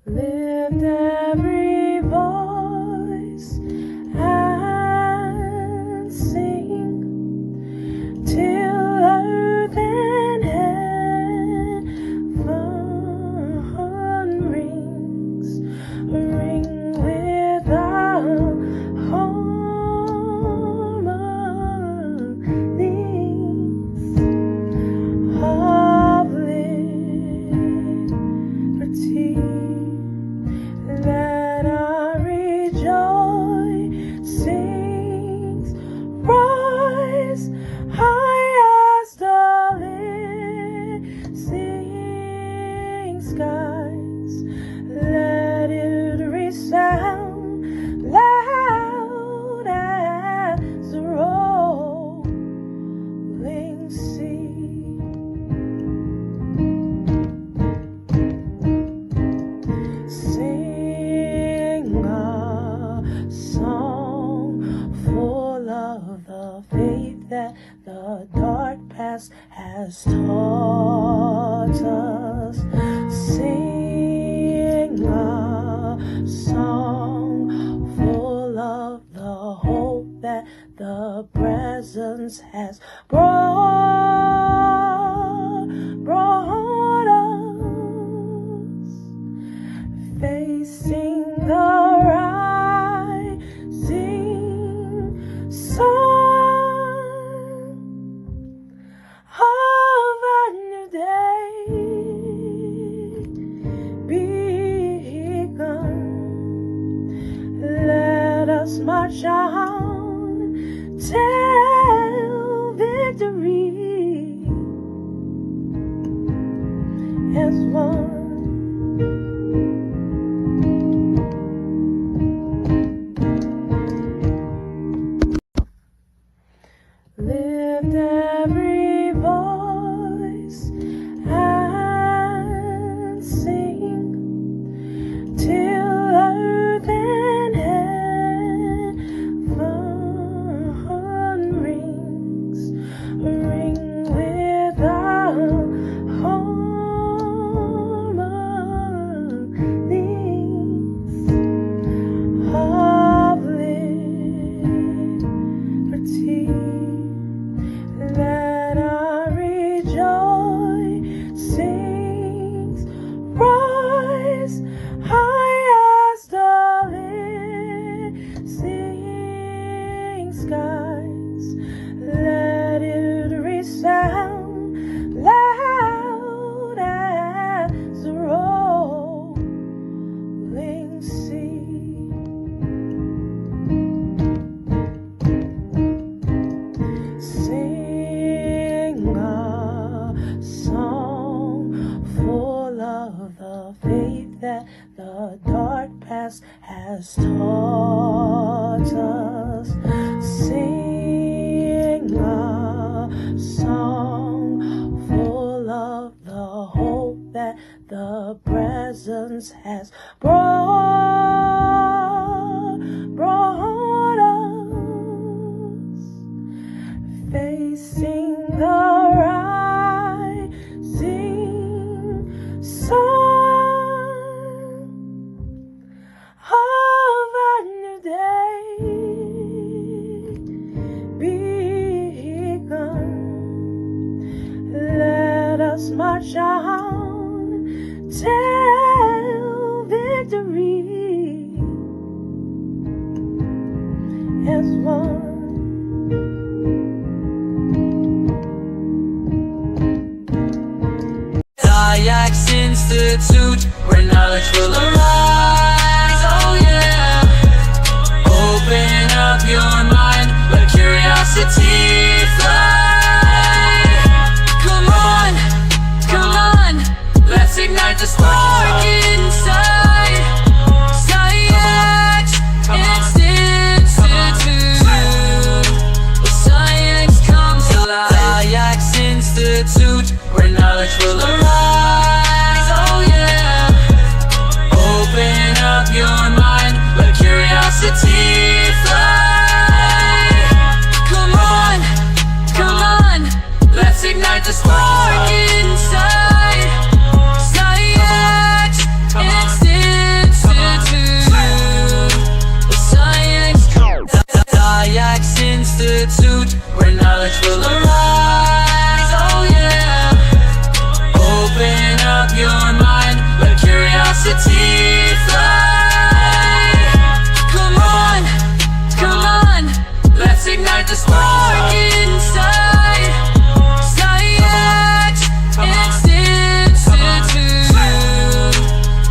Lift every voice and sing till earth and heaven rings, ring with our harmonies of liberty. Let our rejoicings rise high as the listening skies. Let it resound loud as the rolling sea. Sing a song full of the faith that the dark past has taught us. Sing a song full of the hope that the presence has brought us. Facing the rising sun of a new day begun. Let us march on till victory as one. Lift every voice and sing till earth and heaven rings, ring with our harmonies of liberty. Let our rejoicings rise high as the listening skies. Let it resound loud as the rolling sea. Sing a song full of the faith that the dark past has taught us. Sing a song full of the hope that the presence has brought us. Facing the rising sun of a new day begun. Let us march on till victory as one. XyayX Institute, where knowledge will arise. Oh yeah. Open up your mind, let curiosity fly. Come on, come on, let's ignite the spark inside. XyayX Institute, where science comes alive. XyayX Institute, where knowledge will arise. Oh yeah. ignite the spark inside. XyayX Institute.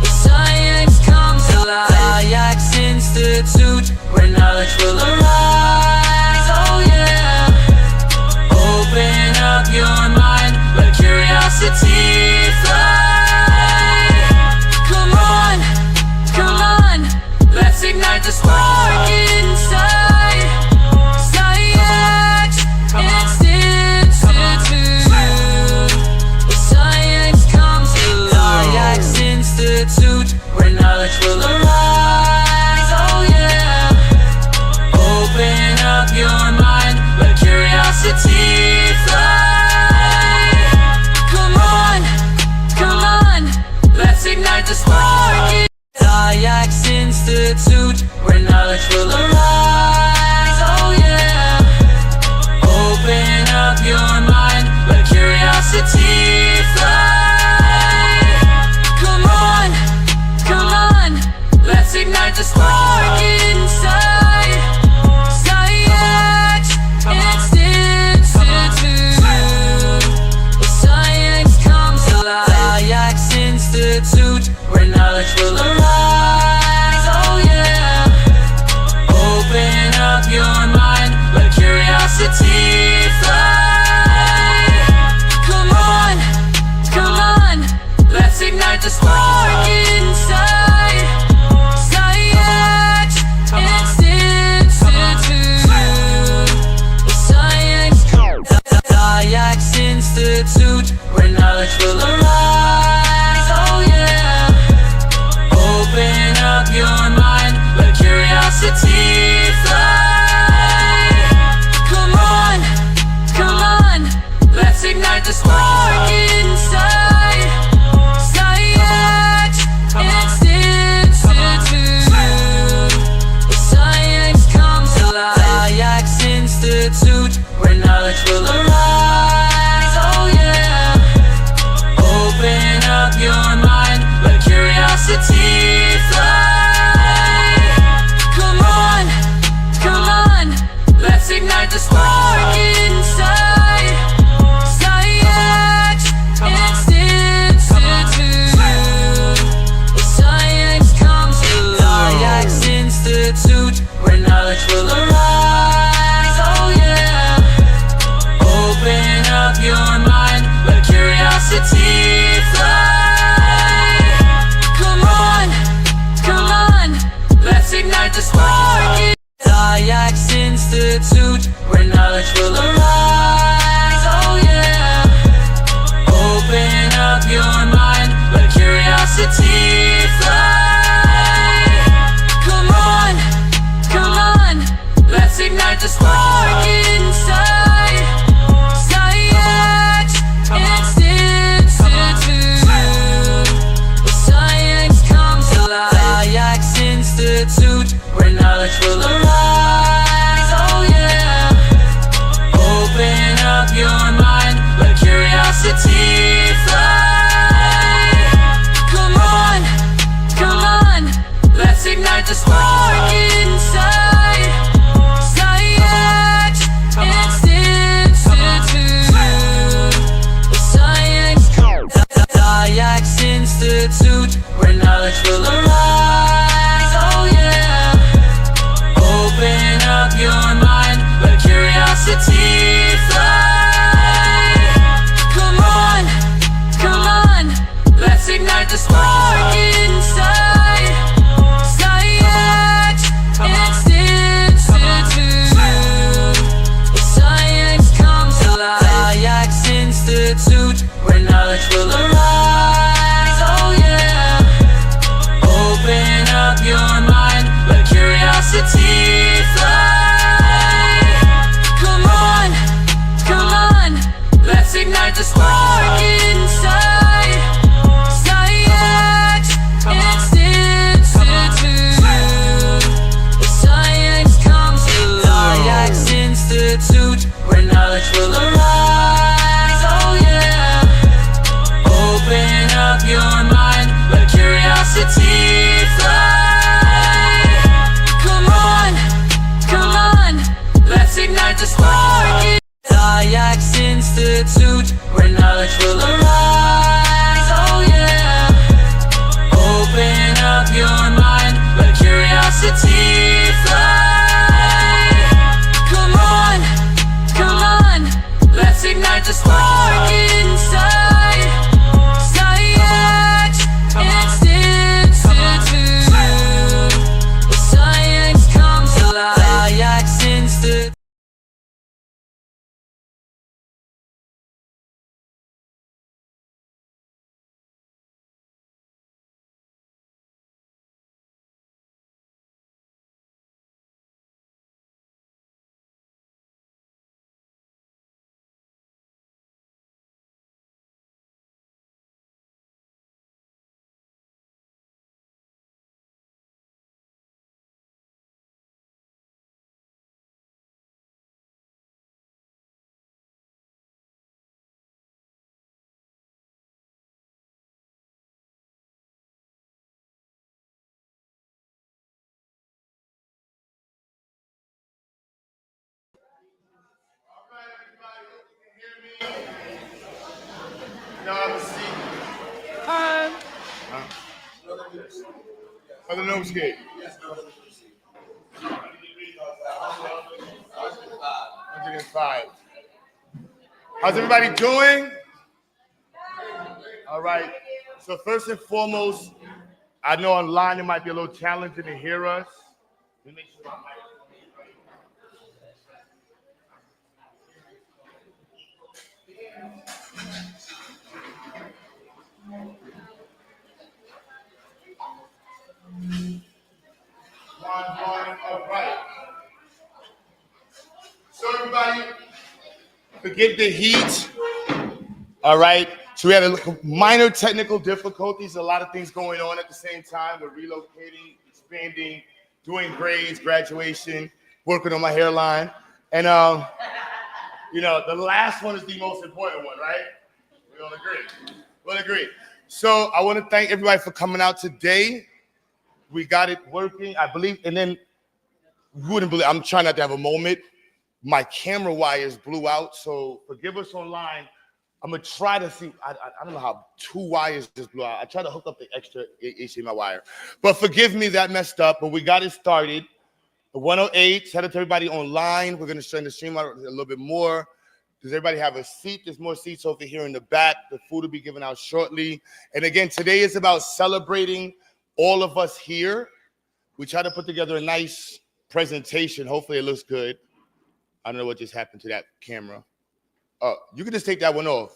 XyayX comes alive. XyayX Institute, where knowledge will arise. Oh yeah. Open up your mind, let curiosity fly. Come on, come on, let's ignite the spark inside. XyayX Institute. XyayX comes alive. XyayX Institute, where knowledge will arise. Oh yeah. Open up your mind, let curiosity fly. Come on, come on, let's ignite the spark. XyayX Institute, where knowledge will arise. Oh yeah. Open up your mind, let curiosity fly. Come on, let's ignite the spark inside. XyayX Institute. XyayX comes alive. XyayX Institute, where knowledge will arise. Oh yeah. Open up your mind, let curiosity fly. Come on, let's ignite the spark inside. XyayX Institute. XyayX Institute, where knowledge will arise. Oh yeah. Open up your mind, let curiosity fly. Come on, let's ignite the spark inside. XyayX Institute. XyayX comes alive. XyayX Institute, where knowledge will arise. Oh yeah. Open up your mind, let curiosity fly. Come on, let's ignite the spark inside. XyayX Institute. XyayX comes alive. XyayX Institute, where knowledge will arise. Oh yeah. Open up your mind, let curiosity fly. Come on, let's ignite the spark. XyayX Institute, where knowledge will arise. Oh yeah. Open up your mind, let curiosity fly. Come on, let's ignite the spark inside. XyayX Institute. XyayX comes alive. XyayX Institute, where knowledge will arise. Oh yeah. Open up your mind, let curiosity fly. Come on, let's ignite the spark inside. XyayX the spark. XyayX Institute, where knowledge will arise. Oh yeah. Open up your mind, let curiosity fly. Come on, let's ignite the spark inside. XyayX Institute, where science comes alive. XyayX Institute. Other nose skate. 105. How's everybody doing? All right. So first and foremost, I know online it might be a little challenging to hear us. Let me make sure my mic all right. So everybody, forget the heat. All right. So we had a minor technical difficulties, a lot of things going on at the same time. We're relocating, expanding, doing grades, graduation, working on my hairline. And you know, the last one is the most important one, right? We all agree. We all agree. So I want to thank everybody for coming out today. We got it working, I believe, and then you wouldn't believe, I'm trying not to have a moment. My camera wires blew out, so forgive us online. I'm gonna try to see, I don't know how 2 wires just blew out. I tried to hook up the extra HDMI wire, but forgive me, that messed up, but we got it started. 108, shout out to everybody online. We're gonna send the stream out a little bit more. Does everybody have a seat? There's more seats over here in the back. The food will be given out shortly. And again, today is about celebrating all of us here. We try to put together a nice presentation. Hopefully it looks good. I don't know what just happened to that camera. Oh, you can just take that one off.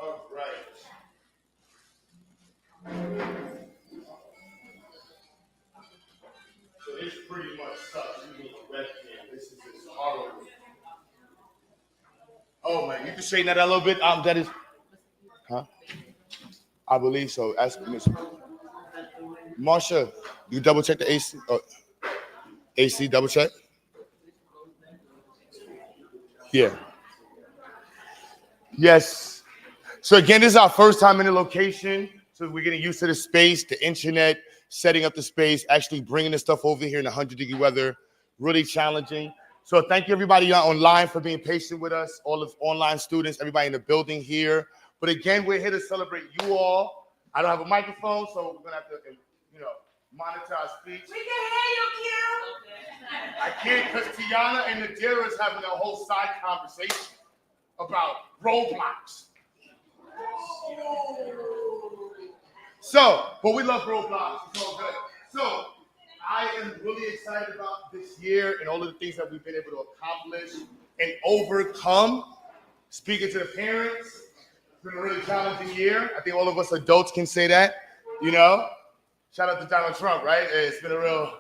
All right. So this pretty much sucks. You need a webcam. This is just horrible. Oh man, you can straighten that out a little bit. That is, huh? I believe so. Ask Marsha, you double check the AC. AC, double check. Yeah. Yes. So again, this is our first time in the location. So we're getting used to the space, the internet, setting up the space, actually bringing the stuff over here in 100-degree weather. Really challenging. So thank you everybody online for being patient with us, all the online students, everybody in the building here. But again, we're here to celebrate you all. I don't have a microphone, so we're gonna have to, you know, monitor our speech. We can hear you, Q. I can't because Tiana and Nadira is having a whole side conversation about Roblox. So, but we love Roblox. It's all good. So, I am really excited about this year and all of the things that we've been able to accomplish and overcome. Speaking to the parents, it's been a really challenging year. I think all of us adults can say that, you know. Shout out to Donald Trump, right? It's been a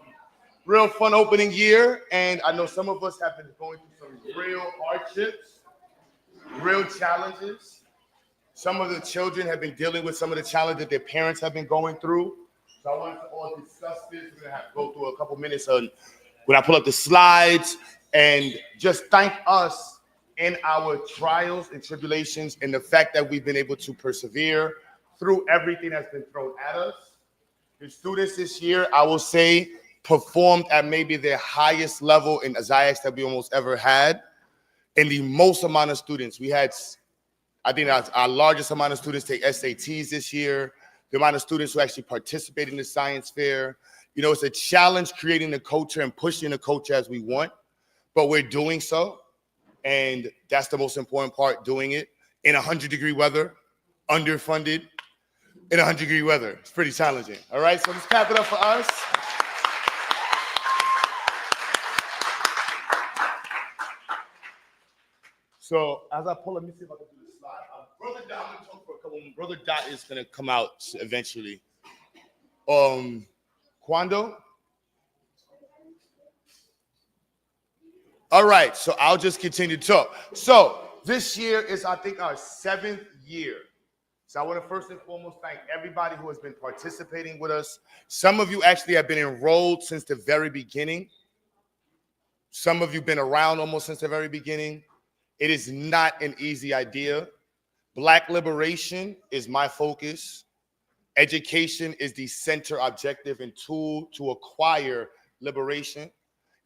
real fun opening year. And I know some of us have been going through some real hardships, real challenges. Some of the children have been dealing with some of the challenges that their parents have been going through. So I wanted to all discuss this. We're gonna have to go through a couple minutes on when I pull up the slides and just thank us in our trials and tribulations and the fact that we've been able to persevere through everything that's been thrown at us. The students this year, I will say, performed at maybe their highest level in XyayX that we almost ever had. And the most amount of students, we had, I think our largest amount of students take SATs this year, the amount of students who actually participate in the science fair. You know, it's a challenge creating the culture and pushing the culture as we want, but we're doing so. And that's the most important part, doing it in 100-degree weather, underfunded, in 100-degree weather. It's pretty challenging. All right, so let's clap it up for us. So as I pull, let me see if I can do this slide. Brother Dot, I'm gonna talk for a couple minutes. Brother Dot is gonna come out eventually. Quando? All right, so I'll just continue to talk. So this year is, I think, our 7th year. So I want to first and foremost thank everybody who has been participating with us. Some of you actually have been enrolled since the very beginning. Some of you have been around almost since the very beginning. It is not an easy idea. Black liberation is my focus. Education is the center objective and tool to acquire liberation.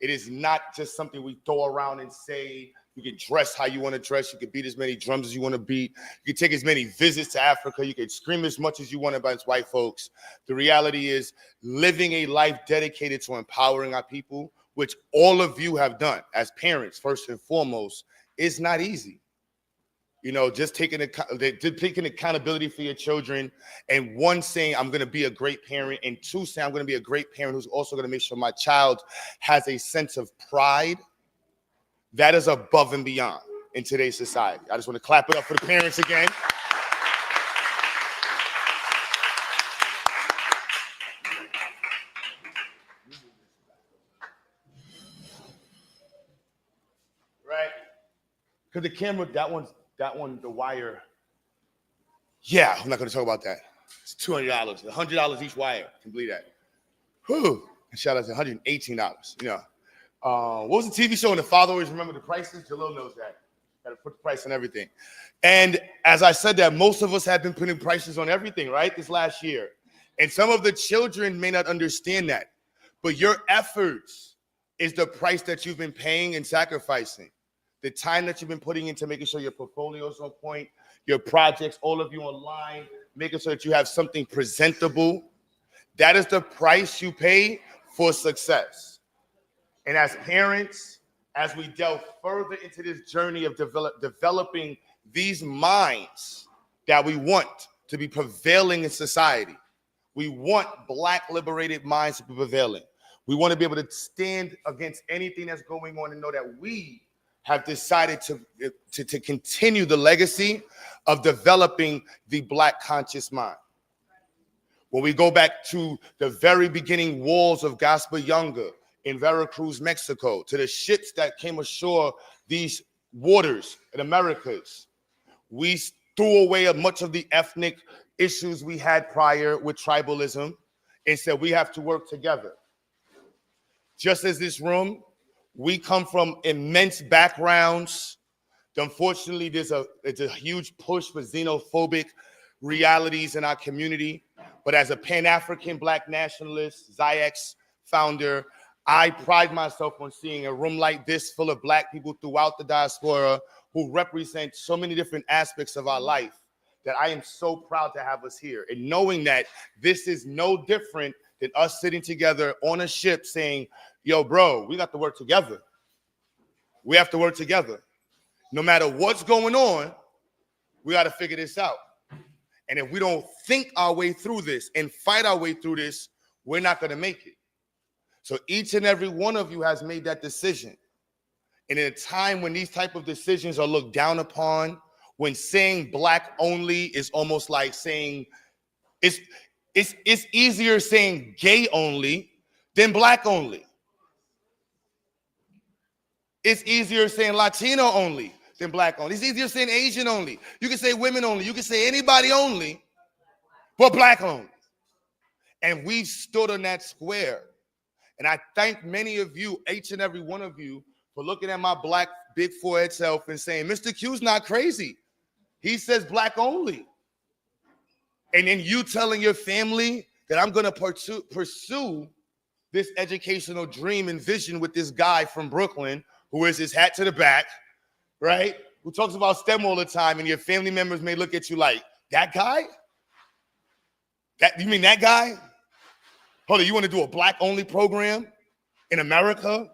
It is not just something we throw around and say. You can dress how you want to dress. You can beat as many drums as you want to beat. You can take as many visits to Africa. You can scream as much as you want about white folks. The reality is living a life dedicated to empowering our people, which all of you have done as parents, first and foremost, is not easy. You know, just taking accountability for your children, and one, saying I'm going to be a great parent, and two, saying I'm going to be a great parent who's also going to make sure my child has a sense of pride. That is above and beyond in today's society. I just want to clap it up for the parents again. Right? Because the camera, that one, the wire. Yeah, I'm not going to talk about that. It's $200, $100 each wire. Can believe that. Whew. And shout out to $118. You know. What was the TV show? And the father always remember the prices. Jalil knows that. Got to put the price on everything. And as I said that, most of us have been putting prices on everything, right? This last year. And some of the children may not understand that. But your efforts is the price that you've been paying and sacrificing. The time that you've been putting into making sure your portfolio is on point, your projects, all of you online, making sure that you have something presentable. That is the price you pay for success. And as parents, as we delve further into this journey of developing these minds that we want to be prevailing in society, we want Black liberated minds to be prevailing. We want to be able to stand against anything that's going on and know that we have decided to continue the legacy of developing the Black conscious mind. When we go back to the very beginning walls of Gaspar Younger in Veracruz, Mexico, to the ships that came ashore these waters in Americas, we threw away much of the ethnic issues we had prior with tribalism and said we have to work together. Just as this room, we come from immense backgrounds. Unfortunately, there's a huge push for xenophobic realities in our community. But as a Pan-African Black nationalist, XyayX founder, I pride myself on seeing a room like this full of Black people throughout the diaspora who represent so many different aspects of our life that I am so proud to have us here. And knowing that this is no different than us sitting together on a ship saying, yo, bro, we got to work together. We have to work together. No matter what's going on, we got to figure this out. And if we don't think our way through this and fight our way through this, we're not going to make it. So each and every one of you has made that decision. And in a time when these type of decisions are looked down upon, when saying Black only is almost like saying, it's easier saying gay only than Black only. It's easier saying Latino only than Black only. It's easier saying Asian only. You can say women only. You can say anybody only, but Black only. And we stood on that square. And I thank many of you, each and every one of you, for looking at my Black big forehead self and saying, Mr. Q's not crazy. He says black only. And then you telling your family that I'm going to pursue this educational dream and vision with this guy from Brooklyn who wears his hat to the back, right? Who talks about STEM all the time, and your family members may look at you like, that guy? You mean that guy? Hold on, you want to do a black-only program in America?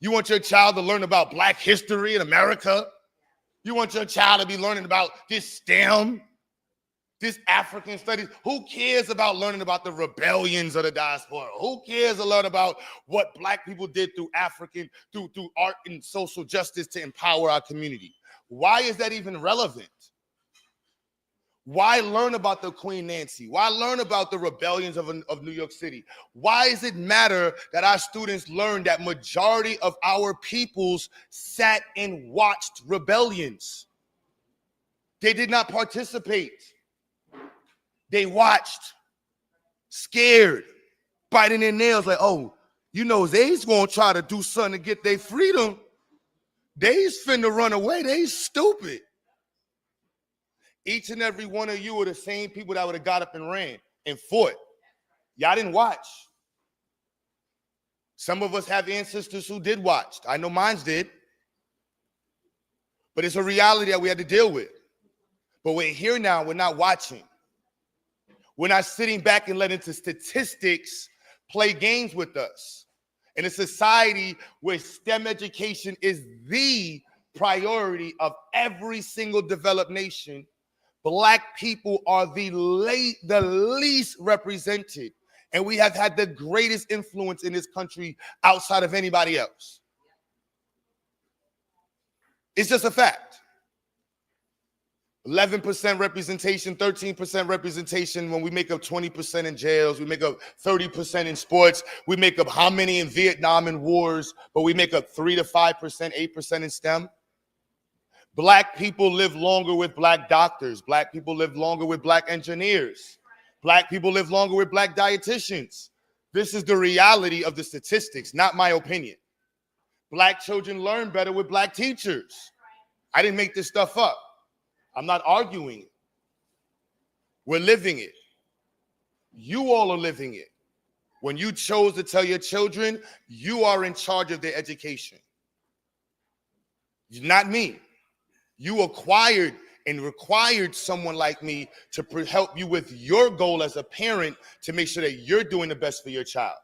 You want your child to learn about black history in America? You want your child to be learning about this STEM, this African studies? Who cares about learning about the rebellions of the diaspora? Who cares to learn about what black people did through through art and social justice to empower our community? Why is that even relevant? Why learn about the Queen Nancy? Why learn about the rebellions of New York City? Why does it matter that our students learn that majority of our peoples sat and watched rebellions? They did not participate. They watched, scared, biting their nails like, oh, you know, they's gonna try to do something to get their freedom. They's finna run away. They stupid. Each and every one of you are the same people that would have got up and ran and fought. Y'all didn't watch. Some of us have ancestors who did watch. I know mine did. But it's a reality that we had to deal with. But we're here now. We're not watching. We're not sitting back and letting the statistics play games with us. In a society where STEM education is the priority of every single developed nation, black people are the least represented. And we have had the greatest influence in this country outside of anybody else. It's just a fact. 11% representation, 13% representation when we make up 20% in jails. We make up 30% in sports. We make up how many in Vietnam and wars, but we make up 3 to 5%, 8% in STEM. Black people live longer with black doctors. Black people live longer with black engineers. Black people live longer with black dietitians. This is the reality of the statistics, not my opinion. Black children learn better with black teachers. I didn't make this stuff up. I'm not arguing it. We're living it. You all are living it. When you chose to tell your children, you are in charge of their education. Not me. You acquired and required someone like me to help you with your goal as a parent to make sure that you're doing the best for your child.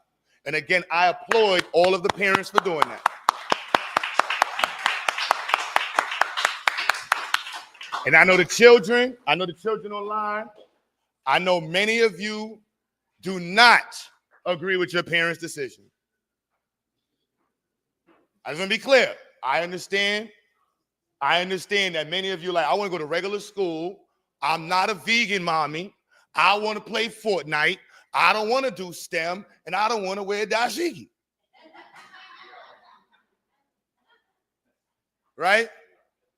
And again, I applaud all of the parents for doing that. And I know the children online. I know many of you do not agree with your parents' decision. I just want to be clear. I understand that many of you are like, I want to go to regular school. I'm not a vegan mommy. I want to play Fortnite. I don't want to do STEM, and I don't want to wear dashiki. Right?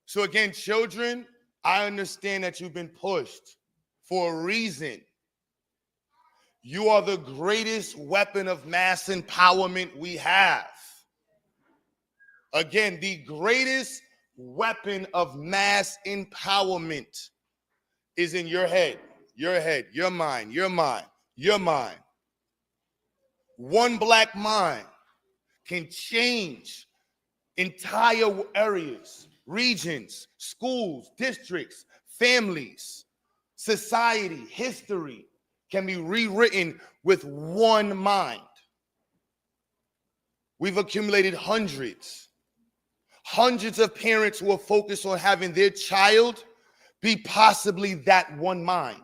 So again, children, I understand that you've been pushed for a reason. You are the greatest weapon of mass empowerment we have. Again, the greatest weapon of mass empowerment is in your head, your mind. One black mind can change entire areas, regions, schools, districts, families, society, history can be rewritten with one mind. We've accumulated hundreds of parents who are focused on having their child be possibly that one mind.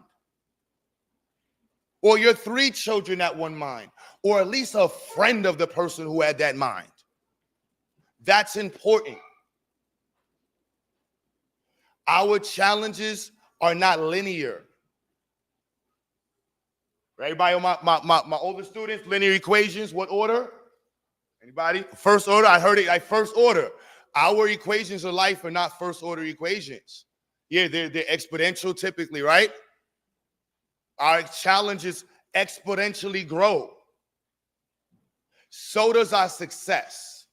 Or your 3 children at one mind, or at least a friend of the person who had that mind. That's important. Our challenges are not linear. Everybody, my older students, linear equations, what order? Anybody? First order, I heard it like first order. Our equations of life are not first order equations. Yeah, they're exponential typically, right? Our challenges exponentially grow. So does our success.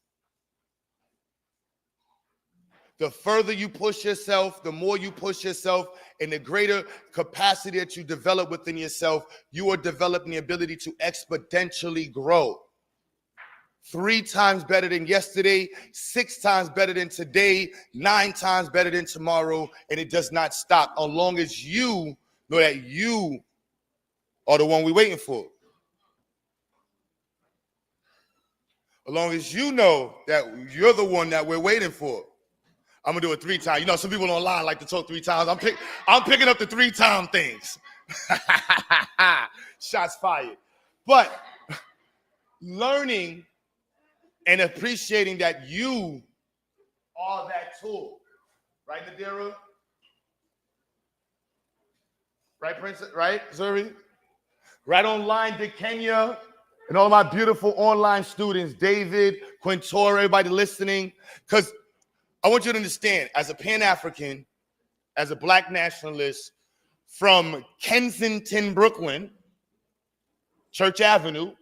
The further you push yourself, the more you push yourself, and the greater capacity that you develop within yourself, you are developing the ability to exponentially grow. 3 times better than yesterday, 6 times better than today, 9 times better than tomorrow, and it does not stop as long as you know that you are the one we're waiting for. As long as you know that you're the one that we're waiting for. I'm gonna do it 3 times. You know, some people online like to talk 3 times. I'm picking up the 3-time things. Shots fired. But learning and appreciating that you are that tool. Right, Nadira? Right, Prince? Right, Zuri? Right online to Kenya and all of my beautiful online students, David, Quintora, everybody listening. Because I want you to understand, as a Pan-African, as a Black nationalist from Kensington, Brooklyn, Church Avenue,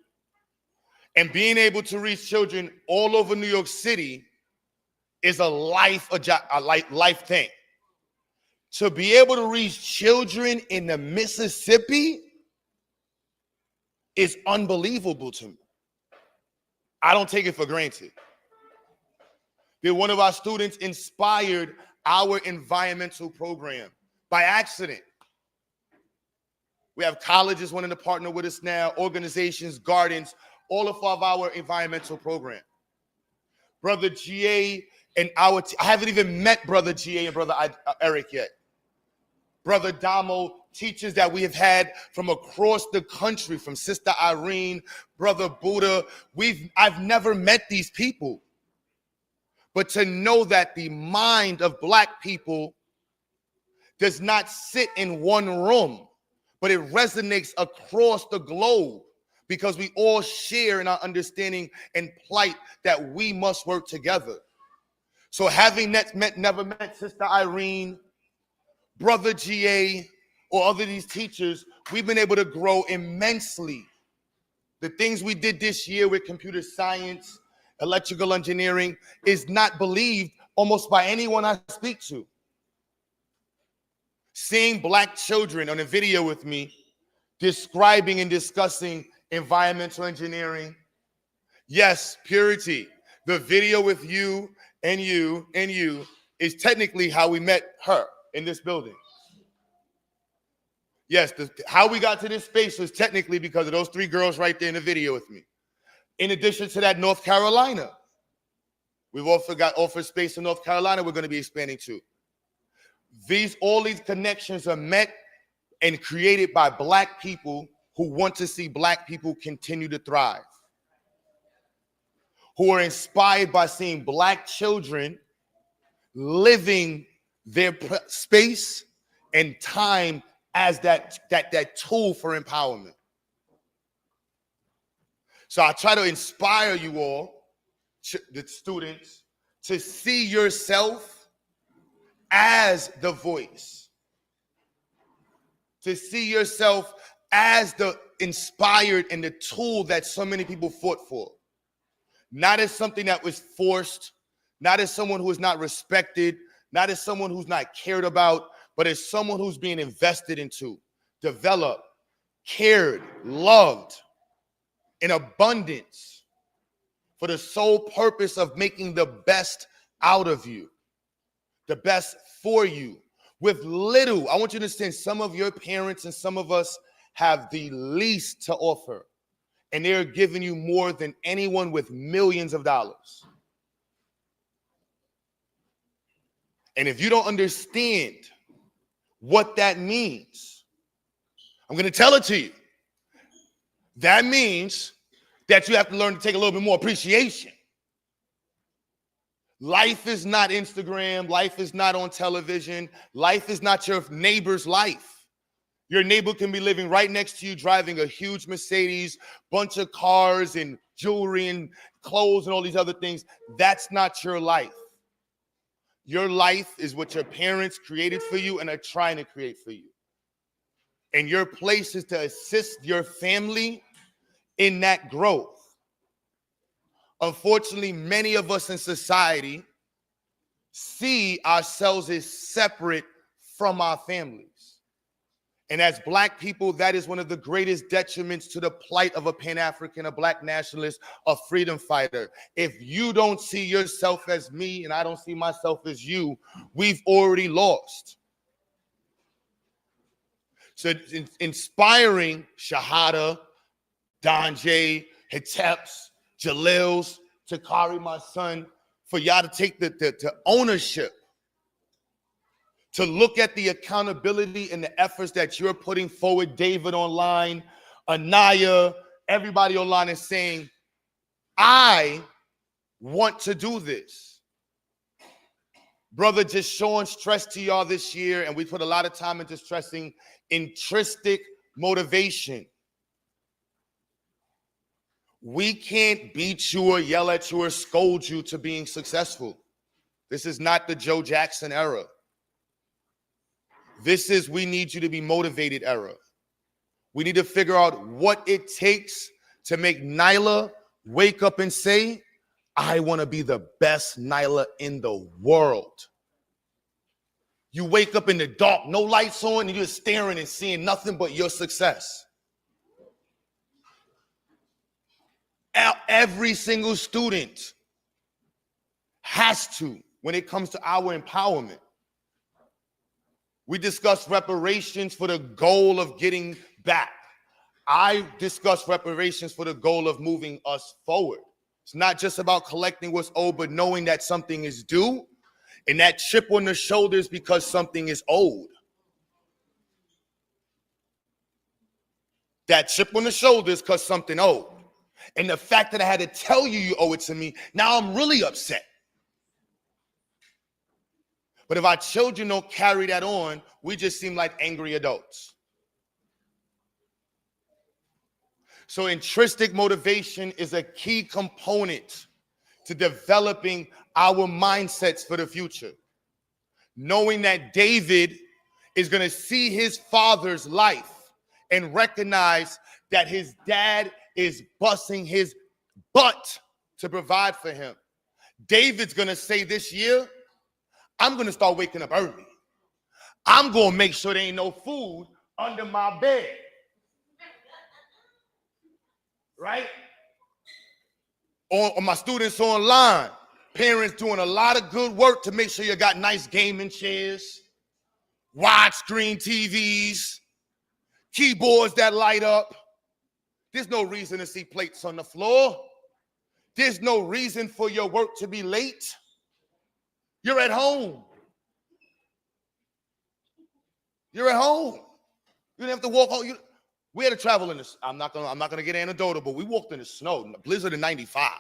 and being able to reach children all over New York City is a life thing. To be able to reach children in the Mississippi is unbelievable to me. I don't take it for granted. That one of our students inspired our environmental program by accident. We have colleges wanting to partner with us now, organizations, gardens, all of our environmental program. Brother GA and I haven't even met Brother GA and Brother Eric yet. Brother Damo, teachers that we have had from across the country, from Sister Irene, Brother Buddha. I've never met these people. But to know that the mind of Black people does not sit in one room, but it resonates across the globe because we all share in our understanding and plight that we must work together. So having never met Sister Irene, Brother GA, or other these teachers, we've been able to grow immensely. The things we did this year with computer science, electrical engineering is not believed almost by anyone I speak to. Seeing Black children on a video with me describing and discussing environmental engineering. Yes, Purity, the video with you and you and you is technically how we met her in this building. Yes, how we got to this space was technically because of those 3 girls right there in the video with me. In addition to that, North Carolina. We've also got offered space in North Carolina we're going to be expanding to. All these connections are met and created by Black people who want to see Black people continue to thrive. Who are inspired by seeing Black children living their space and time as that tool for empowerment. So I try to inspire you all, the students, to see yourself as the voice, to see yourself as the inspired and the tool that so many people fought for. Not as something that was forced, not as someone who is not respected, not as someone who's not cared about, but as someone who's being invested into, developed, cared, loved, in abundance, for the sole purpose of making the best out of you, the best for you. With little, I want you to understand, some of your parents and some of us have the least to offer, and they're giving you more than anyone with millions of dollars. And if you don't understand what that means, I'm going to tell it to you. That means that you have to learn to take a little bit more appreciation. Life is not Instagram. Life is not on television. Life is not your neighbor's life. Your neighbor can be living right next to you, driving a huge Mercedes, bunch of cars and jewelry and clothes and all these other things. That's not your life. Your life is what your parents created for you and are trying to create for you. And your place is to assist your family in that growth. Unfortunately, many of us in society see ourselves as separate from our families. And as Black people, that is one of the greatest detriments to the plight of a Pan-African, a Black nationalist, a freedom fighter. If you don't see yourself as me and I don't see myself as you, we've already lost. So inspiring Shahada, Donjay, Hiteps, Jalil's, Takari, my son, for y'all to take the ownership, to look at the accountability and the efforts that you're putting forward. David online, Anaya, everybody online is saying, I want to do this. Brother, just showing stress to y'all this year, and we put a lot of time into stressing intrinsic motivation. We can't beat you or yell at you or scold you to being successful. This is not the Joe Jackson era. This is we need you to be motivated era. We need to figure out what it takes to make Nyla wake up and say, I want to be the best Nyla in the world. You wake up in the dark, no lights on, and you're staring and seeing nothing but your success. Every single student has to, when it comes to our empowerment. We discussed reparations for the goal of getting back. I discussed reparations for the goal of moving us forward. It's not just about collecting what's owed, but knowing that something is due, and that chip on the shoulders because something is owed. That chip on the shoulders because something owed. And the fact that I had to tell you you owe it to me, now I'm really upset. But if our children don't carry that on, we just seem like angry adults. So intrinsic motivation is a key component to developing our mindsets for the future. Knowing that David is going to see his father's life and recognize that his dad is busting his butt to provide for him. David's going to say this year, I'm going to start waking up early. I'm going to make sure there ain't no food under my bed. Right? Or my students online, parents doing a lot of good work to make sure you got nice gaming chairs, widescreen TVs, keyboards that light up. There's no reason to see plates on the floor. There's no reason for your work to be late. You're at home. You're at home. You don't have to walk home. We had to travel in this. I'm not gonna get anecdotal, but we walked in the snow, in the blizzard of 95.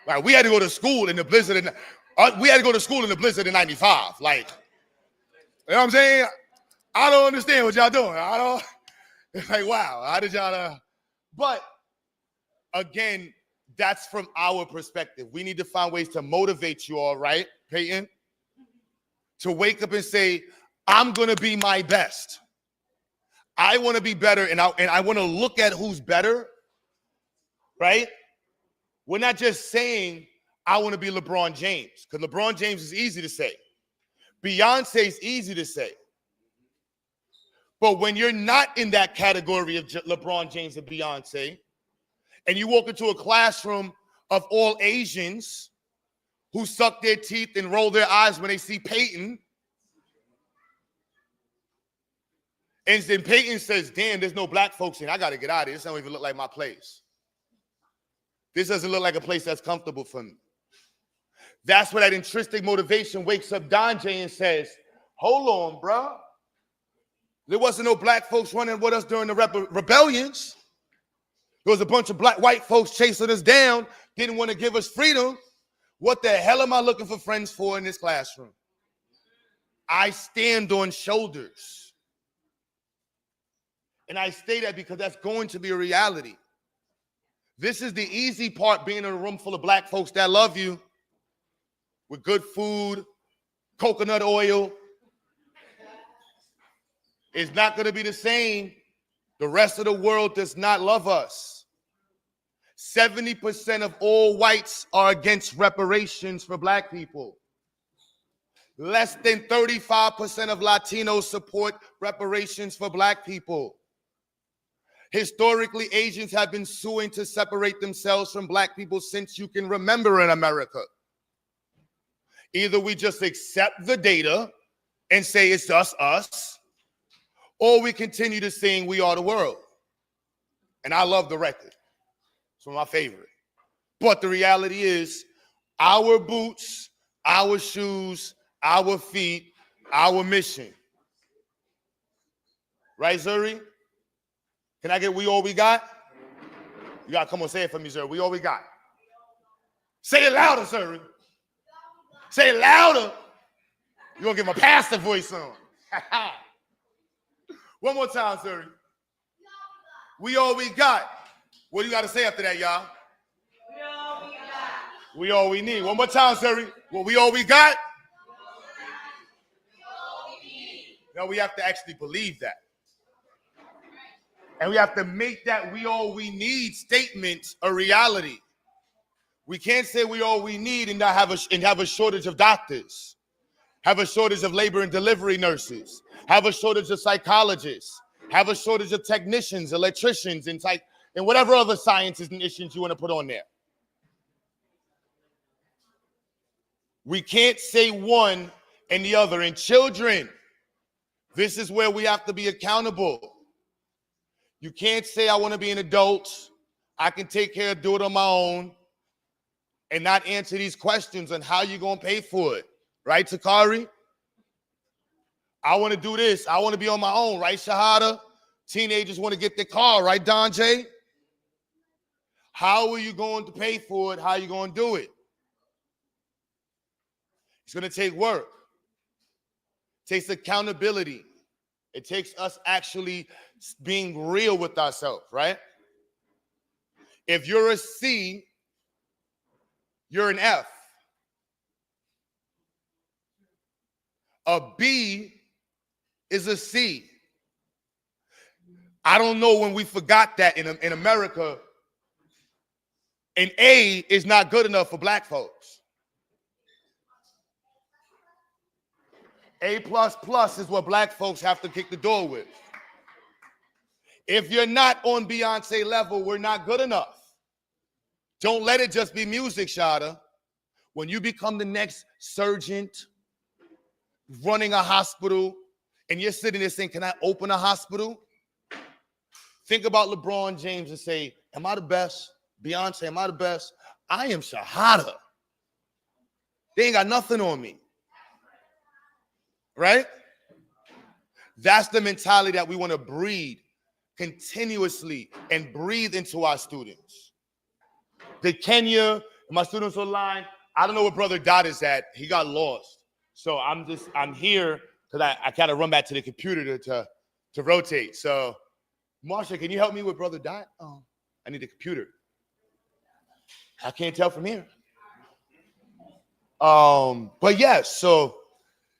Right, we had to go to school in the blizzard. We had to go to school in the blizzard of 95. Like, you know what I'm saying? I don't understand what y'all doing. I don't. It's like, wow, how did y'all? But again, that's from our perspective. We need to find ways to motivate you all, right, Peyton? To wake up and say, I'm going to be my best. I want to be better, and I want to look at who's better, right? We're not just saying, I want to be LeBron James, because LeBron James is easy to say. Beyonce is easy to say. But when you're not in that category of LeBron James and Beyonce, and you walk into a classroom of all Asians who suck their teeth and roll their eyes when they see Peyton, and then Peyton says, damn, there's no black folks in. I got to get out of here. This don't even look like my place. This doesn't look like a place that's comfortable for me. That's where that intrinsic motivation wakes up Donjay and says, hold on, bro. There wasn't no black folks running with us during the rebellions. There was a bunch of white folks chasing us down, didn't want to give us freedom. What the hell am I looking for friends for in this classroom? I stand on shoulders. And I say that because that's going to be a reality. This is the easy part, being in a room full of black folks that love you with good food, coconut oil. It's not going to be the same. The rest of the world does not love us. 70% of all whites are against reparations for black people. Less than 35% of Latinos support reparations for black people. Historically, Asians have been suing to separate themselves from black people since you can remember in America. Either we just accept the data and say it's just us, or we continue to sing We Are the World. And I love the record. It's one of my favorite. But the reality is, our boots, our shoes, our feet, our mission. Right, Zuri? Can I get We All We Got? You gotta come on, say it for me, Zuri. We all we got. Say it louder, Zuri. Say it louder. You're gonna get my pastor voice on. One more time, Zuri. We all we got. What do you gotta say after that, y'all? We all we got. We all we need. One more time, Zuri. What we all we got? We all we need. Now we have to actually believe that. And we have to make that we all we need statement a reality. We can't say we all we need and not have a shortage of doctors, have a shortage of labor and delivery nurses, have a shortage of psychologists, have a shortage of technicians, electricians, and whatever other sciences and issues you want to put on there. We can't say one and the other. And children, this is where we have to be accountable. You can't say I want to be an adult, I can take care of, do it on my own, and not answer these questions on how you're going to pay for it. Right, Takari? I want to do this. I want to be on my own. Right, Shahada? Teenagers want to get their car. Right, Don J? How are you going to pay for it? How are you going to do it? It's going to take work. It takes accountability. It takes us actually being real with ourselves, right? If you're a C, you're an F. A B is a C. I don't know when we forgot that in America, an A is not good enough for black folks. A++ is what black folks have to kick the door with. If you're not on Beyonce level, we're not good enough. Don't let it just be music, Shada. When you become the next surgeon running a hospital and you're sitting there saying, can I open a hospital? Think about LeBron James and say, am I the best? Beyonce, am I the best? I am Shahada. They ain't got nothing on me. Right? That's the mentality that we want to breed continuously and breathe into our students. The Kenya, my students online, I don't know where Brother Dot is at. He got lost. So I'm here because I kind of run back to the computer to rotate. So, Marsha, can you help me with Brother Dot? Oh, I need a computer. I can't tell from here. But yes, so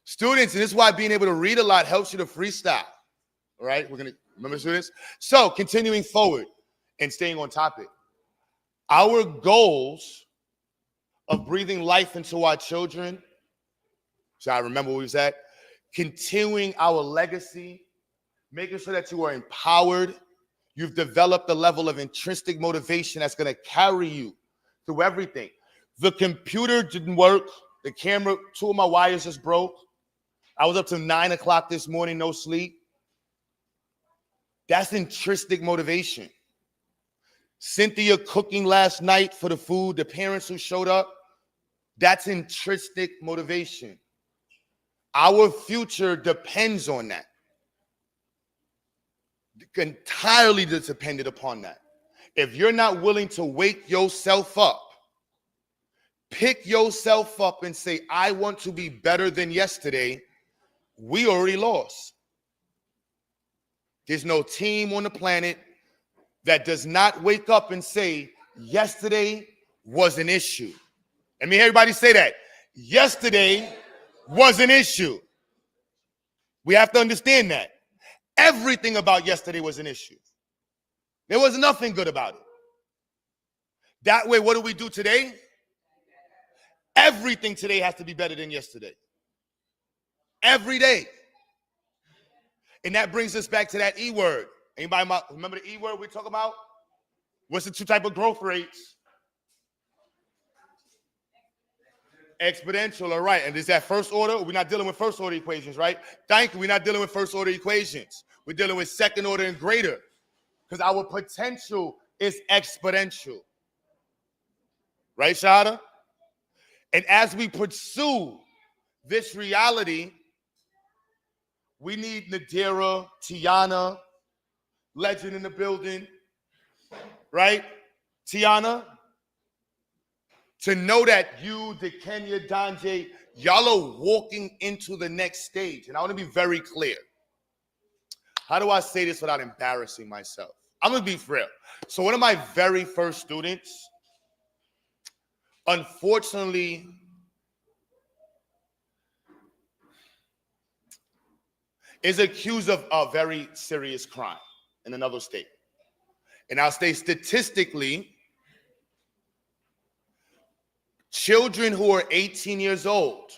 students, and this is why being able to read a lot helps you to freestyle. All right, we're gonna remember students. So continuing forward and staying on topic. Our goals of breathing life into our children. So I remember what we said. Continuing our legacy, making sure that you are empowered. You've developed a level of intrinsic motivation that's going to carry you through everything. The computer didn't work. The camera, 2 of my wires just broke. I was up till 9 o'clock this morning, no sleep. That's intrinsic motivation. Cynthia cooking last night for the food, the parents who showed up, that's intrinsic motivation. Our future depends on that. Entirely dependent upon that. If you're not willing to wake yourself up, pick yourself up and say, I want to be better than yesterday, we already lost. There's no team on the planet that does not wake up and say, yesterday was an issue. Let me hear everybody say that. Yesterday was an issue. We have to understand that. Everything about yesterday was an issue. There was nothing good about it. That way, what do we do today? Everything today has to be better than yesterday. Every day. And that brings us back to that E word. Anybody remember the E word we're talking about? What's the two type of growth rates? Exponential, all right. And is that first order? We're not dealing with first order equations, right? Thank you. We're not dealing with first order equations. We're dealing with second order and greater, because our potential is exponential. Right, Shahada? And as we pursue this reality, we need Nadira, Tiana, legend in the building, right? Tiana, to know that you, DeKenya, Donjay, y'all are walking into the next stage. And I want to be very clear. How do I say this without embarrassing myself? I'm going to be real. So one of my very first students, unfortunately, is accused of a very serious crime in another state. And I'll say statistically, children who are 18 years old,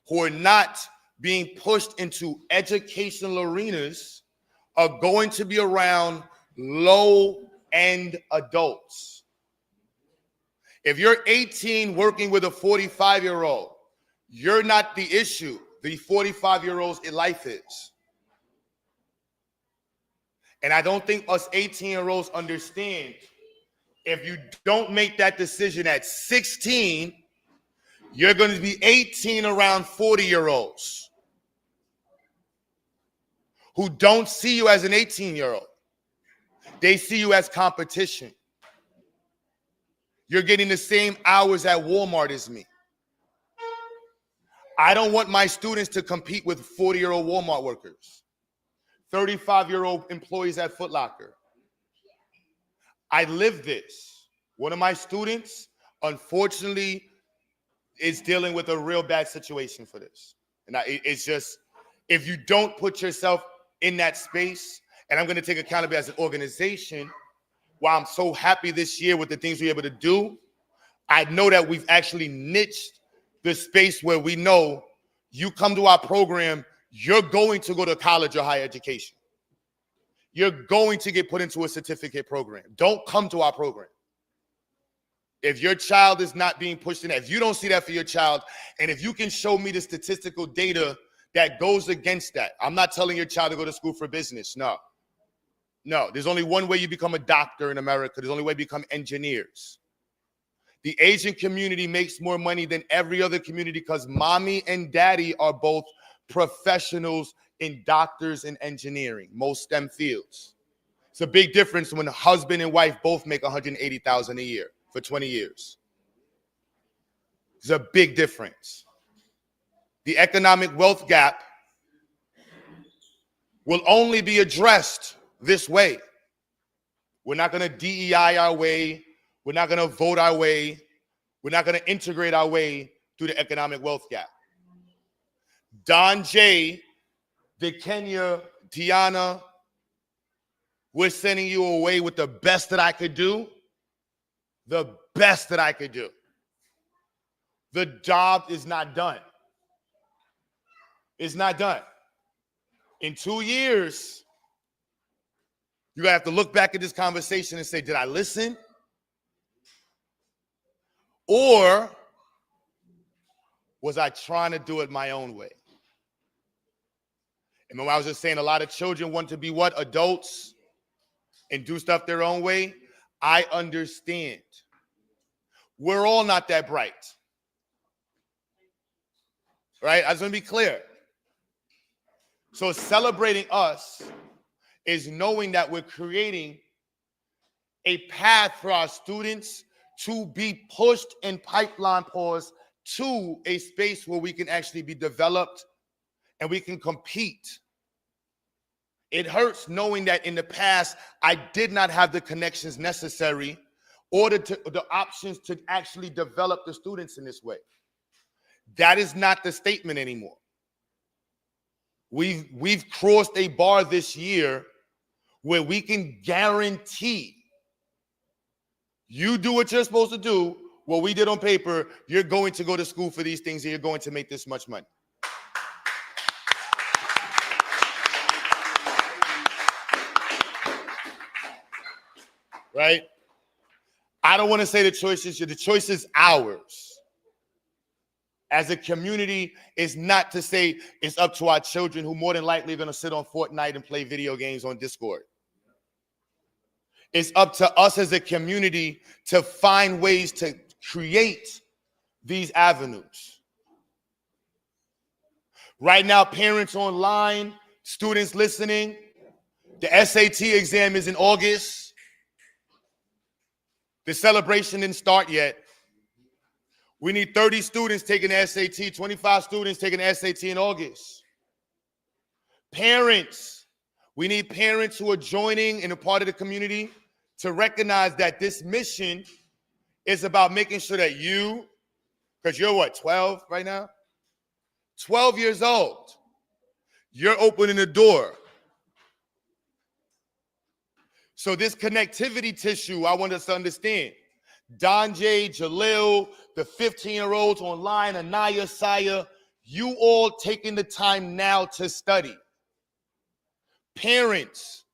who are not being pushed into educational arenas, are going to be around low-end adults. If you're 18 working with a 45-year-old, you're not the issue. The 45-year-old's life is. And I don't think us 18-year-olds understand, if you don't make that decision at 16, you're going to be 18 around 40-year-olds who don't see you as an 18-year-old. They see you as competition. You're getting the same hours at Walmart as me. I don't want my students to compete with 40-year-old Walmart workers, 35-year-old employees at Foot Locker. I live this. One of my students, unfortunately, is dealing with a real bad situation for this. And it's just, if you don't put yourself in that space, and I'm going to take accountability as an organization, while I'm so happy this year with the things we're able to do, I know that we've actually niched the space where we know you come to our program, you're going to go to college or higher education. You're going to get put into a certificate program. Don't come to our program. If your child is not being pushed in that, if you don't see that for your child, and if you can show me the statistical data that goes against that, I'm not telling your child to go to school for business. No. No, there's only one way you become a doctor in America. There's only way you become engineers. The Asian community makes more money than every other community because mommy and daddy are both professionals in doctors and engineering, most STEM fields. It's a big difference when a husband and wife both make $180,000 a year for 20 years. It's a big difference. The economic wealth gap will only be addressed this way. We're not going to DEI our way. We're not going to vote our way. We're not going to integrate our way through the economic wealth gap. Don J, DeKenya, Tiana, we're sending you away with the best that I could do. The best that I could do. The job is not done. It's not done. In 2 years, you're going to have to look back at this conversation and say, did I listen? Or was I trying to do it my own way? And when I was just saying a lot of children want to be what? Adults and do stuff their own way. I understand. We're all not that bright. Right? I just want to be clear. So celebrating us is knowing that we're creating a path for our students to be pushed and pipeline paused to a space where we can actually be developed and we can compete. It hurts knowing that in the past, I did not have the connections necessary or the options to actually develop the students in this way. That is not the statement anymore. We've crossed a bar this year where we can guarantee You do what you're supposed to do, what we did on paper, you're going to go to school for these things and you're going to make this much money. Right? I don't want to say the choice is ours. As a community, is not to say it's up to our children who more than likely are going to sit on Fortnite and play video games on Discord. It's up to us as a community to find ways to create these avenues. Right now, parents online, students listening, the SAT exam is in August. The celebration didn't start yet. We need 30 students taking the SAT, 25 students taking the SAT in August. Parents, we need parents who are joining and a part of the community to recognize that this mission is about making sure that you, because you're what, 12 right now? 12 years old. You're opening the door. So this connectivity tissue, I want us to understand. Donjay, Jalil, the 15-year-olds online, Anaya, Saya, you all taking the time now to study. Parents,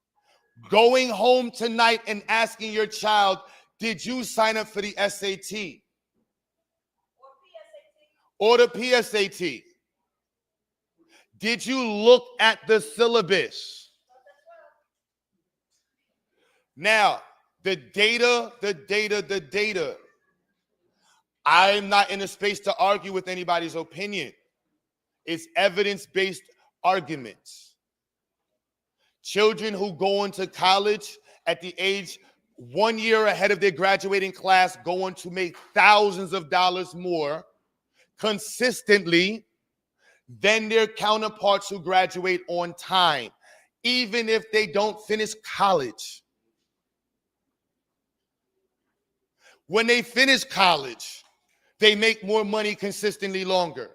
going home tonight and asking your child, did you sign up for the SAT? Or the PSAT? Did you look at the syllabus? Now, the data. I'm not in a space to argue with anybody's opinion. It's evidence-based arguments. Children who go into college at the age 1 year ahead of their graduating class go on to make thousands of dollars more consistently than their counterparts who graduate on time, even if they don't finish college. When they finish college, they make more money consistently longer.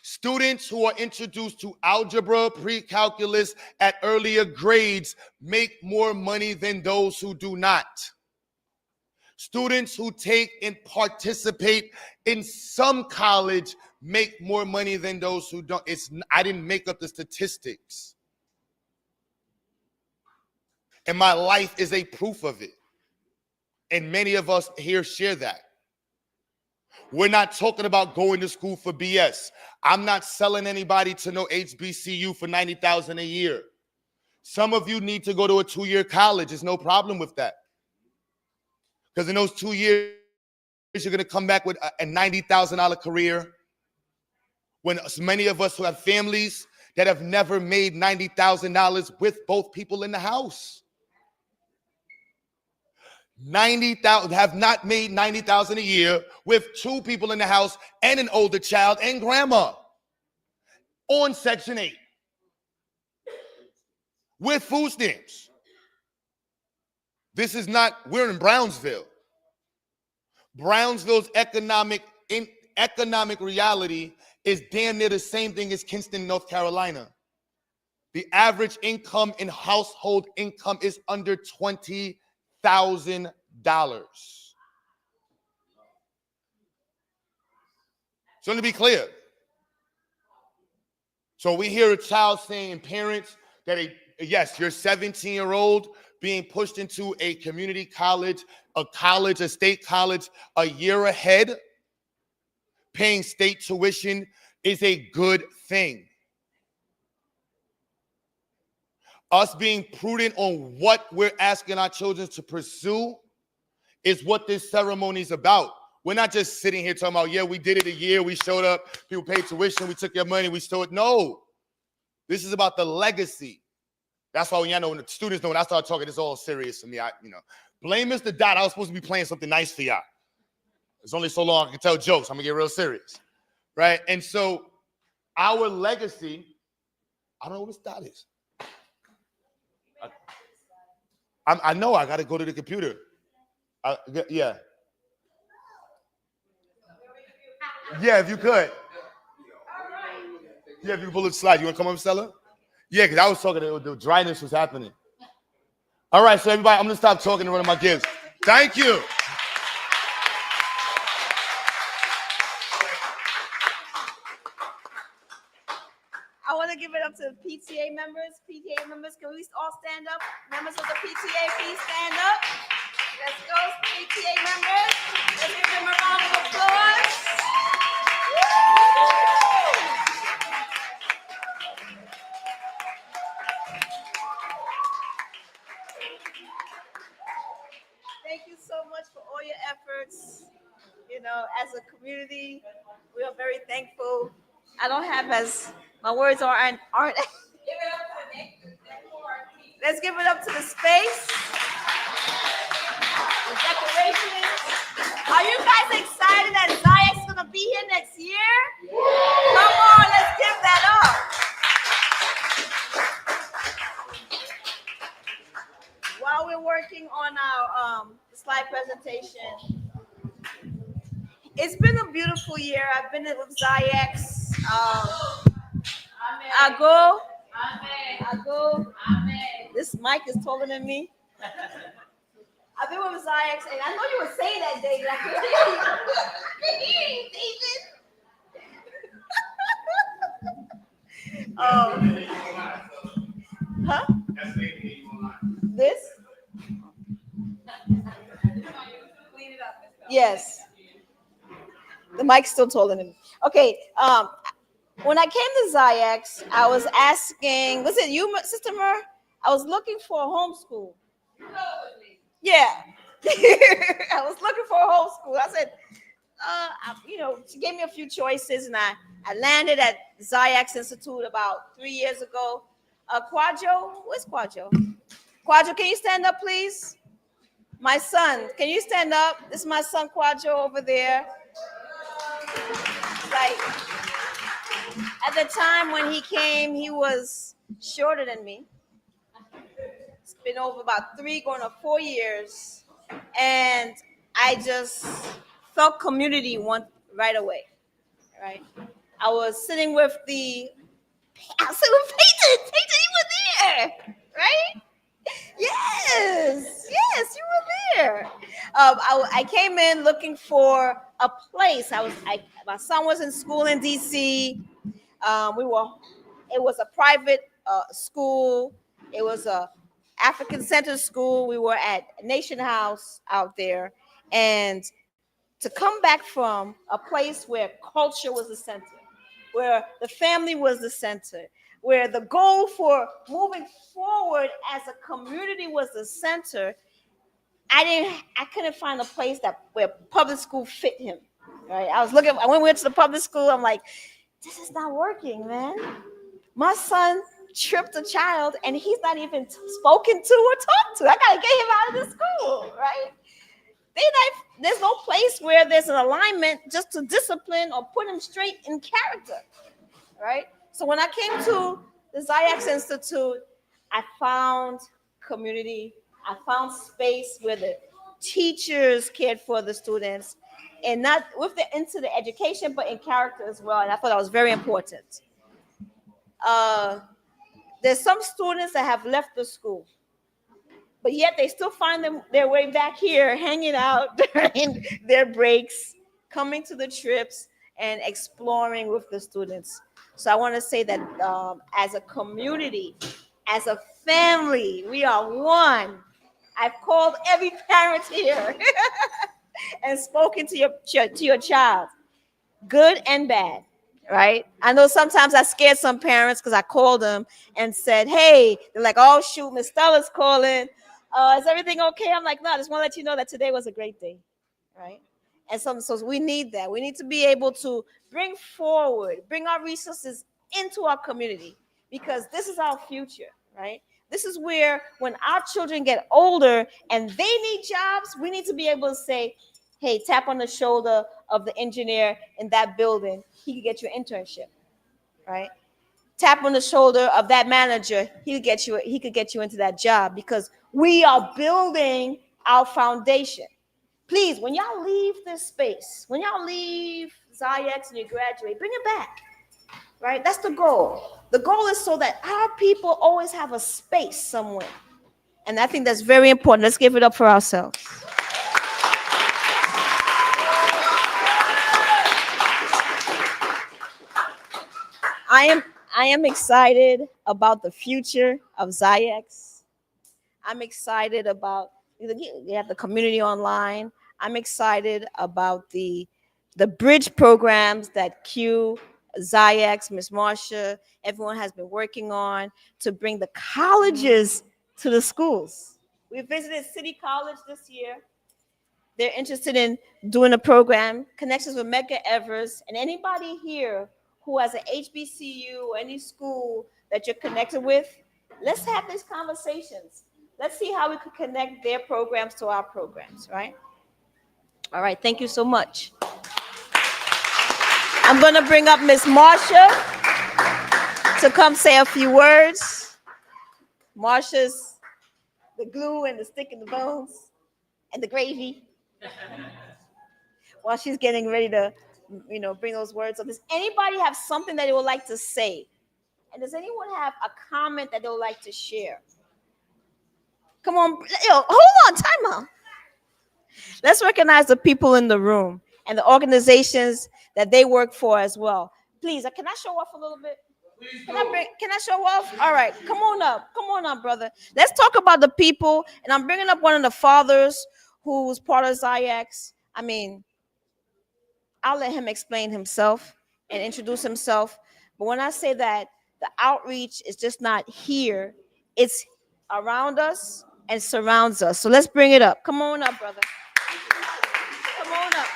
Students who are introduced to algebra, pre-calculus at earlier grades make more money than those who do not. Students who take and participate in some college make more money than those who don't. I didn't make up the statistics. And my life is a proof of it. And many of us here share that. We're not talking about going to school for BS. I'm not selling anybody to no HBCU for $90,000 a year. Some of you need to go to a 2-year college. There's no problem with that. Because in those 2 years, you're going to come back with a $90,000 career. When many of us who have families that have never made $90,000 with both people in the house. 90,000 have not made $90,000 a year with 2 people in the house and an older child and grandma on Section 8 with food stamps. This is not, we're in Brownsville. Brownsville's economic reality is damn near the same thing as Kinston, North Carolina. The average income in household income is under $20,000. So to be clear, so we hear a child saying, parents, that yes, your 17-year-old being pushed into a community college, a state college, a year ahead, paying state tuition is a good thing. Us being prudent on what we're asking our children to pursue is what this ceremony is about. We're not just sitting here talking about, yeah, we did it a year, we showed up, people paid tuition, we took your money, we stole it. No, this is about the legacy. That's why when y'all know, when the students know, when I start talking, it's all serious to me. Blame Mr. Dot. I was supposed to be playing something nice for y'all. It's only so long I can tell jokes. I'm gonna get real serious, right? And so our legacy, I don't know what this Dot is. I know I got to go to the computer. Yeah. Yeah, if you could. Yeah, if you can pull it slide. You want to come up, Stella? Yeah, because I was talking, the dryness was happening. All right, so everybody, I'm going to stop talking and run my gifts. Thank you. I want to give it up to the PTA members. PTA members, can we all stand up? Members of the PTA, please stand up. Let's go, PTA members. Let's give them a round of applause. Thank you so much for all your efforts. You know, as a community, we are very thankful. I don't have my words aren't. Let's give it up to the space. The decorations. Are you guys excited that XyayX is gonna be here next year? Come on, let's give that up. While we're working on our slide presentation, it's been a beautiful year. I've been with XyayX. I go. This mic is taller than me. I've been with XyayX, and I know you were saying that day. Like, huh? This? Yes. The mic's still taller than me. Okay. When I came to XyayX, I was asking, was it you, Sister Mer? I was looking for a homeschool. Yeah. I was looking for a homeschool. I said, she gave me a few choices, and I landed at XyayX Institute about 3 years ago. Quadjo, where's Quadjo? Quadjo, can you stand up, please? My son, can you stand up? This is my son, Quadjo, over there. Like, at the time when he came, he was shorter than me. It's been over about 3 going on 4 years. And I just felt community right away, right? I was sitting with Peyton. Peyton, you were there, right? Yes, you were there. I came in looking for a place. My son was in school in DC. It was a private school. It was a African Center school. We were at Nation House out there, and to come back from a place where culture was the center, where the family was the center, where the goal for moving forward as a community was the center, I couldn't find a place where public school fit him. Right? When we went to the public school, I'm like, this is not working, man. My son tripped a child, and he's not even spoken to or talked to. I gotta get him out of the school, right? There's no place where there's an alignment just to discipline or put him straight in character, right? So when I came to the XyayX Institute, I found community. I found space where the teachers cared for the students, and not into the education, but in character as well. And I thought that was very important. There's some students that have left the school, but yet they still find their way back here, hanging out during their breaks, coming to the trips, and exploring with the students. So I want to say that as a community, as a family, we are one. I've called every parent here and spoken to your child, good and bad, right? I know sometimes I scared some parents because I called them and said, hey, they're like, oh, shoot, Miss Stella's calling. Is everything okay? I'm like, no, I just want to let you know that today was a great day, right? And so we need that. We need to be able to bring our resources into our community, because this is our future, right? This is where, when our children get older and they need jobs, we need to be able to say, hey, tap on the shoulder of the engineer in that building. He could get you an internship, right? Tap on the shoulder of that manager. He could get you into that job, because we are building our foundation. Please, when y'all leave this space, when y'all leave XyayX and you graduate, bring it back, right? That's the goal. The goal is so that our people always have a space somewhere. And I think that's very important. Let's give it up for ourselves. I am excited about the future of XyayX. I'm excited about you have the community online. I'm excited about the bridge programs that XyayX, Miss Marsha, everyone has been working on to bring the colleges to the schools. We visited City College this year. They're interested in doing a program, connections with Medgar Evers, and anybody here who has an HBCU or any school that you're connected with, let's have these conversations. Let's see how we could connect their programs to our programs, right? All right, thank you so much. I'm going to bring up Miss Marsha to come say a few words. Marsha's the glue and the stick and the bones and the gravy. While she's getting ready to, bring those words up. Does anybody have something that they would like to say? And does anyone have a comment that they would like to share? Come on, hold on, time out. Let's recognize the people in the room and the organizations that they work for as well. Please, can I show off a little bit? Can I show off? All right, come on up, brother. Let's talk about the people. And I'm bringing up one of the fathers who's part of XyayX. I mean, I'll let him explain himself and introduce himself. But when I say that the outreach is just not here, it's around us and surrounds us. So let's bring it up. Come on up, brother. Come on up.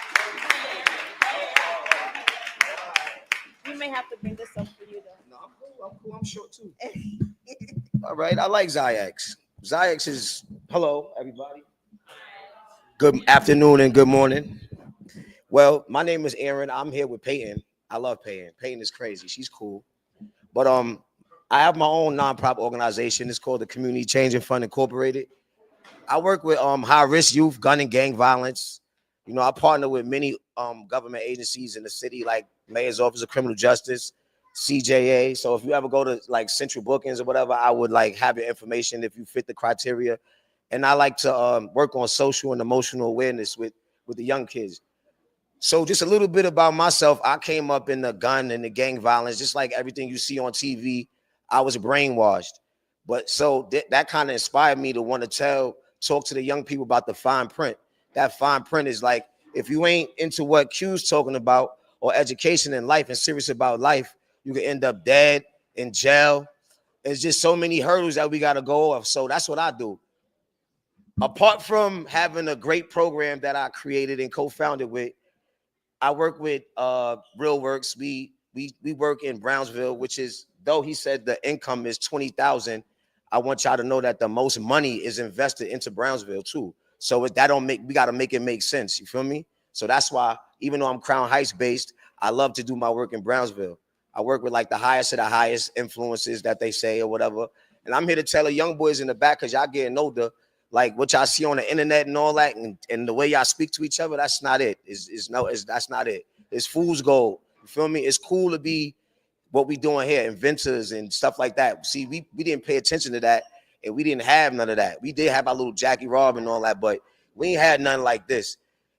You may have to bring this up for you, though. No, I'm cool. I'm short, too. All right. I like XyayX. XyayX is, hello, everybody. Good afternoon and good morning. Well, my name is Aaron. I'm here with Peyton. I love Peyton. Peyton is crazy. She's cool. But I have my own nonprofit organization. It's called the Community Changing Fund Incorporated. I work with high-risk youth, gun and gang violence. You know, I partner with many government agencies in the city, like Mayor's Office of Criminal Justice, CJA. So if you ever go to like central bookings or whatever, I would like have your information if you fit the criteria. And I like to work on social and emotional awareness with the young kids. So just a little bit about myself. I came up in the gun and the gang violence, just like everything you see on TV. I was brainwashed. But so that kind of inspired me to want to talk to the young people about the fine print. That fine print is like, if you ain't into what Q's talking about or education in life and serious about life, you can end up dead, in jail. There's just so many hurdles that we got to go off. So that's what I do. Apart from having a great program that I created and co-founded with, I work with Real Works. We work in Brownsville, which is, though he said the income is 20,000, I want y'all to know that the most money is invested into Brownsville too. So we got to make it make sense. You feel me? So that's why, even though I'm Crown Heights based, I love to do my work in Brownsville. I work with like the highest of the highest influences that they say or whatever. And I'm here to tell the young boys in the back, because y'all getting older, like what y'all see on the internet and all that, and the way y'all speak to each other, that's not it. That's not it. It's fool's gold. You feel me? It's cool to be what we doing here, inventors and stuff like that. See, we didn't pay attention to that, and we didn't have none of that. We did have our little Jackie Robin and all that, but we ain't had nothing like this.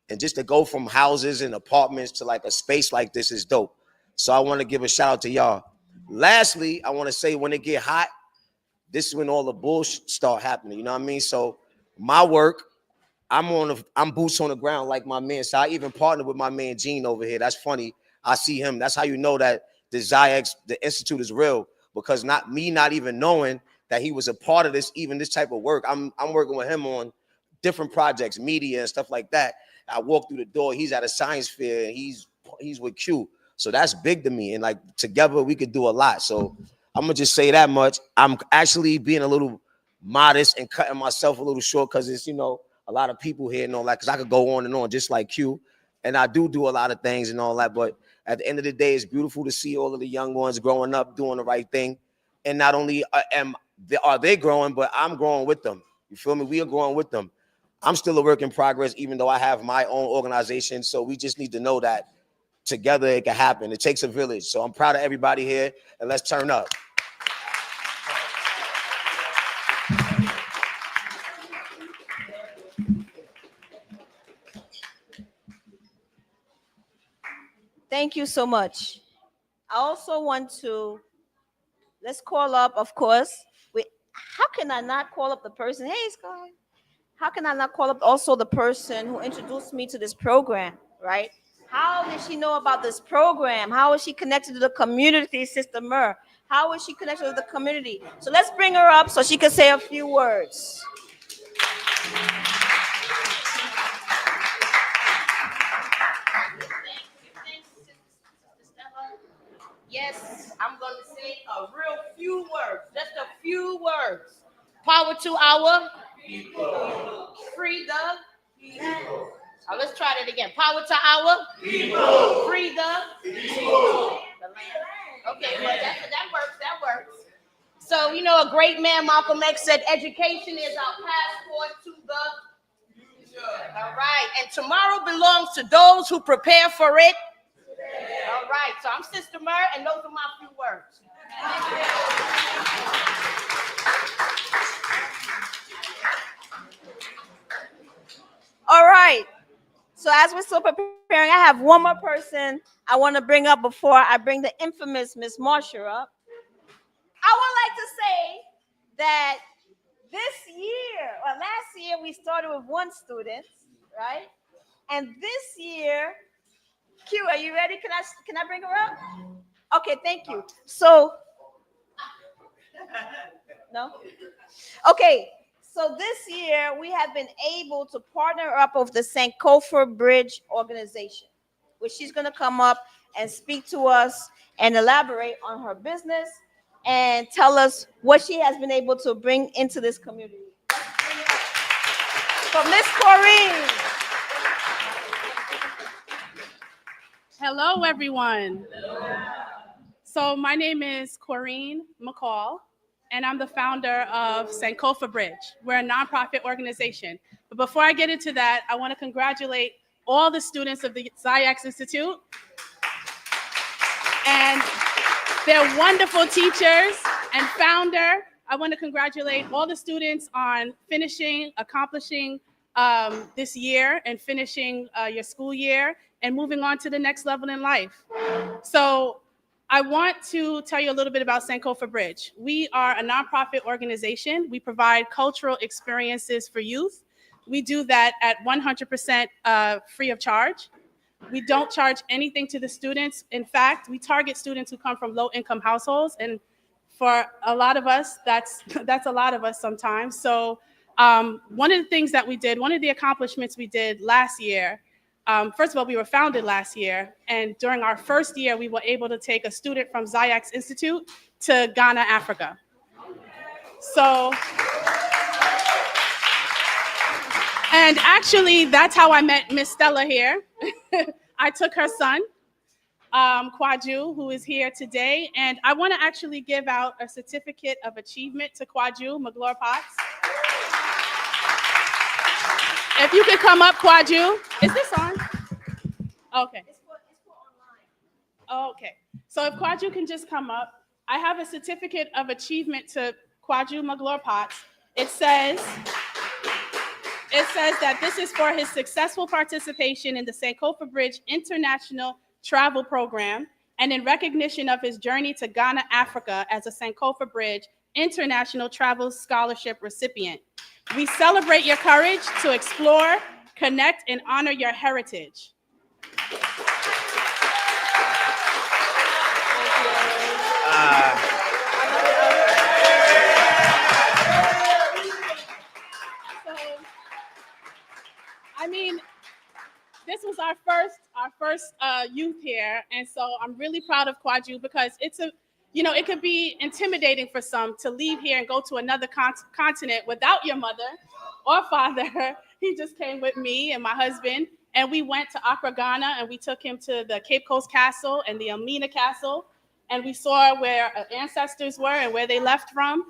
And just to go from houses and apartments to like a space like this is dope. So I want to give a shout out to y'all. Lastly, I want to say, when it get hot, this is when all the bullshit start happening. You know what I mean? So my work, I'm boots on the ground like my man. So I even partnered with my man Gene over here. That's funny. I see him. That's how you know that the XyayX, the institute, is real, because not even knowing that he was a part of this, even this type of work. I'm working with him on different projects, media and stuff like that. I walk through the door. He's at a science fair and he's with Q. So that's big to me. And like together we could do a lot. So I'm gonna just say that much. I'm actually being a little modest and cutting myself a little short, because it's, a lot of people here and all that, because I could go on and on just like Q. And I do a lot of things and all that. But at the end of the day, it's beautiful to see all of the young ones growing up, doing the right thing. And not only are they growing, but I'm growing with them. You feel me? We are growing with them. I'm still a work in progress, even though I have my own organization. So we just need to know that together it can happen. It takes a village. So I'm proud of everybody here, and let's turn up. Thank you so much. I also want to, let's call up, of course. How can I not call up the person? Hey, Sky. How can I not call up also the person who introduced me to this program, right? How did she know about this program? How is she connected to the community, Sister Mur? How is she connected to the community? So let's bring her up so she can say a few words. Yes, I'm going to say a real few words, just a few words. Power to our free the. Let's try that again. Power to our people. Free the land. Okay, well that works. That works. So a great man, Malcolm X, said, "Education is our passport to the." All right, and tomorrow belongs to those who prepare for it. All right, so I'm Sister Mur, and those are my few words. All right. So as we're still preparing, I have one more person I want to bring up before I bring the infamous Miss Marsha up. I would like to say that this year, or last year, we started with one student, right? And this year, Q, are you ready? Can I bring her up? Okay, thank you. So, no? Okay, so this year we have been able to partner up with the Sankofa Bridge organization, which she's going to come up and speak to us and elaborate on her business and tell us what she has been able to bring into this community. So Miss Corrine. Hello, everyone. So my name is Corrine McCall, and I'm the founder of Sankofa Bridge. We're a nonprofit organization. But before I get into that, I want to congratulate all the students of the XyayX Institute and their wonderful teachers and founder. I want to congratulate all the students on accomplishing this year and finishing your school year and moving on to the next level in life. So I want to tell you a little bit about Sankofa Bridge. We are a nonprofit organization. We provide cultural experiences for youth. We do that at 100% free of charge. We don't charge anything to the students. In fact, we target students who come from low-income households, and for a lot of us, that's a lot of us sometimes. So one of the things that we did, one of the accomplishments we did last year, first of all, we were founded last year, and during our first year, we were able to take a student from XyayX Institute to Ghana, Africa. So, and actually, that's how I met Miss Stella here. I took her son, Kwaju, who is here today, and I want to actually give out a certificate of achievement to Kwaju Maglor-Potts. If you could come up, Kwaju. Is this on? Okay. It's for online. Okay. So if Kwaju can just come up, I have a certificate of achievement to Kwaju Maglor-Potts. It says that this is for his successful participation in the Sankofa Bridge International Travel Program and in recognition of his journey to Ghana, Africa as a Sankofa Bridge International Travel Scholarship recipient. We celebrate your courage to explore, connect, and honor your heritage. I mean, this was our first youth here, and so I'm really proud of Kwaju because it could be intimidating for some to leave here and go to another continent without your mother or father. He just came with me and my husband, and we went to Accra, Ghana, and we took him to the Cape Coast Castle and the Elmina Castle, and we saw where our ancestors were and where they left from.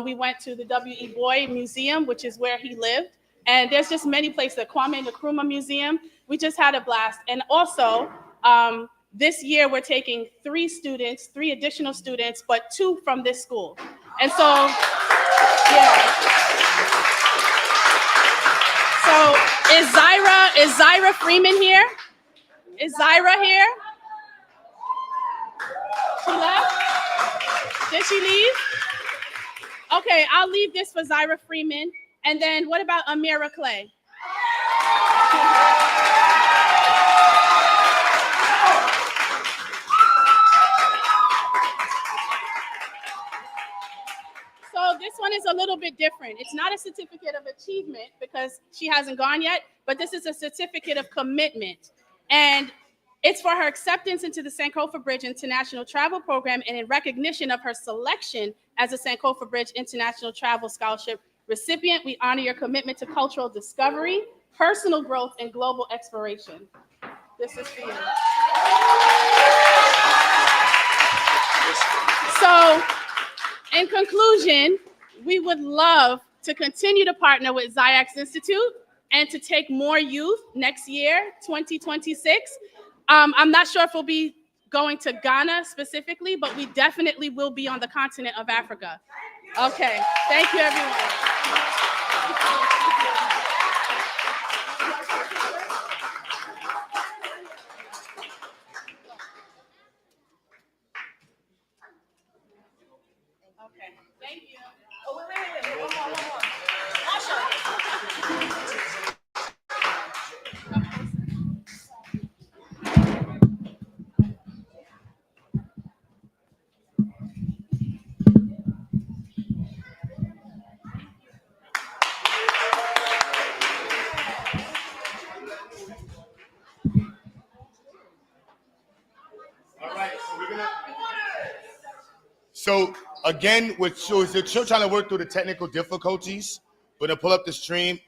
We went to the W.E. Boyd Museum, which is where he lived. And there's just many places, the Kwame Nkrumah Museum. We just had a blast. And also, this year we're taking 3 additional students, but 2 from this school. And so, yeah. So is Zyra Freeman here? Is Zyra here? Did she leave? Okay, I'll leave this for Zyra Freeman. And then what about Amira Clay? So this one is a little bit different. It's not a certificate of achievement because she hasn't gone yet, but this is a certificate of commitment. And it's for her acceptance into the Sankofa Bridge International Travel Program and in recognition of her selection as a Sankofa Bridge International Travel Scholarship recipient. We honor your commitment to cultural discovery, personal growth, and global exploration. This is for you. So, in conclusion, we would love to continue to partner with XyayX Institute and to take more youth next year, 2026. I'm not sure if we'll be going to Ghana specifically, but we definitely will be on the continent of Africa. Okay, thank you, everyone. Okay, thank you. Oh, wait. One more. Marsha. All right, so again, we're still trying to work through the technical difficulties. We're gonna pull up the stream.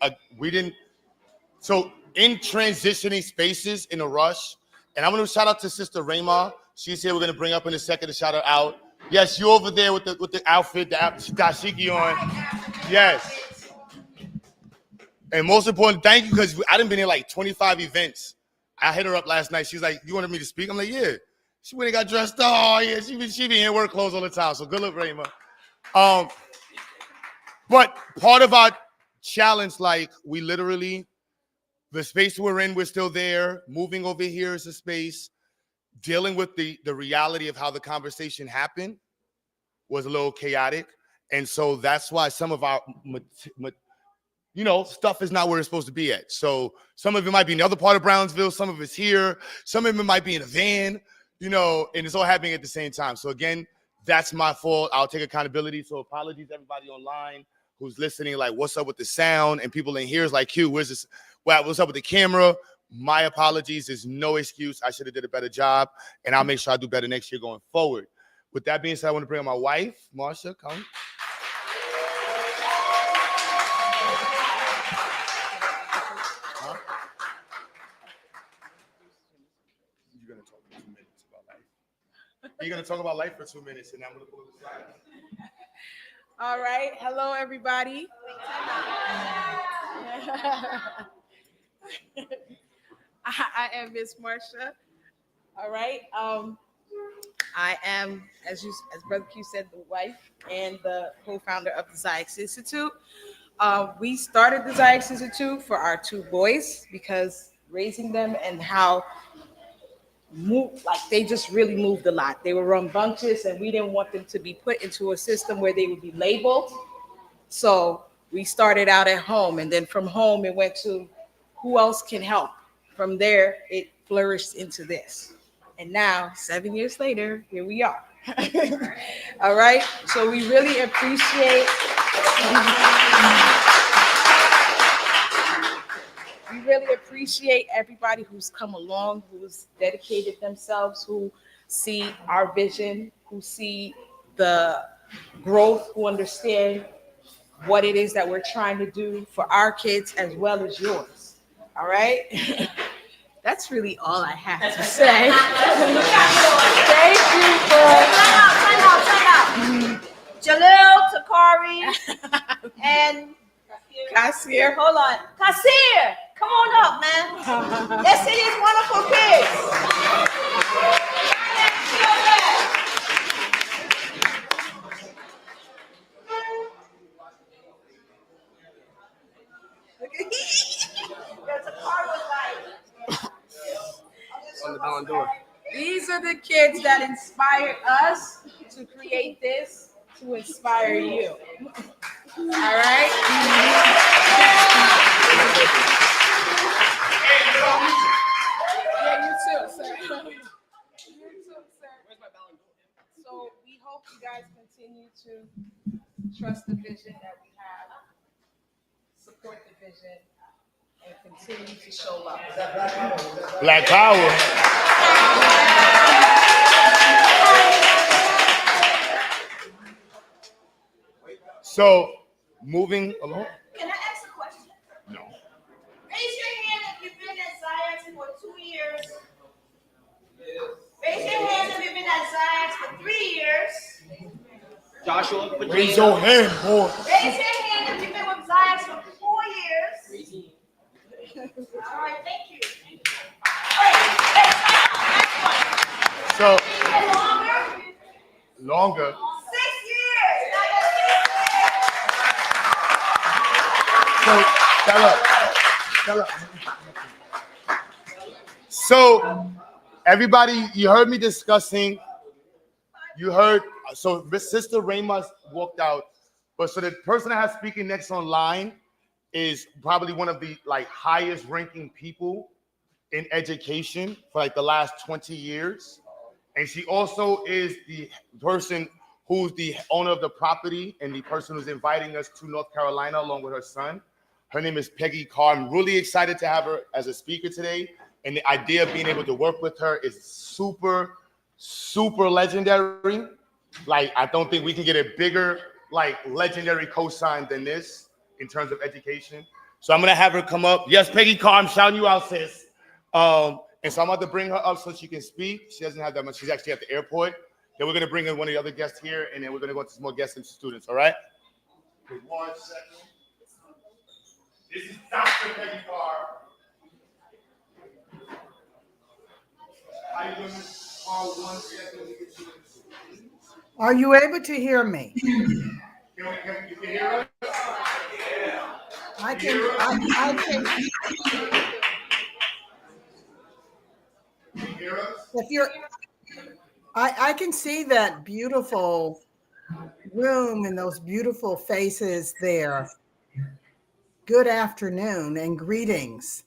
So in transitioning spaces in a rush, and I'm gonna shout out to Sister Rayma. She's here. We're gonna bring up in a second to shout her out. Yes, you over there with the outfit, the dashiki on. Yes. And most important, thank you, because I done been in like 25 events. I hit her up last night. She's like, "You wanted me to speak?" I'm like, "Yeah." She went and got dressed. Oh yeah, she be in work clothes all the time. So good luck, Rayma. But part of our challenge, like we literally, the space we're in, we're still there. Moving over here is a space. Dealing with the reality of how the conversation happened was a little chaotic. And so that's why some of our, stuff is not where it's supposed to be at. So some of it might be in the other part of Brownsville. Some of it's here. Some of it might be in a van, and it's all happening at the same time. So again, that's my fault. I'll take accountability. So apologies to everybody online who's listening, like, what's up with the sound? And people in here is like, Q, where's this? Well, what's up with the camera? My apologies. There's no excuse. I should have did a better job, and I'll make sure I do better next year going forward. With that being said, I want to bring on my wife, Marsha. Come. You're going to talk for 2 minutes about life. You're going to talk about life for 2 minutes, and I'm going to pull the slide. All right. Hello, everybody. I am Miss Marsha. All right. I am, as Brother Q said, the wife and the co-founder of the XyayX Institute. We started the XyayX Institute for our two boys because raising them and how they just really moved a lot. They were rambunctious, and we didn't want them to be put into a system where they would be labeled. So we started out at home, and then from home it went to who else can help. From there, it flourished into this. And now, 7 years later, here we are. All right. So we really appreciate everybody who's come along, who's dedicated themselves, who see our vision, who see the growth, who understand what it is that we're trying to do for our kids as well as yours. All right. That's really all I have to say. Thank you for Jalil, Takari, and Kasir. Hold on. Kasir, come on up, man. Let's see these wonderful kids. These are the kids that inspired us to create this to inspire you. All right? Yeah, you too, sir. You too, sir. So we hope you guys continue to trust the vision that we have, support the vision, and continue to show love. Black power. So, moving along. Can I ask a question? No. Raise your hand if you've been at XyayX for 2 years. Raise your hand if you've been at XyayX for 3 years. Joshua, Raise your hand, boy. Raise your hand if you've been with XyayX for 4 years. All right, thank you. So, Longer? longer. 6 years. So, Stella. So, everybody, you heard me discussing. You heard. So, Sister Ramos walked out. But so the person I have speaking next online is probably one of the highest ranking people in education for the last 20 years. And she also is the person who's the owner of the property and the person who's inviting us to North Carolina along with her son. Her name is Peggy Carr. I'm really excited to have her as a speaker today. And the idea of being able to work with her is super, super legendary. I don't think we can get a bigger, legendary cosign than this in terms of education. So I'm going to have her come up. Yes, Peggy Carr, I'm shouting you out, sis. And so I'm about to bring her up so she can speak. She doesn't have that much. She's actually at the airport. Then we're going to bring in one of the other guests here, and then we're going to go into some more guests and students, all right? Okay, 1 second. This is Dr. Peggy Carr. How you doing, Ms. Carr? 1 second. We get you. Are you able to hear me? You can hear us? I can. If you're, I can see that beautiful room and those beautiful faces there. Good afternoon and greetings.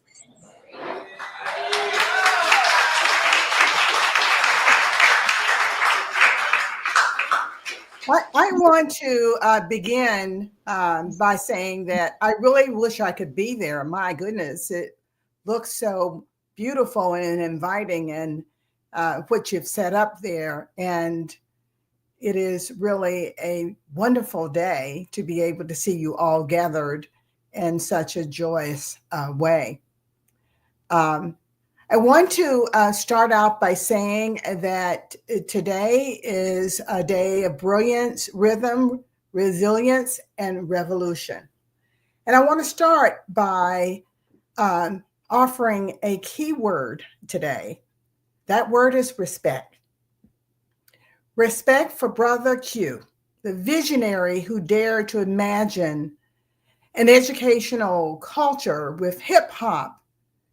I want to begin by saying that I really wish I could be there. My goodness, it looks so beautiful and inviting, and what you've set up there. And it is really a wonderful day to be able to see you all gathered in such a joyous way. I want to start out by saying that today is a day of brilliance, rhythm, resilience, and revolution. And I want to start by offering a key word today. That word is respect. Respect for Brother Q, the visionary who dared to imagine an educational culture with hip hop,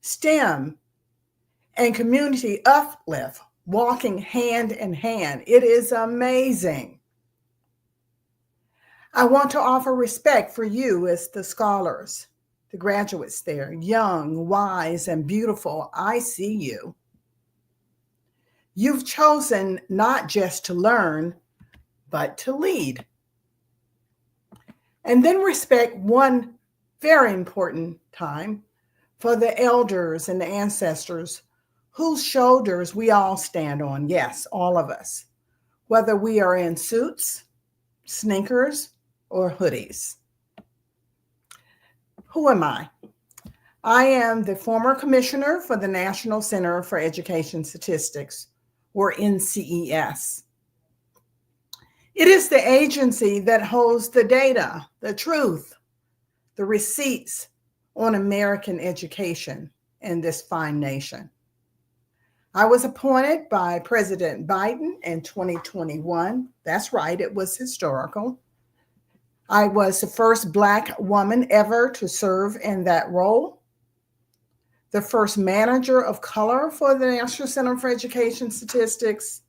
STEM, and community uplift walking hand in hand. It is amazing. I want to offer respect for you as the scholars, the graduates there, young, wise, and beautiful. I see you. You've chosen not just to learn, but to lead. And then respect one very important time for the elders and the ancestors whose shoulders we all stand on. Yes, all of us, whether we are in suits, sneakers, or hoodies. Who am I? I am the former commissioner for the National Center for Education Statistics, or NCES. It is the agency that holds the data, the truth, the receipts on American education in this fine nation. I was appointed by President Biden in 2021. That's right, it was historical. I was the first Black woman ever to serve in that role, the first manager of color for the National Center for Education Statistics,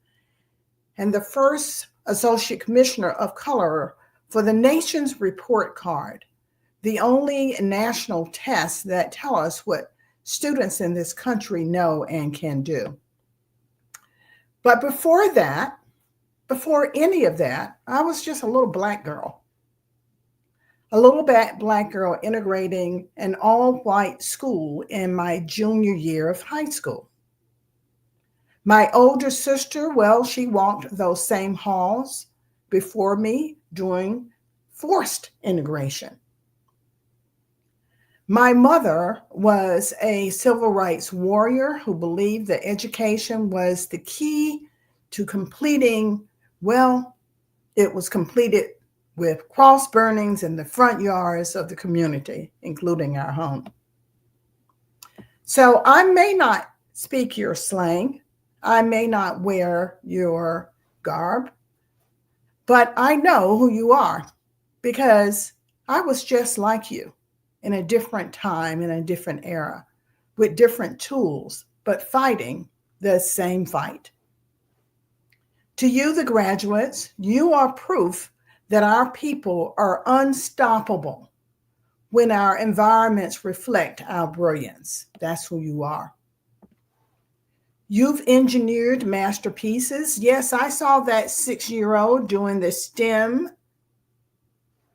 and the first Associate Commissioner of Color for the nation's report card, the only national tests that tell us what students in this country know and can do. But before that, before any of that, I was just a little black girl. A little black girl integrating an all-white school in my junior year of high school. My older sister, well, she walked those same halls before me during forced integration. My mother was a civil rights warrior who believed that education was the key to completing, well, it was completed with cross burnings in the front yards of the community, including our home. So I may not speak your slang, I may not wear your garb, but I know who you are because I was just like you in a different time, in a different era, with different tools, but fighting the same fight. To you, the graduates, you are proof that our people are unstoppable when our environments reflect our brilliance. That's who you are. You've engineered masterpieces. Yes, I saw that 6-year-old doing the STEM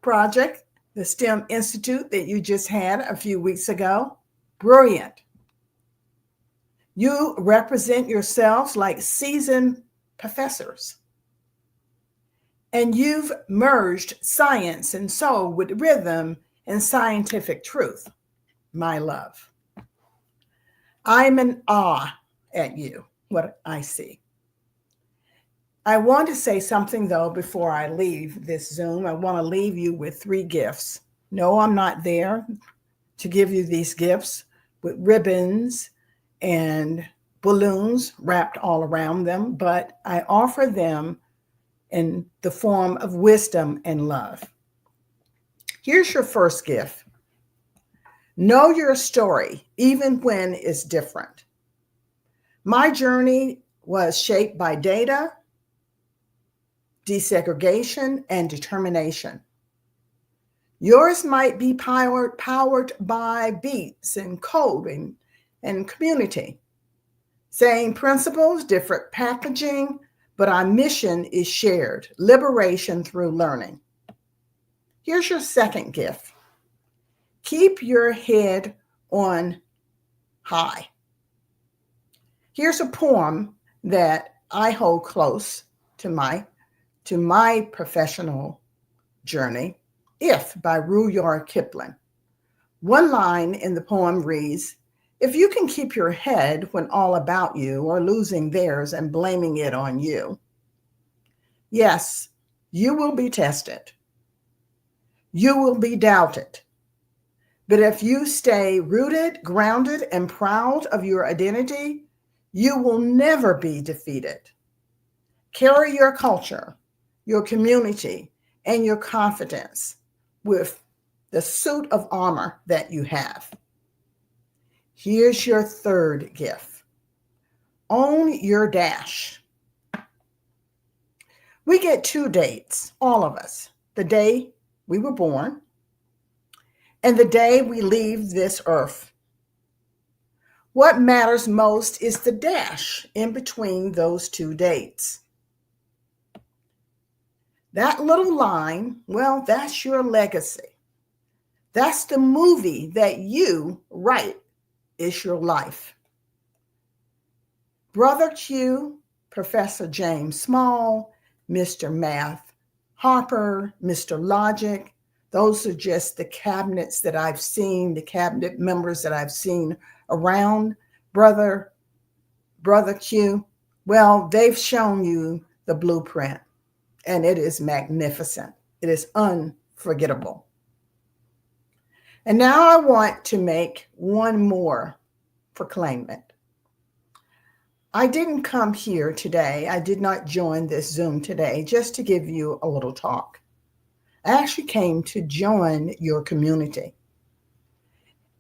project, the STEM Institute that you just had a few weeks ago. Brilliant. You represent yourselves like seasoned professors. And you've merged science and soul with rhythm and scientific truth, my love. I'm in awe at you, what I see. I want to say something, though, before I leave this Zoom. I want to leave you with 3 gifts. No, I'm not there to give you these gifts with ribbons and balloons wrapped all around them, but I offer them in the form of wisdom and love. Here's your first gift. Know your story, even when it's different. My journey was shaped by data, desegregation, and determination. Yours might be powered by beats and code and community. Same principles, different packaging, but our mission is shared, liberation through learning. Here's your second gift. Keep your head on high. Here's a poem that I hold close to my professional journey, If by Rudyard Kipling. One line in the poem reads, if you can keep your head when all about you are losing theirs and blaming it on you, yes, you will be tested. You will be doubted. But if you stay rooted, grounded, and proud of your identity, you will never be defeated. Carry your culture, your community, and your confidence with the suit of armor that you have. Here's your third gift. Own your dash. We get 2 dates, all of us. The day we were born and the day we leave this earth. What matters most is the dash in between those 2 dates. That little line, well, that's your legacy. That's the movie that you write. Is your life. Brother Q, Professor James Small, Mr. Math Harper, Mr. Logic, those are just the cabinets that I've seen, the cabinet members that I've seen around. Brother Q, well, they've shown you the blueprint, and it is magnificent. It is unforgettable. And now I want to make one more proclaimment. I didn't come here today. I did not join this Zoom today just to give you a little talk. I actually came to join your community.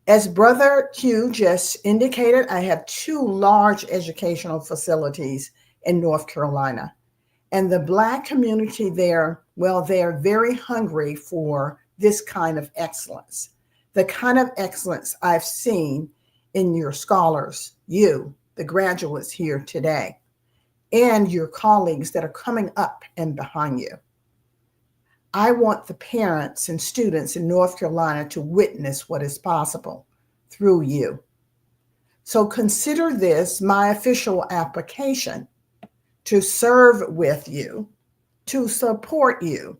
As Brother Q just indicated, I have 2 large educational facilities in North Carolina, And the Black community there, well, they're very hungry for this kind of excellence, the kind of excellence I've seen in your scholars, you, the graduates here today, and your colleagues that are coming up and behind you. I want the parents and students in North Carolina to witness what is possible through you. So consider this my official application to serve with you, to support you,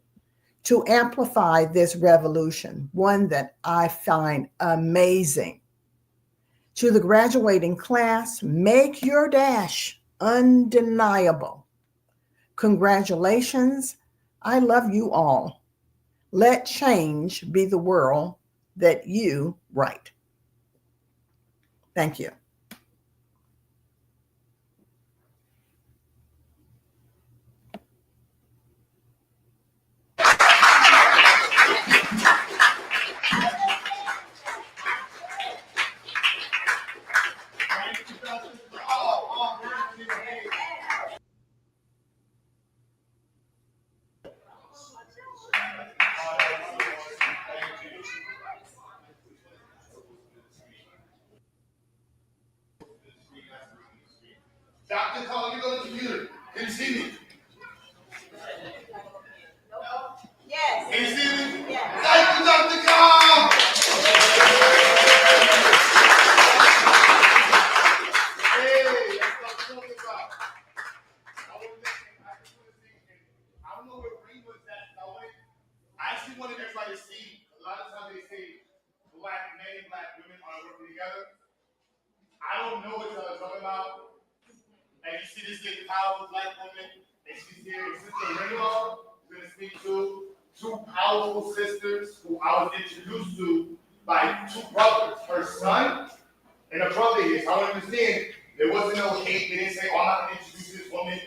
to amplify this revolution, one that I find amazing. To the graduating class, make your dash undeniable. Congratulations. I love you all. Let change be the world that you write. Thank you. Dr. Call, you go to the computer. Can you see me? Yes. Can you see me? Yes. Thank you, Dr. Call. Hey, that's what I'm talking about. I don't know where Green was at. I actually wanted everybody to see. A lot of times they say Black men and Black women are working together. I don't know what y'all are talking about. And you see this big, powerful Black woman, and she's here. Sister Rainbow is going to speak to two powerful sisters who I was introduced to by two brothers. Her son and a brother here. So I want to understand, there wasn't no hate. They didn't say, oh, I'm not going to introduce this woman.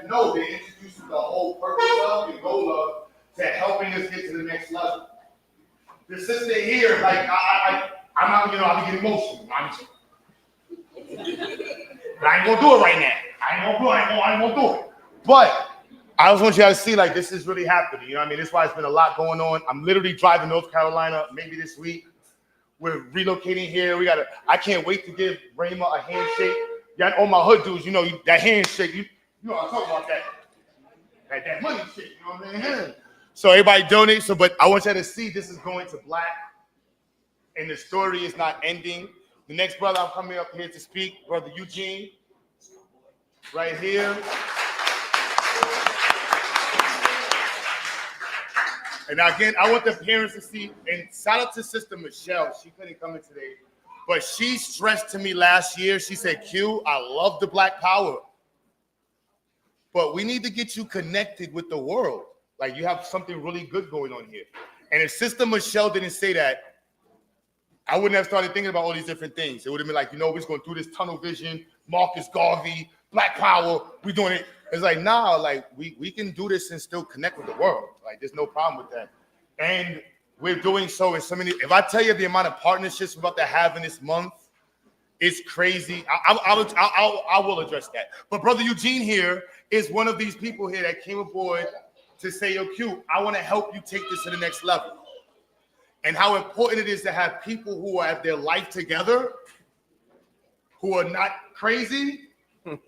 No, they introduced the whole purpose of and goal of to helping us get to the next level. The sister here, like, I'm not, I'll be getting emotional. But I ain't gonna do it right now. I ain't gonna do it. But I just want you guys to see, like, this is really happening. You know what I mean? This is why it's been a lot going on. I'm literally driving North Carolina maybe this week. We're relocating here. I can't wait to give Rayma a handshake. Yeah, all my hood dudes, that handshake, you know what I'm talking about, that money shit, you know what I mean? So everybody donate. But I want you to see this is going to Black, and the story is not ending. The next brother I'm coming up here to speak, Brother Eugene, right here. And again, I want the parents to see, and shout out to Sister Michelle. She couldn't come in today, but she stressed to me last year, she said, Q, I love the Black power, but we need to get you connected with the world. Like, you have something really good going on here. And if Sister Michelle didn't say that, I wouldn't have started thinking about all these different things. It would have been like, we're just going through this tunnel vision, Marcus Garvey, Black power, we doing it. It's like, nah, like, we can do this and still connect with the world. Like, there's no problem with that. And we're doing so in so many, if I tell you the amount of partnerships we're about to have in this month, it's crazy. I will address that. But Brother Eugene here is one of these people here that came aboard to say, yo, Q, I want to help you take this to the next level. And how important it is to have people who have their life together, who are not crazy,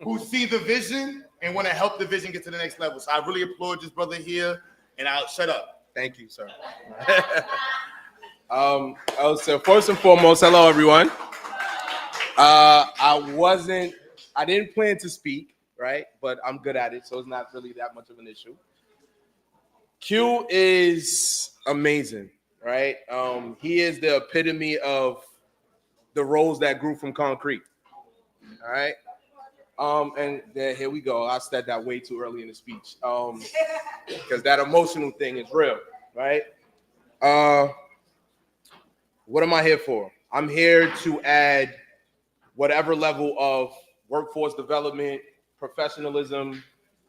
who see the vision and want to help the vision get to the next level. So I really applaud this brother here, and I'll shut up. Thank you, sir. So first and foremost, hello, everyone. I didn't plan to speak, right? But I'm good at it, so it's not really that much of an issue. Q is amazing, right? He is the epitome of the rose that grew from concrete, all right? And then here we go. I said that way too early in the speech, because that emotional thing is real, right? What am I here for? I'm here to add whatever level of workforce development, professionalism,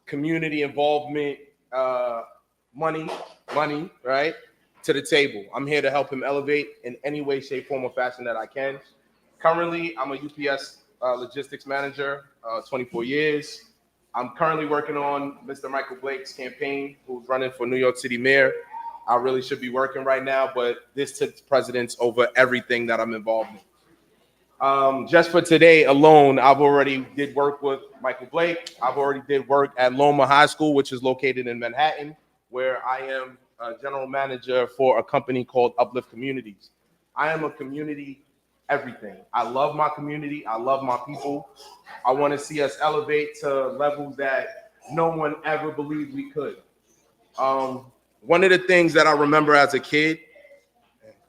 community involvement, money, right, to the table. I'm here to help him elevate in any way, shape, form, or fashion that I can. Currently, I'm a UPS logistics manager, 24 years. I'm currently working on Mr. Michael Blake's campaign, who's running for New York City mayor. I really should be working right now, but this took precedence over everything that I'm involved in. Just for today alone, I've already did work with Michael Blake. I've already did work at Loma High School, which is located in Manhattan, where I am a general manager for a company called Uplift Communities. I am a community everything. I love my community. I love my people. I want to see us elevate to levels that no one ever believed we could. One of the things that I remember as a kid,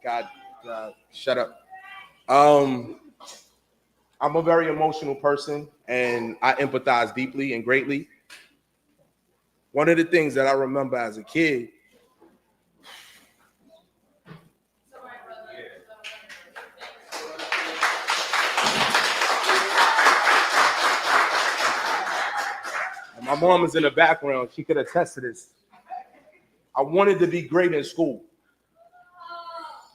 God, shut up. I'm a very emotional person and I empathize deeply and greatly. One of the things that I remember as a kid, and my mom is in the background, she could attest to this. I wanted to be great in school.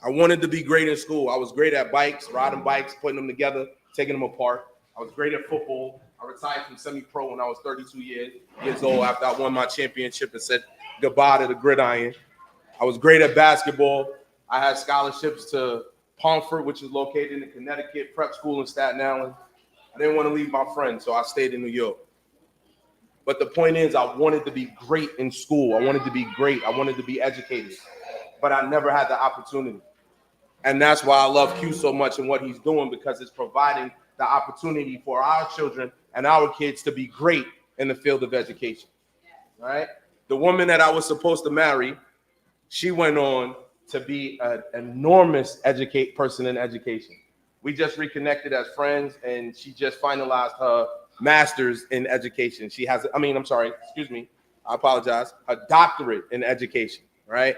I wanted to be great in school. I was great at bikes, riding bikes, putting them together, taking them apart. I was great at football. I retired from semi-pro when I was 32 years old after I won my championship and said goodbye to the gridiron. I was great at basketball. I had scholarships to Pomfret, which is located in Connecticut, prep school in Staten Island. I didn't want to leave my friends, so I stayed in New York. But the point is, I wanted to be great in school. I wanted to be great. I wanted to be educated, but I never had the opportunity. And that's why I love Q so much and what he's doing, because it's providing the opportunity for our children and our kids to be great in the field of education, right? The woman that I was supposed to marry, she went on to be an enormous person in education. We just reconnected as friends, and she just finalized her master's in education. She has, I apologize, a doctorate in education, right?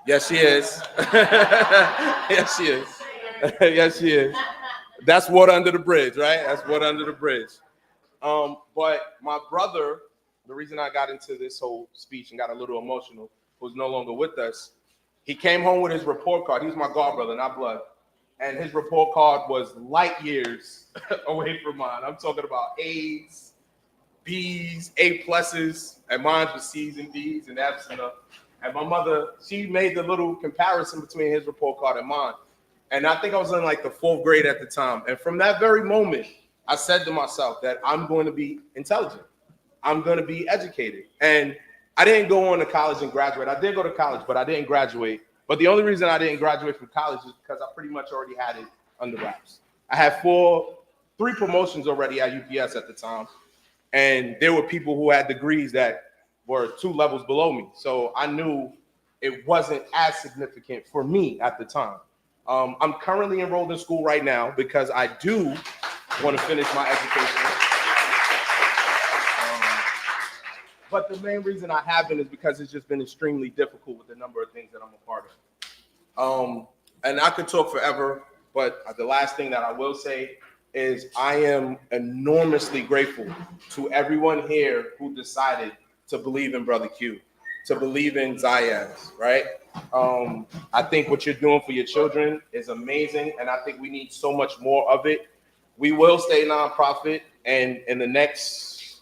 Yes, she is. Yes, she is. Yes, she is. That's water under the bridge, right? That's water under the bridge. But my brother, the reason I got into this whole speech and got a little emotional, who's no longer with us, he came home with his report card. He was my god brother, not blood. And his report card was light years away from mine. I'm talking about A's, B's, A+, and mine was C's and D's and F's and stuff. And my mother, she made the little comparison between his report card and mine. And I think I was in like the 4th grade at the time. And from that very moment, I said to myself that I'm going to be intelligent. I'm going to be educated. And I didn't go on to college and graduate. I did go to college, but I didn't graduate. But the only reason I didn't graduate from college is because I pretty much already had it under wraps. I had 3 promotions already at UPS at the time. And there were people who had degrees that were 2 levels below me. So I knew it wasn't as significant for me at the time. I'm currently enrolled in school right now because I do want to finish my education. But the main reason I haven't is because it's just been extremely difficult with the number of things that I'm a part of. And I could talk forever, but the last thing that I will say is I am enormously grateful to everyone here who decided to believe in Brother Q, to believe in XyayX, right? I think what you're doing for your children is amazing, and I think we need so much more of it. We will stay nonprofit, and in the next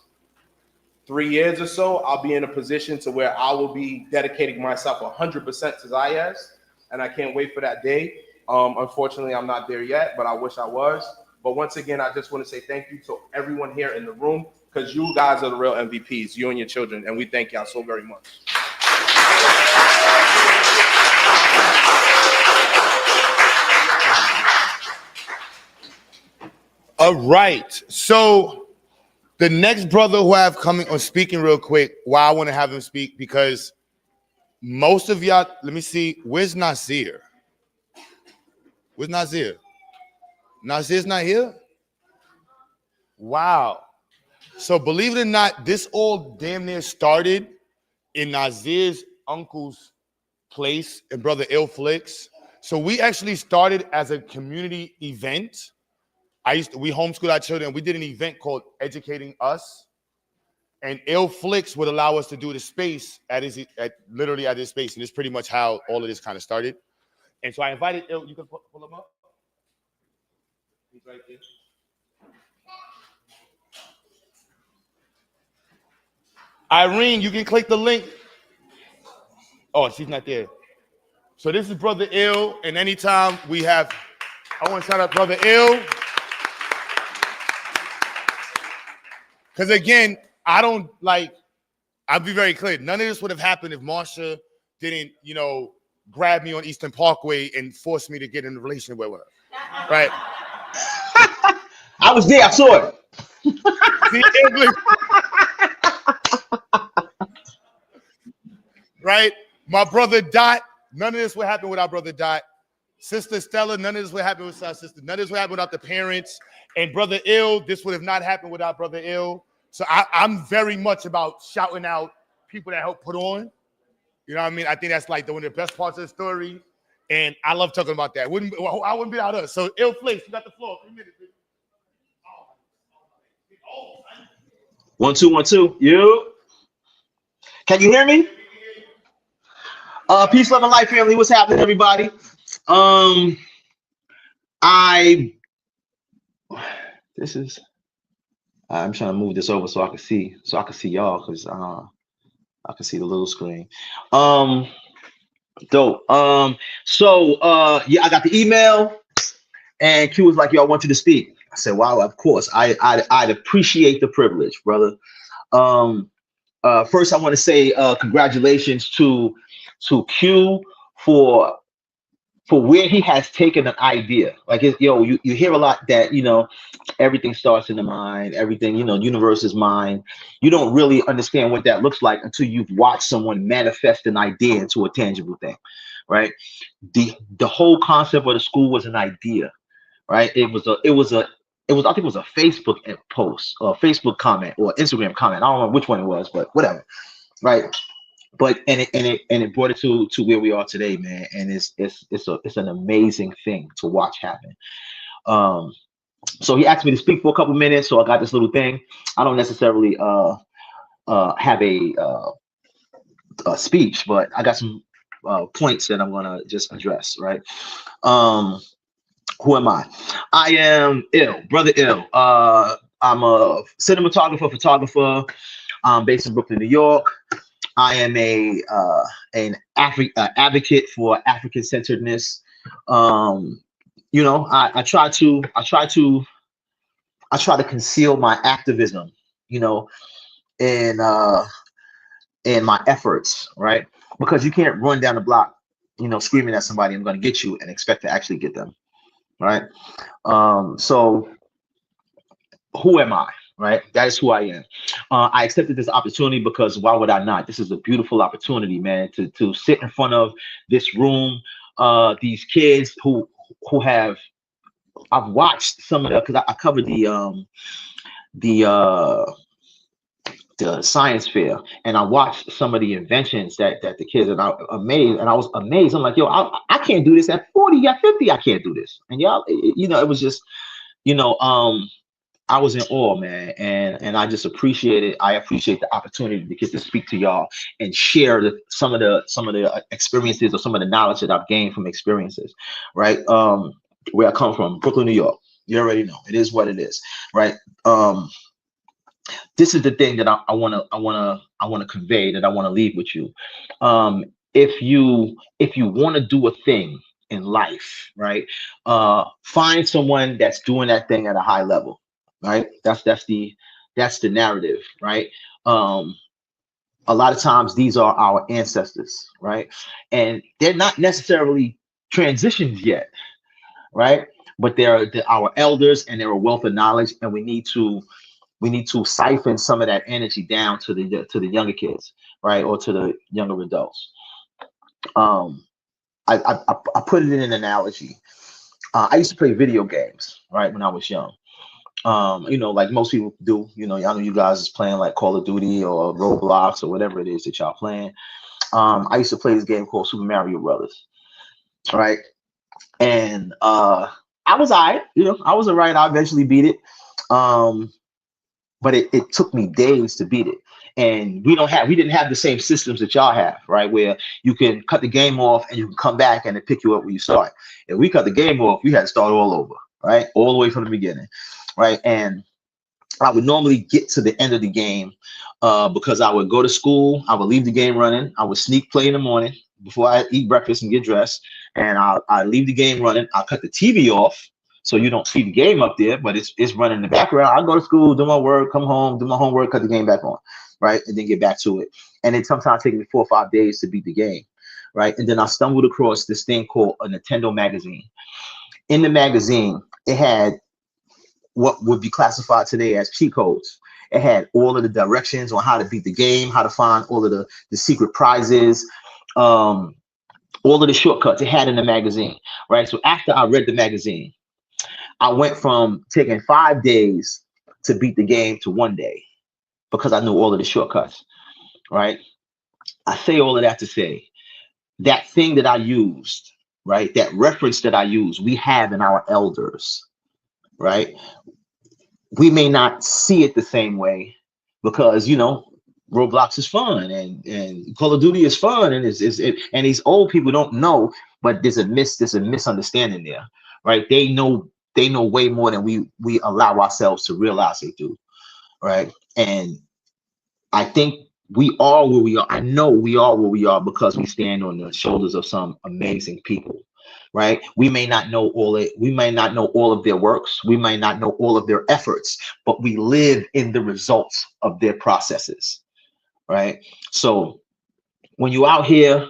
3 years or so, I'll be in a position to where I will be dedicating myself 100% to XyayX, and I can't wait for that day. Unfortunately, I'm not there yet, but I wish I was. But once again, I just want to say thank you to everyone here in the room, because you guys are the real MVPs, you and your children, and we thank y'all so very much. All right. So the next brother who I have coming or speaking real quick, why I want to have him speak, because most of y'all, let me see, where's Nasir? Where's Nasir? Nasir's not here? Wow. So believe it or not, this all damn near started in Nasir's uncle's place and brother Ilflix. So we actually started as a community event. We homeschooled our children. We did an event called Educating Us. And Ilflix would allow us to do the space literally at his space. And it's pretty much how all of this kind of started. And so I invited Il. You can pull him up. He's right there. Irene, you can click the link. Oh, she's not there. So this is Brother Ill, and anytime we have, I want to shout out Brother Ill. Because again, I don't like, I'll be very clear. None of this would have happened if Marsha didn't, you know, grab me on Eastern Parkway and force me to get in a relationship with her. Right? I was there, I saw it. See, English. Right? My brother Dot, none of this would happen without Brother Dot. Sister Stella, none of this would happen without sister. None of this would happen without the parents. And Brother Ill, this would have not happened without Brother Ill. So I'm very much about shouting out people that help put on. You know what I mean? I think that's like one of the best parts of the story. And I love talking about that. I wouldn't be without us. So Ill Flakes, you got the floor. 3 minutes. 1 2 1 2. You can you hear me? Peace, love, and life, family. What's happening, everybody? I'm trying to move this over so I can see y'all, because I can see the little screen. Dope. Yeah, I got the email, and Q was like, "Yo, I want you to speak." I said, "Wow, of course. I'd appreciate the privilege, brother." First, I want to say congratulations to Q for where he has taken an idea. Like, you hear a lot that, you know, everything starts in the mind, everything, you know, universe is mind. You don't really understand what that looks like until you've watched someone manifest an idea into a tangible thing, right? The whole concept of the school was an idea, right? I think it was a Facebook post or Facebook comment or Instagram comment. I don't know which one it was, but whatever, right? But it brought it to where we are today, man. And it's an amazing thing to watch happen. So he asked me to speak for a couple minutes, so I got this little thing. I don't necessarily have a speech, but I got some points that I'm gonna just address, right? Who am I? I am Ill, Brother Ill. I'm a cinematographer, photographer. I'm based in Brooklyn, New York. I am an advocate for African centeredness. You know, I try to conceal my activism, you know, in my efforts, right? Because you can't run down the block, you know, screaming at somebody, "I'm going to get you," and expect to actually get them, right? So who am I? Right? That is who I am. I accepted this opportunity because why would I not? This is a beautiful opportunity, man, to sit in front of this room, these kids who have, I've watched some of the, because I covered the science fair, and I watched some of the inventions that the kids, and I was amazed. I'm like, yo, I can't do this at 40, at 50, I can't do this. And y'all, you know, it was just, you know, I was in awe, man, and I just appreciate it. I appreciate the opportunity to get to speak to y'all and share some of the experiences or some of the knowledge that I've gained from experiences, right? Where I come from, Brooklyn, New York. You already know it is what it is, right? This is the thing that I want to convey, that I want to leave with you. If you want to do a thing in life, right? Find someone that's doing that thing at a high level. Right, that's the narrative, right? A lot of times these are our ancestors, right? And they're not necessarily transitioned yet, right? But they're our elders, and they're a wealth of knowledge, and we need to siphon some of that energy down to the younger kids, right, or to the younger adults. I put it in an analogy. I used to play video games, right, when I was young. You know, like most people do, you know, I know you guys is playing like Call of Duty or Roblox or whatever it is that y'all playing. I used to play this game called Super Mario Brothers, right? And I was all right, you know, I was all right. I eventually beat it. But it took me days to beat it. And we didn't have the same systems that y'all have, right? Where you can cut the game off and you can come back and it pick you up where you start. If we cut the game off, we had to start all over, right? All the way from the beginning. Right. And I would normally get to the end of the game because I would go to school. I would leave the game running. I would sneak play in the morning before I eat breakfast and get dressed. And I leave the game running. I'll cut the TV off so you don't see the game up there, but it's running in the background. I go to school, do my work, come home, do my homework, cut the game back on, right? And then get back to it. And it sometimes takes me 4 or 5 days to beat the game, right? And then I stumbled across this thing called a Nintendo magazine. In the magazine, it had what would be classified today as cheat codes. It had all of the directions on how to beat the game, how to find all of the secret prizes, all of the shortcuts it had in the magazine, right? So after I read the magazine, I went from taking 5 days to beat the game to 1 day because I knew all of the shortcuts, right? I say all of that to say that thing that I used, right? That reference that I used, we have in our elders, right? We may not see it the same way because, you know, Roblox is fun and Call of Duty is fun and and these old people don't know, but there's a misunderstanding there, right? They know way more than we allow ourselves to realize they do, right? And I think we are where we are. I know we are where we are because we stand on the shoulders of some amazing people, right? We may not know all of their works. We may not know all of their efforts, but we live in the results of their processes, right? So when you're out here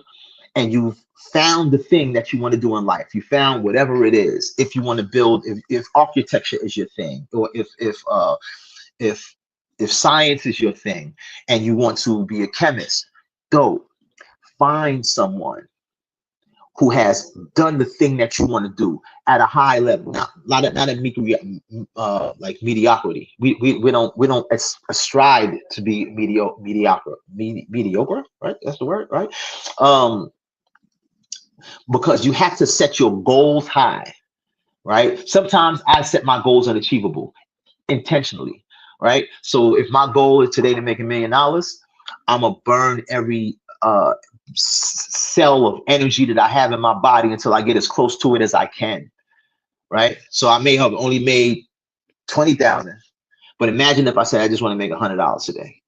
and you've found the thing that you want to do in life, you found whatever it is. If you want to build, if architecture is your thing, or if science is your thing and you want to be a chemist, go find someone who has done the thing that you want to do at a high level. Not like mediocrity. We don't strive to be mediocre, right? That's the word, right? Because you have to set your goals high, right? Sometimes I set my goals unachievable intentionally, right? So if my goal is today to make $1 million, I'm gonna burn every cell of energy that I have in my body until I get as close to it as I can, right? So I may have only made 20,000, but imagine if I said I just want to make $100 today.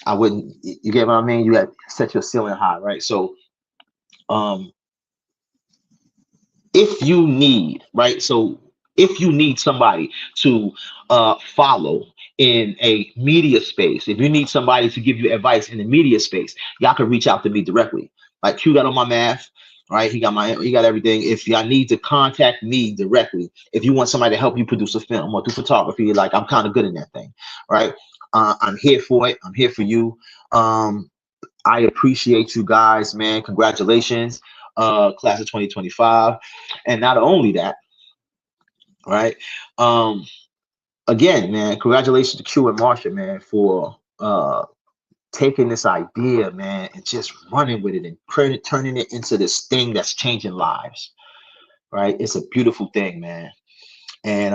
I wouldn't. You get what I mean? You got to set your ceiling high, right? So if you need, right? So if you need somebody to follow in a media space, if you need somebody to give you advice in the media space, y'all can reach out to me directly. Like Q got on my math, right? He got everything. If y'all need to contact me directly, if you want somebody to help you produce a film or do photography, like I'm kind of good in that thing, right? I'm here for it. I'm here for you. I appreciate you guys, man. Congratulations, class of 2025. And not only that, right? Again, man, congratulations to Q and Marsha, man, for taking this idea, man, and just running with it and turning it into this thing that's changing lives, right? It's a beautiful thing, man. And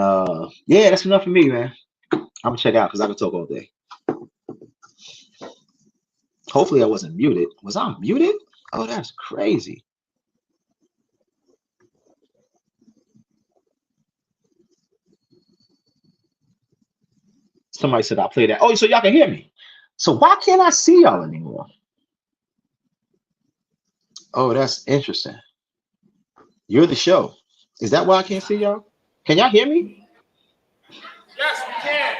yeah, that's enough for me, man. I'm gonna check out because I can talk all day. Hopefully I wasn't muted. Was I muted? Oh, that's crazy. Somebody said I'll play that. Oh, so y'all can hear me. So why can't I see y'all anymore? Oh, that's interesting. You're the show. Is that why I can't see y'all? Can y'all hear me? Yes, we can.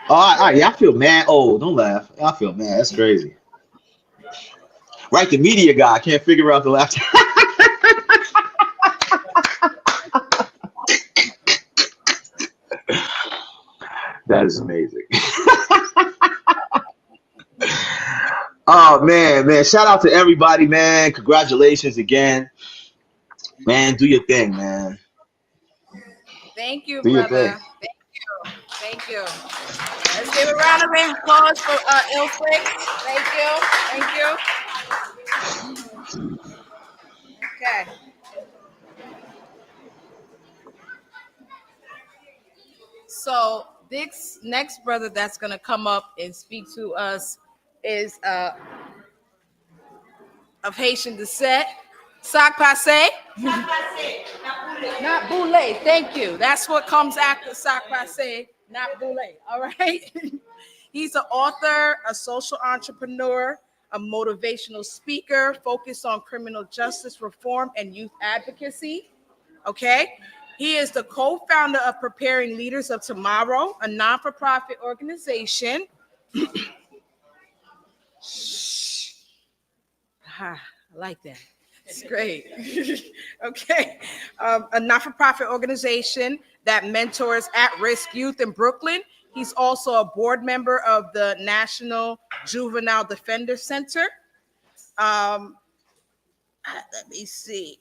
All right, yeah, I feel mad. Oh, don't laugh. I feel mad. That's crazy. Right, the media guy can't figure out the laptop. That is amazing. Oh man, shout out to everybody, man. Congratulations again, man. Do your thing, man. Thank you, Do your brother. thing. Thank you. Let's give a round of applause for Ilfix. Thank you. Okay. So this next brother that's gonna come up and speak to us is of Haitian descent. Sac passe. Not boule. Thank you. That's what comes after sac passe. not Boule. All right. He's an author, a social entrepreneur, a motivational speaker focused on criminal justice reform and youth advocacy. Okay. He is the co-founder of Preparing Leaders of Tomorrow, a non-for-profit organization. I like that. It's great. Okay. A not-for-profit organization that mentors at-risk youth in Brooklyn. He's also a board member of the National Juvenile Defender Center. Let me see.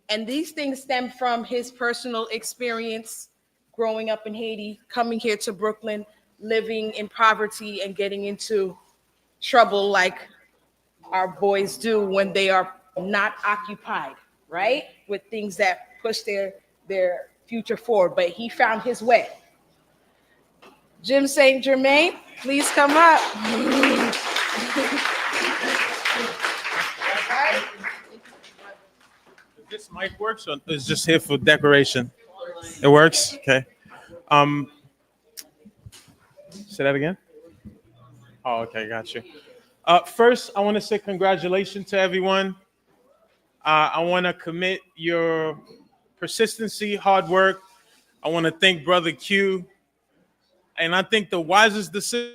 And these things stem from his personal experience growing up in Haiti, coming here to Brooklyn, living in poverty, and getting into trouble like our boys do when they are not occupied, right? With things that push their future forward. But he found his way. Jim St. Germain, please come up. This mic works or is just here for decoration? It works? Okay. Say that again? Oh, okay, got you. First, I want to say congratulations to everyone. I want to commit your persistency, hard work. I want to thank Brother Q. And I think the wisest decision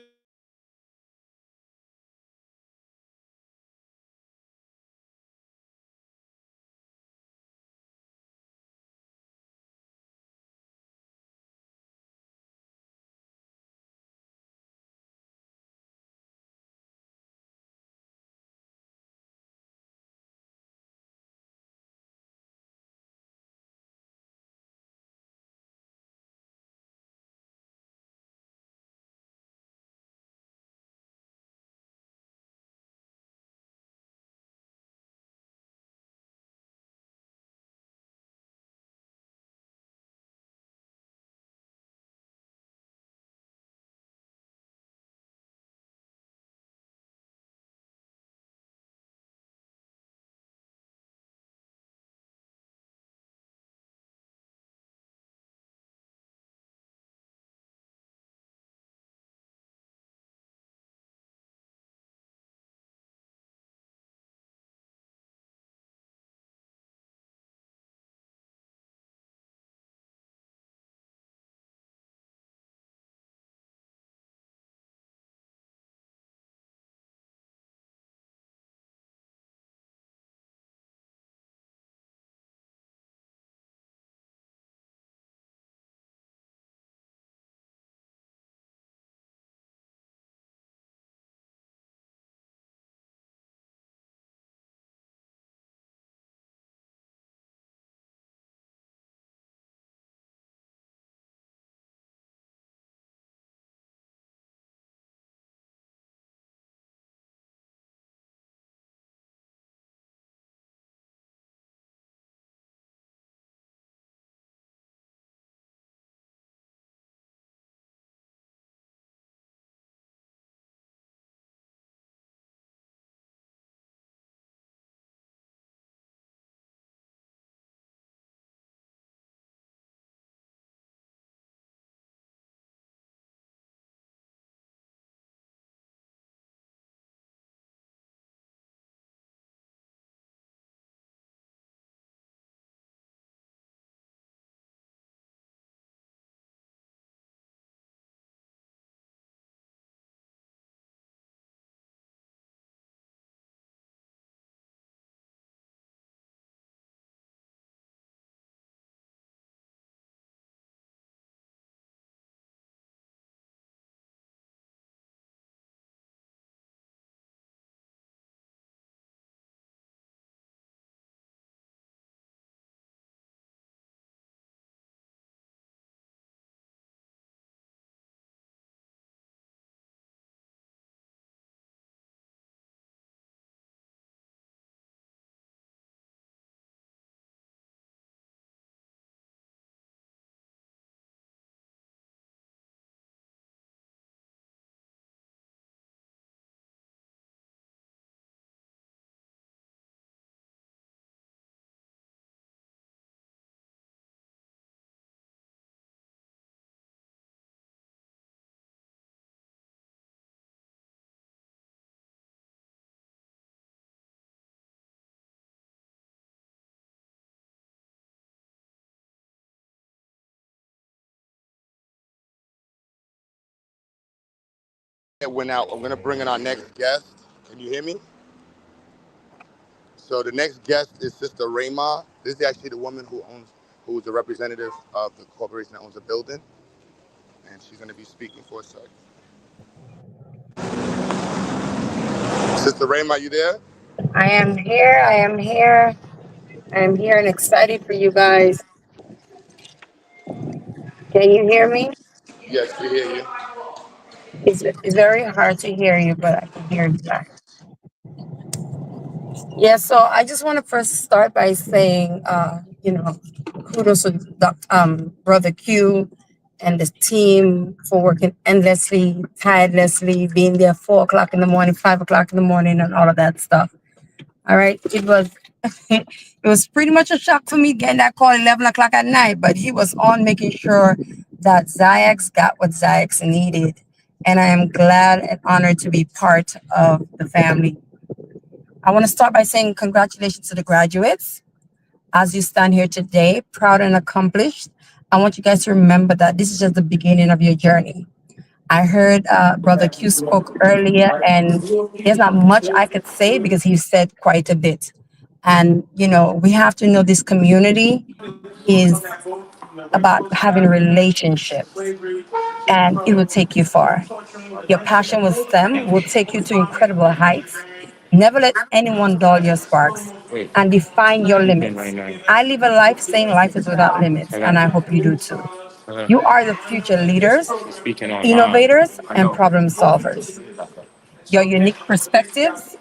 It went out. I'm going to bring in our next guest. Can you hear me? So the next guest is Sister Rayma. This is actually the woman who is the representative of the corporation that owns the building. And she's going to be speaking for a second. Sister Rayma, you there? I am here. I am here. I am here and excited for you guys. Can you hear me? Yes, we hear you. It's very hard to hear you, but I can hear you guys. Yeah, so I just want to first start by saying, kudos to Brother Q and the team for working endlessly, tirelessly, being there 4 o'clock in the morning, 5 o'clock in the morning, and all of that stuff. All right, it was it was pretty much a shock for me getting that call 11 o'clock at night, but he was on making sure that XyayX got what XyayX needed, and I am glad and honored to be part of the family. I want to start by saying congratulations to the graduates. As you stand here today, proud and accomplished, I want you guys to remember that this is just the beginning of your journey. I heard Brother Q spoke earlier, and there's not much I could say because he said quite a bit. And, we have to know this community is about having relationships, and it will take you far. Your passion with STEM will take you to incredible heights. Never let anyone dull your sparks and define your limits. I live a life saying life is without limits, and I hope you do too. You are the future leaders, innovators, and problem solvers. Your unique perspectives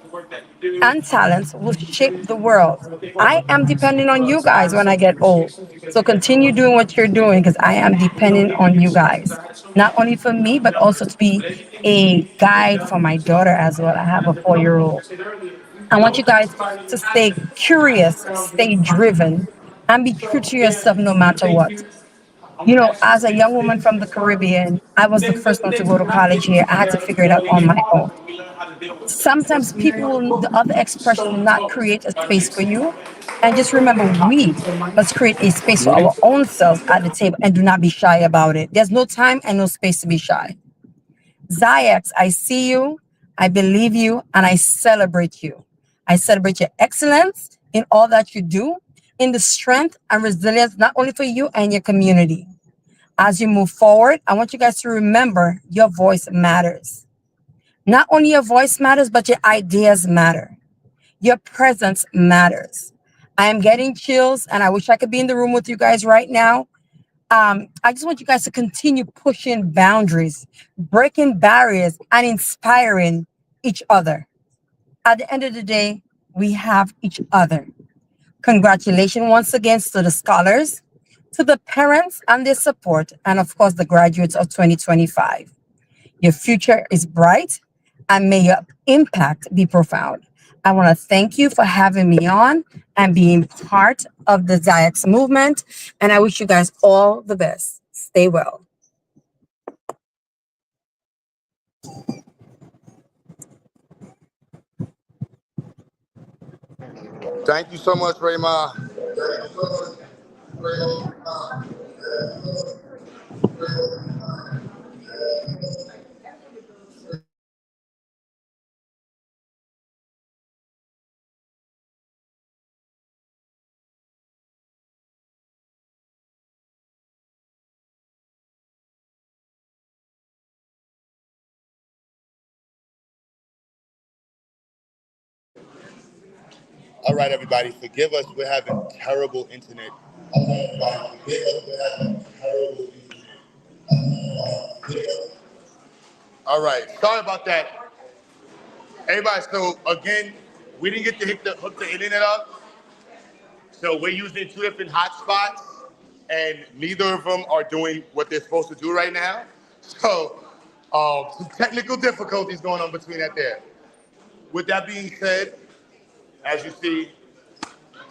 and talents will shape the world. I am depending on you guys when I get old. So continue doing what you're doing because I am depending on you guys. Not only for me, but also to be a guide for my daughter as well. I have a 4-year-old. I want you guys to stay curious, stay driven, and be true to yourself no matter what. As a young woman from the Caribbean, I was the first one to go to college here. I had to figure it out on my own. Sometimes the other expression will not create a space for you. And just remember, we must create a space for our own selves at the table and do not be shy about it. There's no time and no space to be shy. XyayX, I see you, I believe you, and I celebrate you. I celebrate your excellence in all that you do, in the strength and resilience, not only for you and your community. As you move forward, I want you guys to remember your voice matters. Not only your voice matters, but your ideas matter. Your presence matters. I am getting chills, and I wish I could be in the room with you guys right now. I just want you guys to continue pushing boundaries, breaking barriers, and inspiring each other. At the end of the day, we have each other. Congratulations once again to the scholars, to the parents and their support, and of course, the graduates of 2025. Your future is bright, and may your impact be profound. I want to thank you for having me on and being part of the XyayX movement, and I wish you guys all the best. Stay well. Thank you so much, Rayma. All right, everybody, forgive us. We're having terrible internet. All right, sorry about that. Everybody, so again, we didn't get to hook the internet up. So we're using 2 different hotspots, and neither of them are doing what they're supposed to do right now. So some technical difficulties going on between that there. With that being said, as you see,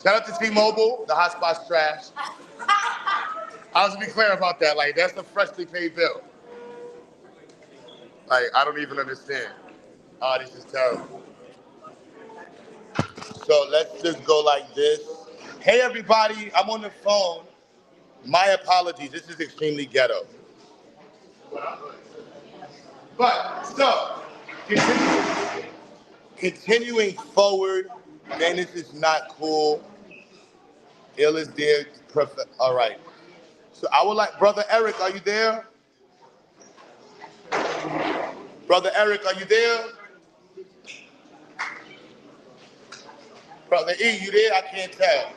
shout out to T-Mobile, the hotspot's trash. I'll just be clear about that. Like, that's a freshly paid bill. Like, I don't even understand. This is terrible. So let's just go like this. Hey, everybody, I'm on the phone. My apologies. This is extremely ghetto. But so, continuing forward, man, this is not cool. Ill is there. All right. So I would like, Brother Eric, are you there? Brother Eric, are you there? Brother E, you there? I can't tell.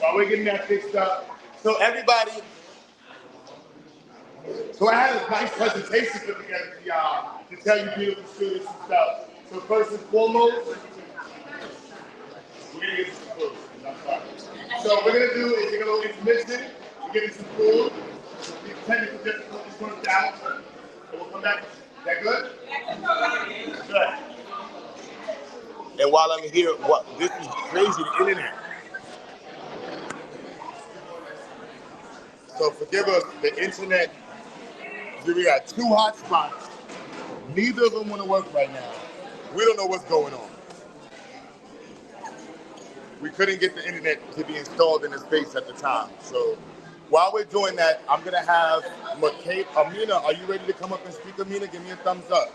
While we're getting that fixed up. So everybody, so I had a nice presentation put together for y'all to tell you beautiful students and stuff. So first and foremost, we're gonna get you some food. I'm sorry. So what we're gonna do is take a little intermission, we're getting some food, these technical difficulties worked out, and we'll come back. Is that good? Good. And while I'm here, this is crazy, the internet. So forgive us, the internet, we got 2 hotspots. Neither of them want to work right now. We don't know what's going on. We couldn't get the internet to be installed in the space at the time. So while we're doing that, I'm going to have Amina, are you ready to come up and speak, Amina? Give me a thumbs up.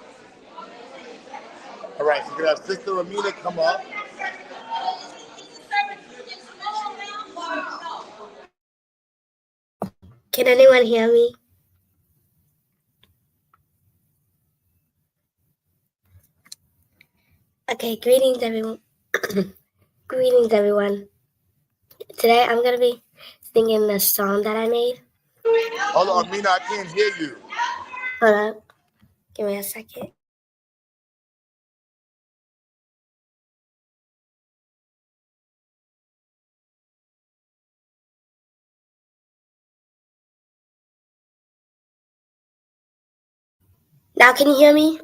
All right, so we're going to have Sister Amina come up. Can anyone hear me? Okay, greetings everyone. Greetings everyone. Today I'm gonna be singing the song that I made. Hold on, Amina, I can't hear you. Hold up. Give me a second. Now can you hear me?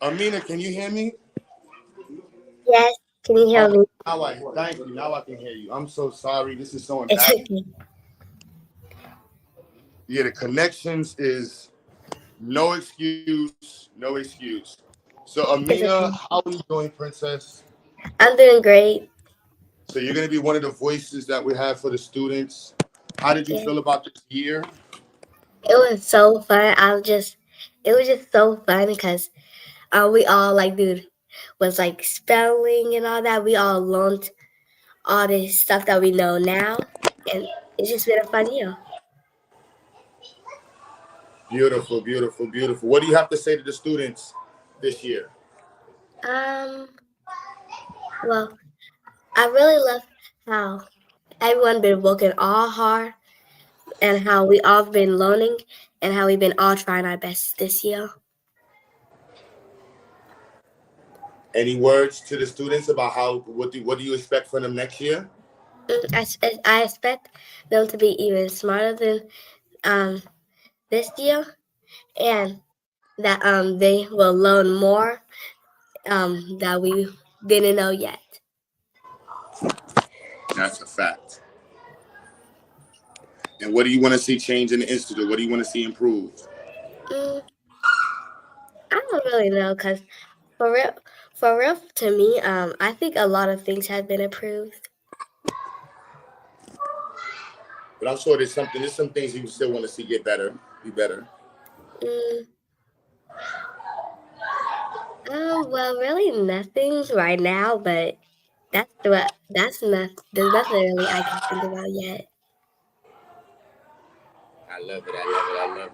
Amina, can you hear me? Yes, can you hear me? Thank you. Now I can hear you. I'm so sorry. This is so It's embarrassing. okay. Yeah, the connections is no excuse, no excuse. So It's Amina, okay. how are you doing, Princess? I'm doing great. So you're gonna be one of the voices that we have for the students. How did you Yeah. feel about this year? It was so fun. It was just so fun because we all was like spelling and all that. We all learned all this stuff that we know now, and it's just been a fun year. Beautiful, beautiful, beautiful. What do you have to say to the students this year? Um, well, I really love how everyone been working all hard and how we all been learning and how we've been all trying our best this year. Any words to the students about what do you expect from them next year? I expect them to be even smarter than this year, and that they will learn more that we didn't know yet. That's a fact. And what do you want to see change in the institute? What do you want to see improved? I don't really know, cause for For real, to me, I think a lot of things have been improved. But I'm sure there's some things you still want to see get better, be better. Mm, well, really nothing right now, but there's nothing really I can think about yet. I love it. I love it. I love it.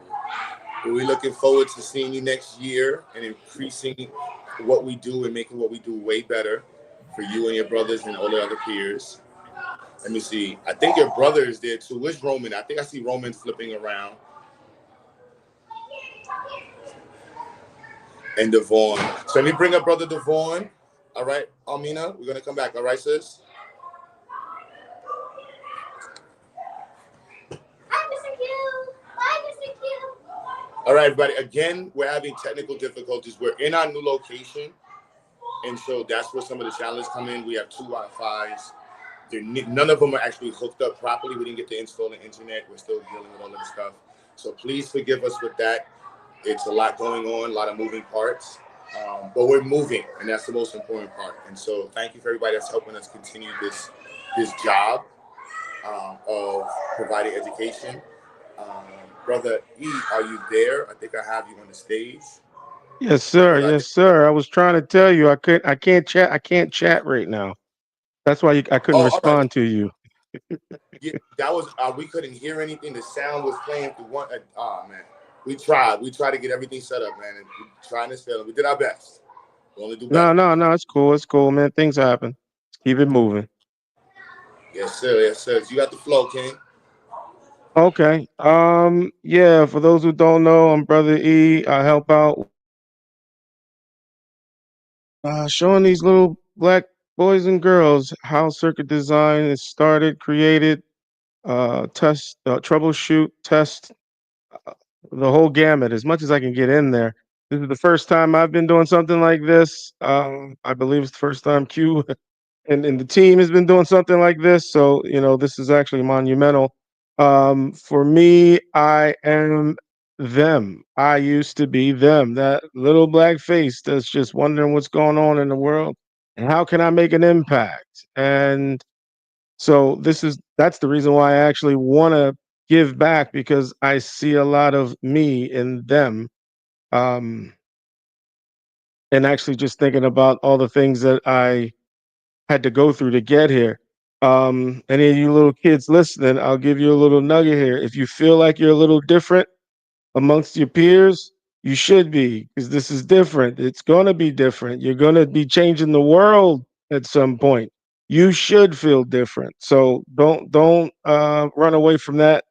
But we're looking forward to seeing you next year and increasing what we do and making what we do way better for you and your brothers and all the other peers. Let me see. I think your brother is there too. Where's Roman? I think I see Roman flipping around. And Devon. So let me bring up brother Devon. All right, Almina, we're gonna come back. All right, sis. Hi, Mr. Q. Bye, Mr. Q. All right, everybody. Again, we're having technical difficulties. We're in our new location, and so that's where some of the challenges come in. We have two Wi-Fi's. None of them are actually hooked up properly. We didn't get to install the internet. We're still dealing with all of the stuff. So please forgive us with that. It's a lot going on, a lot of moving parts, but we're moving, and that's the most important part. And so thank you for everybody that's helping us continue this job of providing education. Brother E, are you there? I think I have you on the stage. Yes, sir. Brother, Yes, sir. I was trying to tell you I can't chat. I can't chat right now. That's why I couldn't oh, all right. respond to you. Yeah, that was we couldn't hear anything. The sound was playing through one. Oh man, we tried. We tried to get everything set up, man. And we trying this fail. We did our best. We only do No, better. no, no. It's cool. It's cool, man. Things happen. Keep it moving. Yes, sir. Yes, sir. You got the flow, King. Okay. Yeah. For those who don't know, I'm Brother E. I help out showing these little black boys and girls how circuit design is started, created, test, troubleshoot, test, the whole gamut as much as I can get in there. This is the first time I've been doing something like this. I believe it's the first time Q and the team has been doing something like this. So, this is actually monumental. For me, I am them. I used to be them, that little black face that's just wondering what's going on in the world and how can I make an impact. And so that's the reason why I actually want to give back, because I see a lot of me in them. Um, and actually just thinking about all the things that I had to go through to get here. Any of you little kids listening, I'll give you a little nugget here. If you feel like you're a little different amongst your peers, you should be, because this is different. It's going to be different. You're going to be changing the world at some point. You should feel different. So don't run away from that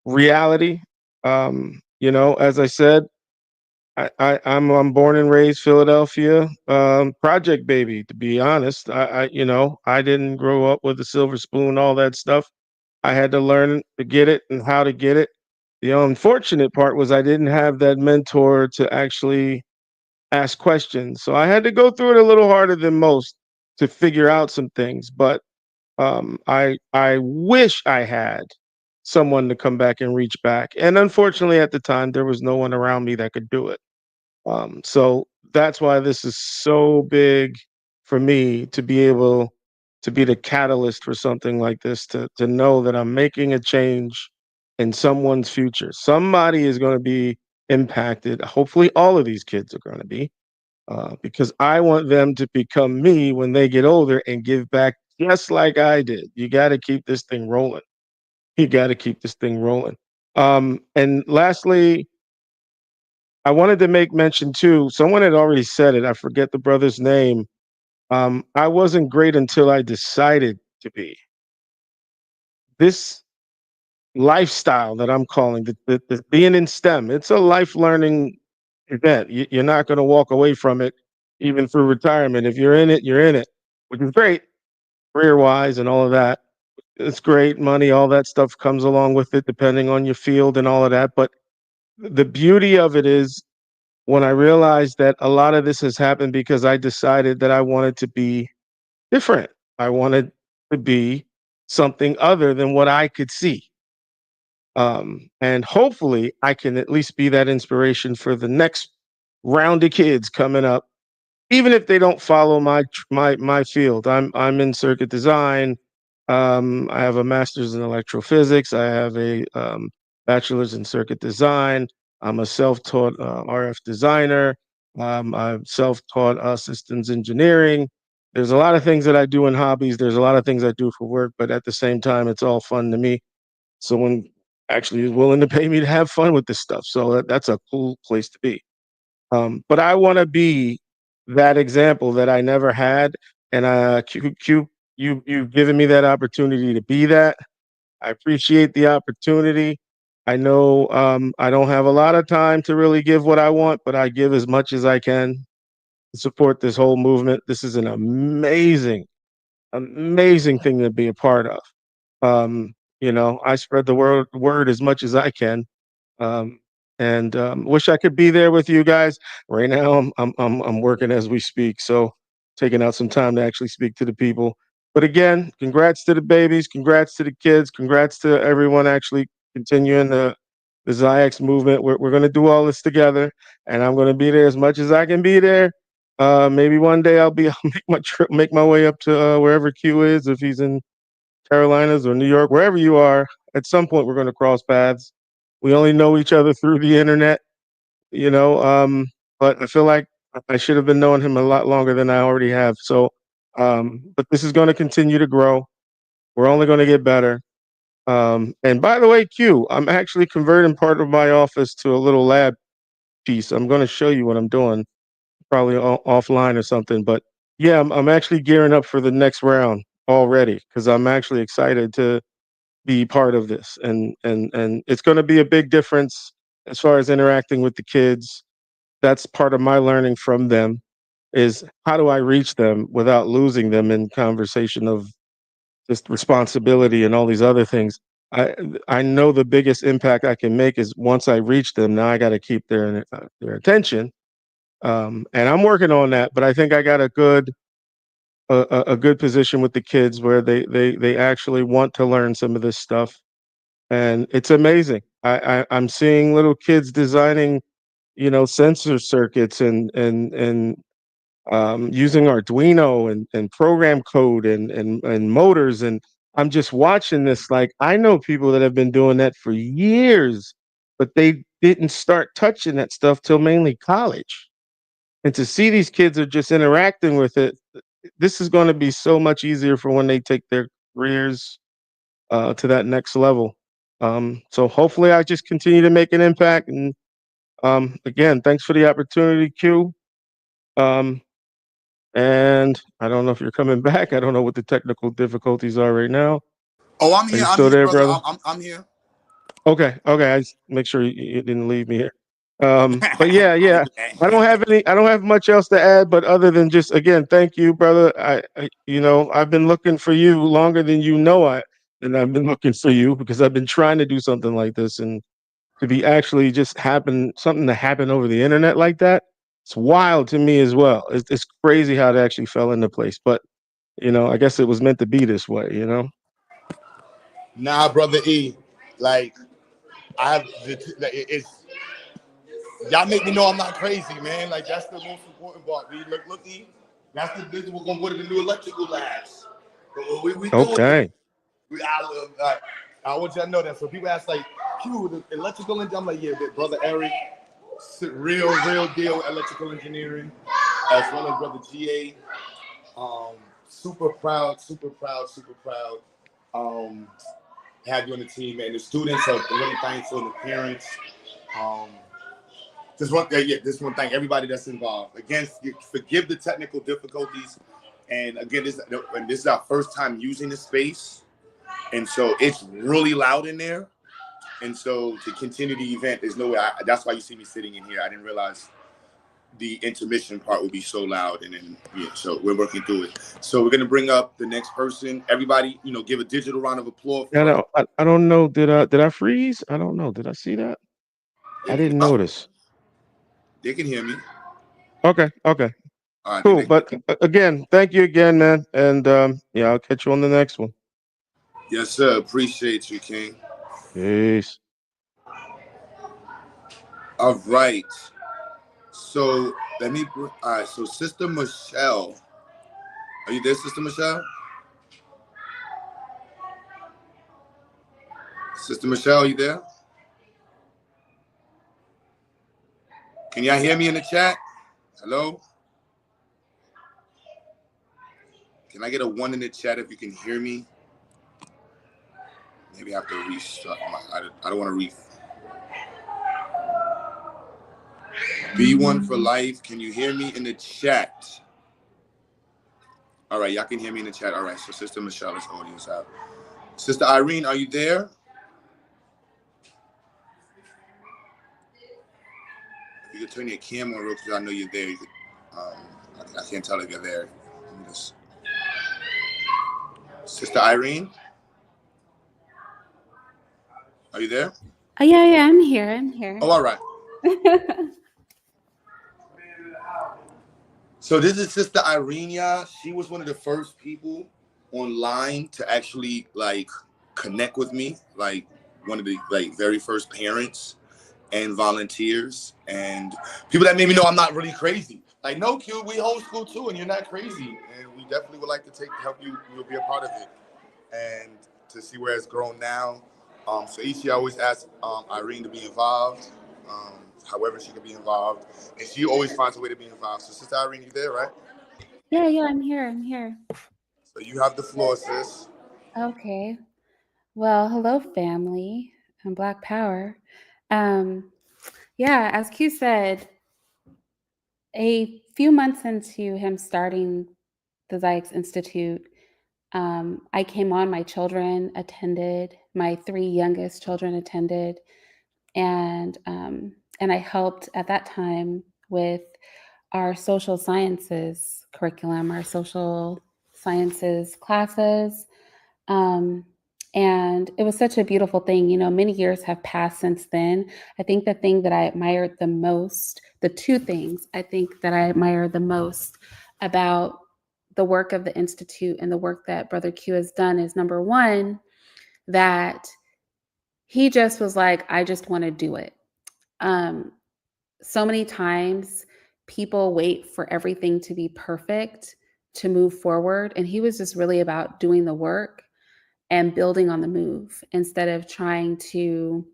reality. As I said, I'm born and raised Philadelphia, project baby. To be honest, I didn't grow up with a silver spoon, all that stuff. I had to learn to get it and how to get it. The unfortunate part was I didn't have that mentor to actually ask questions, so I had to go through it a little harder than most to figure out some things. But I wish I had someone to come back and reach back, and unfortunately, at the time, there was no one around me that could do it. So that's why this is so big for me to be able to be the catalyst for something like this, to know that I'm making a change in someone's future. Somebody is going to be impacted. Hopefully, all of these kids are going to be, because I want them to become me when they get older and give back just like I did. You got to keep this thing rolling. You got to keep this thing rolling. And lastly, I wanted to make mention too. Someone had already said it. I forget the brother's name. I wasn't great until I decided to be. This lifestyle that I'm calling the being in STEM, it's a life learning event. You're not going to walk away from it, even through retirement. If you're in it, you're in it, which is great, career wise and all of that. It's great. Money, all that stuff comes along with it, depending on your field and all of that. But the beauty of it is, when I realized that a lot of this has happened because I decided that I wanted to be different. I wanted to be something other than what I could see. And hopefully I can at least be that inspiration for the next round of kids coming up even if they don't follow my field. I'm in circuit design. I have a master's in electrophysics. I have a bachelor's in circuit design. I'm a self-taught RF designer. I'm self-taught systems engineering. There's a lot of things that I do in hobbies. There's a lot of things I do for work, but at the same time, it's all fun to me. Someone actually is willing to pay me to have fun with this stuff. So that's a cool place to be. But I want to be that example that I never had. And you've given me that opportunity to be that. I appreciate the opportunity. I know I don't have a lot of time to really give what I want, but I give as much as I can to support this whole movement. This is an amazing thing to be a part of. I spread the word as much as I can. Um, and wish I could be there with you guys. Right now, I'm working as we speak, so taking out some time to actually speak to the people. But again, congrats to the babies, congrats to the kids, congrats to everyone actually continuing the XyayX movement. We're going to do all this together, and I'm going to be there as much as I can be there. Maybe one day I'll make my way up to wherever Q is, if he's in Carolinas or New York, wherever you are. At some point, we're going to cross paths. We only know each other through the internet, you know. But I feel like I should have been knowing him a lot longer than I already have. So, but this is going to continue to grow. We're only going to get better. And by the way, Q, I'm actually converting part of my office to a little lab piece. I'm going to show you what I'm doing, probably offline or something. But yeah, I'm actually gearing up for the next round already because I'm actually excited to be part of this, and it's going to be a big difference as far as interacting with the kids. That's part of my learning from them, is how do I reach them without losing them in conversation of just responsibility and all these other things. I know the biggest impact I can make is once I reach them. Now I got to keep their attention, and I'm working on that. But I think I got a good position with the kids where they actually want to learn some of this stuff, and it's amazing. I'm seeing little kids designing, sensor circuits and using Arduino and program code and motors, and I'm just watching this. Like, I know people that have been doing that for years, but they didn't start touching that stuff till mainly college. And to see these kids are just interacting with it, this is going to be so much easier for when they take their careers to that next level. So hopefully I just continue to make an impact. And again, thanks for the opportunity, Q. Um, and I don't know if you're coming back. I don't know what the technical difficulties are right now. Oh, I'm Are here. you I'm still here, there, brother. brother? I'm here. Okay. I just make sure you didn't leave me here. But yeah. I don't have much else to add, but other than just, again, thank you, brother. I've been looking for you longer than and I've been looking for you because I've been trying to do something like this, and to be actually just something to happen over the internet like that, it's wild to me as well. It's crazy how it actually fell into place, but I guess it was meant to be this way. Nah, brother E, like I have it's y'all make me know I'm not crazy, man. Like that's the most important part. Look, E, that's the business we're gonna go to the new electrical labs. But we doing it. Okay. I want you to know that. So people ask like, Q, the electrical engineering. I'm like, yeah, brother Eric, real deal electrical engineering, as well as brother GA. Super proud. Have you on the team, and the students are really thankful. The parents. Just one thing, everybody that's involved. Again, forgive the technical difficulties. And again, this is our first time using the space. And so it's really loud in there. And so to continue the event, there's no way. That's why you see me sitting in here. I didn't realize the intermission part would be so loud. And then, so we're working through it. So we're going to bring up the next person. Everybody, give a digital round of applause. I don't know. Did I freeze? I don't know. Did I see that? I didn't notice. They can hear me. Okay. All right, Cool. But again, thank you again, man. And I'll catch you on the next one. Yes, sir. Appreciate you, King. Peace. All right. So Let me. All right. So, Sister Michelle, are you there, Sister Michelle? Sister Michelle, are you there? Can y'all hear me in the chat? Hello? Can I get a 1 in the chat if you can hear me? Maybe I have to restart I don't want to B1 for life. Can you hear me in the chat? All right, y'all can hear me in the chat. All right, so Sister Michelle is audience out. Sister Irene, are you there? If you could turn your camera on real quick, I know you're there. You could, I can't tell if you're there. Let me just... Sister Irene, are you there? Oh, yeah, I'm here. I'm here. Oh, all right. So this is Sister Irene, y'all. She was one of the first people online to actually like connect with me, like one of the very first parents and volunteers and people that made me know I'm not really crazy. Like, no, Q, we homeschool too, and you're not crazy. And we definitely would like to help you. You'll be a part of it, and to see where it's grown now. So each year I always ask Irene to be involved, however she can be involved, and she always finds a way to be involved. So Sister Irene, you there, right? Yeah, I'm here. I'm here. So you have the floor, sis. Okay. Well, hello, family and Black Power. Yeah, as Q said, a few months into him starting the XyayX Institute, I came on, my children attended, my 3 youngest children attended, and I helped at that time with our social sciences curriculum, our social sciences classes. And it was such a beautiful thing. You know, many years have passed since then. I think the thing that I admired the most, the 2 things I think that I admire the most about the work of the Institute and the work that Brother Q has done is, number 1, that he just was like, I just want to do it. So many times people wait for everything to be perfect to move forward. And he was just really about doing the work and building on the move instead of trying to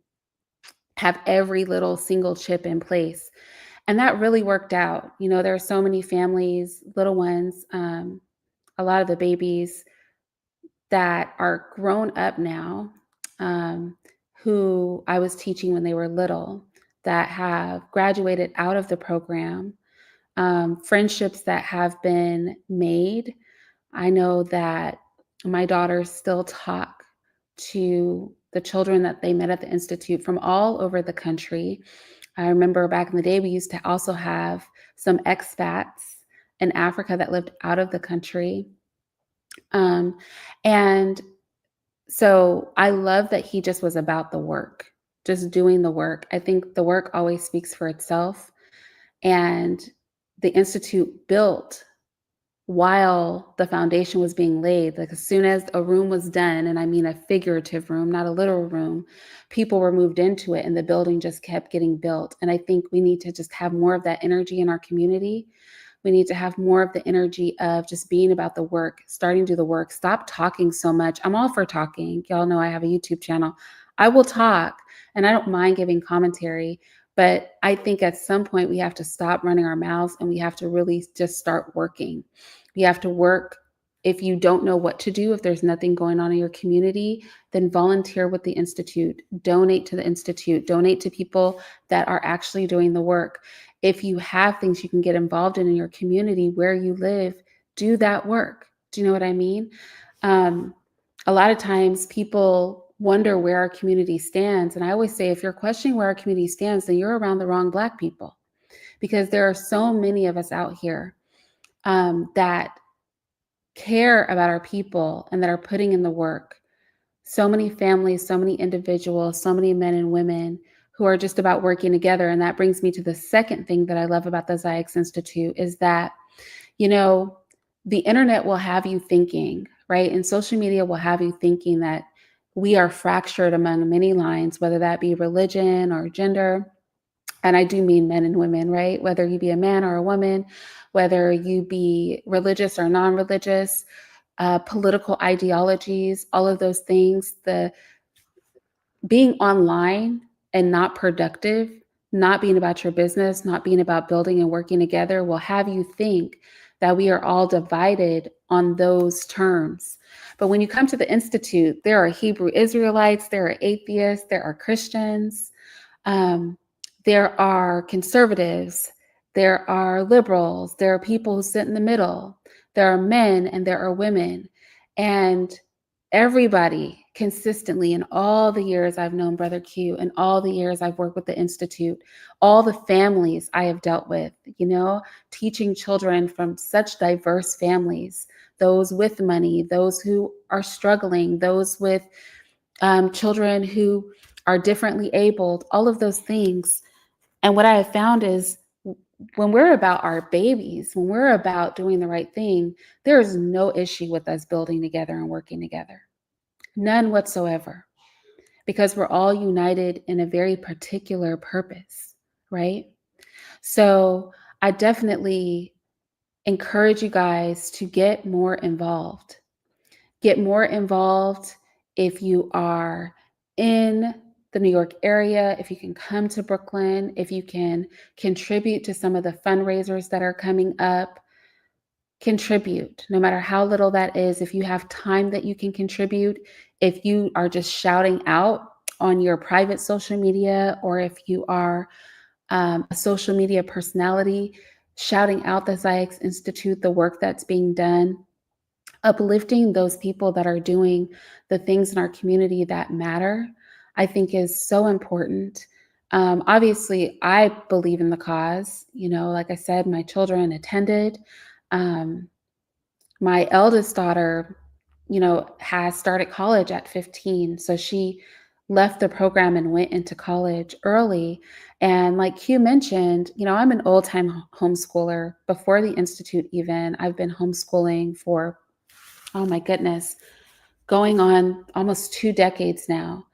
have every little single chip in place. And that really worked out. You know, there are so many families, little ones, a lot of the babies that are grown up now, who I was teaching when they were little, that have graduated out of the program, friendships that have been made. I know that my daughters still talk to the children that they met at the Institute from all over the country. I remember back in the day, we used to also have some expats in Africa that lived out of the country. And so I love that he just was about the work, just doing the work. I think the work always speaks for itself. And the Institute built while the foundation was being laid. Like, as soon as a room was done, and I mean a figurative room, not a literal room, people were moved into it and the building just kept getting built. And I think we need to just have more of that energy in our community. We need to have more of the energy of just being about the work, starting to do the work. Stop talking so much. I'm all for talking. Y'all know I have a YouTube channel. I will talk, and I don't mind giving commentary, but I think at some point we have to stop running our mouths and we have to really just start working. We have to work. If you don't know what to do, if there's nothing going on in your community, then volunteer with the Institute, donate to the Institute, donate to people that are actually doing the work. If you have things you can get involved in your community where you live, do that work. Do you know what I mean? A lot of times people wonder where our community stands. And I always say, if you're questioning where our community stands, then you're around the wrong Black people, because there are so many of us out here that care about our people and that are putting in the work. So many families, so many individuals, so many men and women who are just about working together. And that brings me to the second thing that I love about the XyayX Institute is that, you know, the internet will have you thinking, right? And social media will have you thinking that we are fractured among many lines, whether that be religion or gender And I do mean men and women, right? Whether you be a man or a woman, whether you be religious or non-religious, political ideologies, all of those things, the being online and not productive, not being about your business, not being about building and working together will have you think that we are all divided on those terms. But when you come to the Institute, there are Hebrew Israelites, there are atheists, there are Christians, there are conservatives, there are liberals, there are people who sit in the middle, there are men and there are women. And everybody consistently in all the years I've known Brother Q and all the years I've worked with the Institute, all the families I have dealt with, you know, teaching children from such diverse families, those with money, those who are struggling, those with children who are differently abled, all of those things. And what I have found is when we're about our babies, when we're about doing the right thing, there is no issue with us building together and working together. None whatsoever. Because we're all united in a very particular purpose, right? So I definitely encourage you guys to get more involved. Get more involved if you are in the New York area, if you can come to Brooklyn, if you can contribute to some of the fundraisers that are coming up. Contribute, no matter how little that is. If you have time that you can contribute, if you are just shouting out on your private social media, or if you are a social media personality, shouting out the XyayX Institute, the work that's being done, uplifting those people that are doing the things in our community that matter, I think is so important. Obviously, I believe in the cause. You know, like I said, my children attended. My eldest daughter, you know, has started college at 15. So she left the program and went into college early. And like Q mentioned, you know, I'm an old time homeschooler. Before the Institute even, I've been homeschooling for, oh my goodness, going on almost 2 decades now.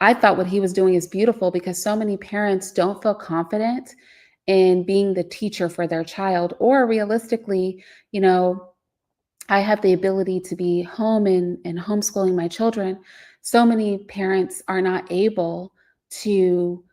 I thought what he was doing is beautiful because so many parents don't feel confident in being the teacher for their child, or realistically, you know, I have the ability to be home and homeschooling my children. So many parents are not able to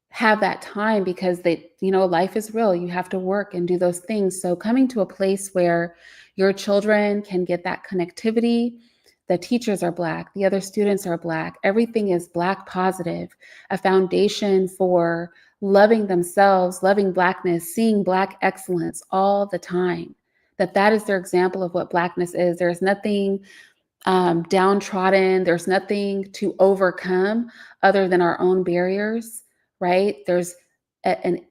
have that time because they, you know, life is real. You have to work and do those things. So coming to a place where your children can get that connectivity, the teachers are Black, the other students are Black, everything is Black positive, a foundation for loving themselves, loving Blackness, seeing Black excellence all the time. That is their example of what Blackness is. There's nothing downtrodden. There's nothing to overcome other than our own barriers, right? There's an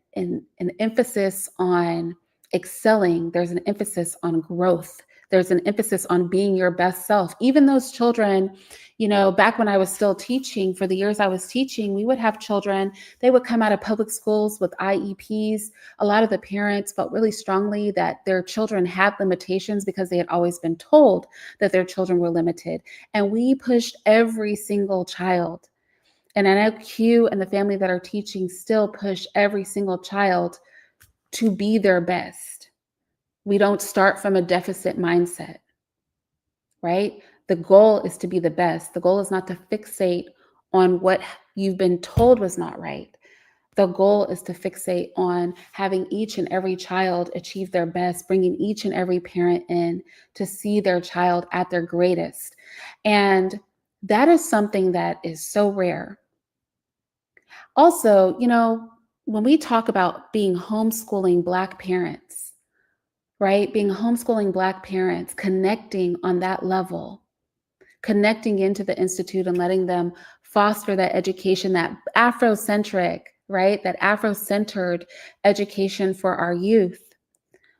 emphasis on excelling. There's an emphasis on growth. There's an emphasis on being your best self. Even those children, you know, back when I was still teaching, for the years I was teaching, we would have children, they would come out of public schools with IEPs. A lot of the parents felt really strongly that their children had limitations because they had always been told that their children were limited. And we pushed every single child. And I know Q and the family that are teaching still push every single child to be their best. We don't start from a deficit mindset, right? The goal is to be the best. The goal is not to fixate on what you've been told was not right. The goal is to fixate on having each and every child achieve their best, bringing each and every parent in to see their child at their greatest. And that is something that is so rare. Also, you know, when we talk about being homeschooling Black parents, right? Being homeschooling Black parents, connecting on that level, connecting into the Institute and letting them foster that education, that Afrocentric, right? That Afro-centered education for our youth.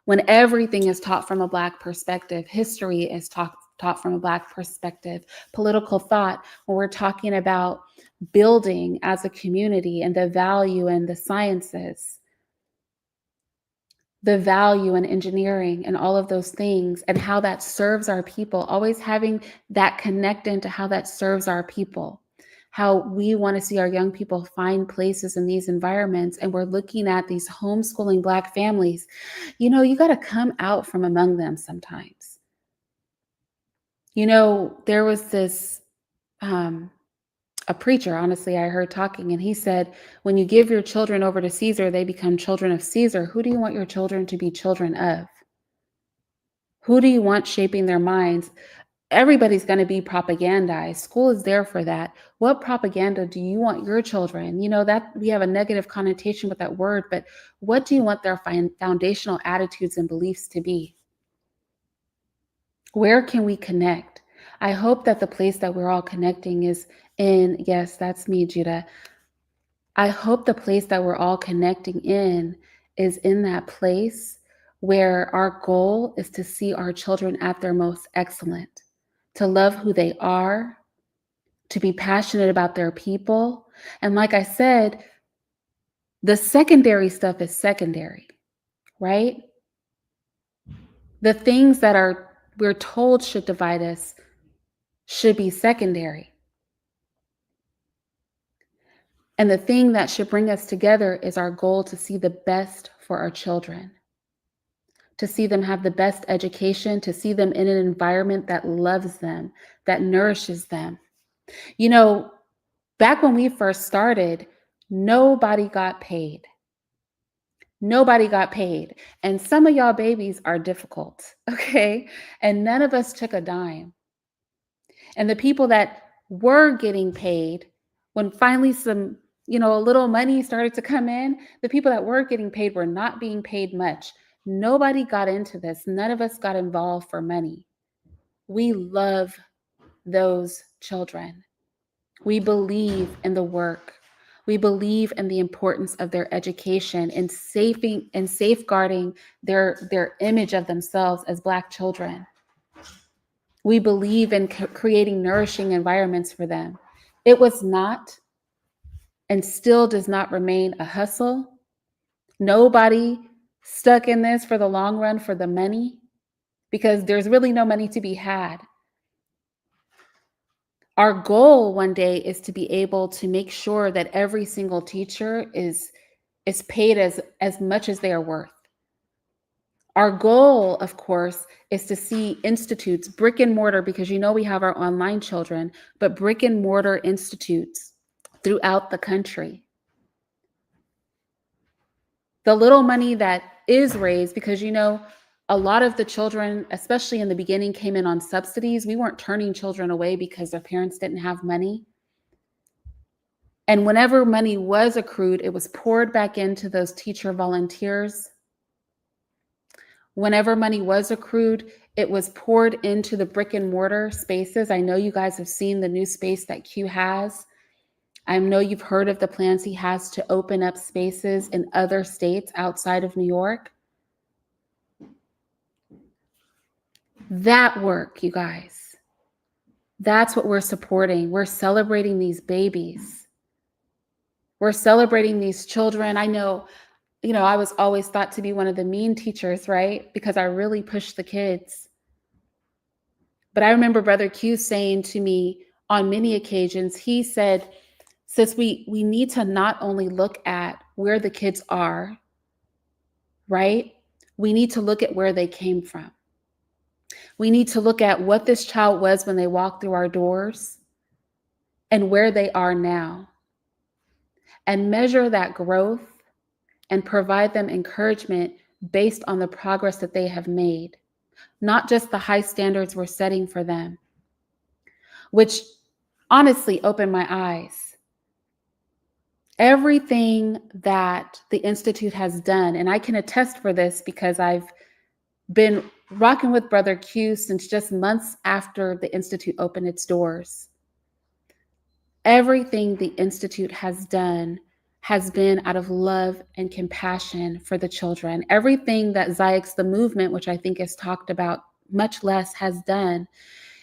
When everything is taught from a Black perspective, history is taught from a Black perspective, political thought, when we're talking about building as a community and the value and the sciences, the value in engineering and all of those things and how that serves our people, always having that connect into how that serves our people, how we want to see our young people find places in these environments. And we're looking at these homeschooling Black families. You know, you got to come out from among them sometimes. You know, there was this, a preacher, honestly, I heard talking, and he said, when you give your children over to Caesar, they become children of Caesar. Who do you want your children to be children of? Who do you want shaping their minds? Everybody's going to be propagandized. School is there for that. What propaganda do you want your children? You know, that we have a negative connotation with that word, but what do you want their foundational attitudes and beliefs to be? Where can we connect? I hope that the place that we're all connecting is in, yes, that's me, Judah. I hope the place that we're all connecting in is in that place where our goal is to see our children at their most excellent, to love who they are, to be passionate about their people. And like I said, the secondary stuff is secondary, right? The things that we're told should divide us should be secondary. And the thing that should bring us together is our goal to see the best for our children, to see them have the best education, to see them in an environment that loves them, that nourishes them. You know, back when we first started, nobody got paid. Nobody got paid. And some of y'all babies are difficult, okay? And none of us took a dime. And the people that were getting paid, when finally some, you know, a little money started to come in, the people that were getting paid were not being paid much. Nobody got into this. None of us got involved for money. We love those children. We believe in the work. We believe in the importance of their education and safeguarding their image of themselves as Black children. We believe in creating nourishing environments for them. It was not and still does not remain a hustle. Nobody stuck in this for the long run for the money, because there's really no money to be had. Our goal one day is to be able to make sure that every single teacher is paid as much as they are worth. Our goal, of course, is to see institutes, brick and mortar, because you know we have our online children, but brick and mortar institutes throughout the country. The little money that is raised, because you know, a lot of the children, especially in the beginning, came in on subsidies. We weren't turning children away because their parents didn't have money. And whenever money was accrued, it was poured back into those teacher volunteers. Whenever money was accrued, it was poured into the brick and mortar spaces. I know you guys have seen the new space that Q has. I know you've heard of the plans he has to open up spaces in other states outside of New York. That work, you guys, that's what we're supporting. We're celebrating these babies. We're celebrating these children. I know, you know, I was always thought to be one of the mean teachers, right? Because I really pushed the kids. But I remember Brother Q saying to me on many occasions, he said, sis, we need to not only look at where the kids are, right? We need to look at where they came from. We need to look at what this child was when they walked through our doors and where they are now, and measure that growth and provide them encouragement based on the progress that they have made, not just the high standards we're setting for them, which honestly opened my eyes. Everything that the Institute has done, and I can attest for this because I've been rocking with Brother Q since just months after the Institute opened its doors. Everything the Institute has done has been out of love and compassion for the children. Everything that XyayX, the movement, which I think is talked about much less, has done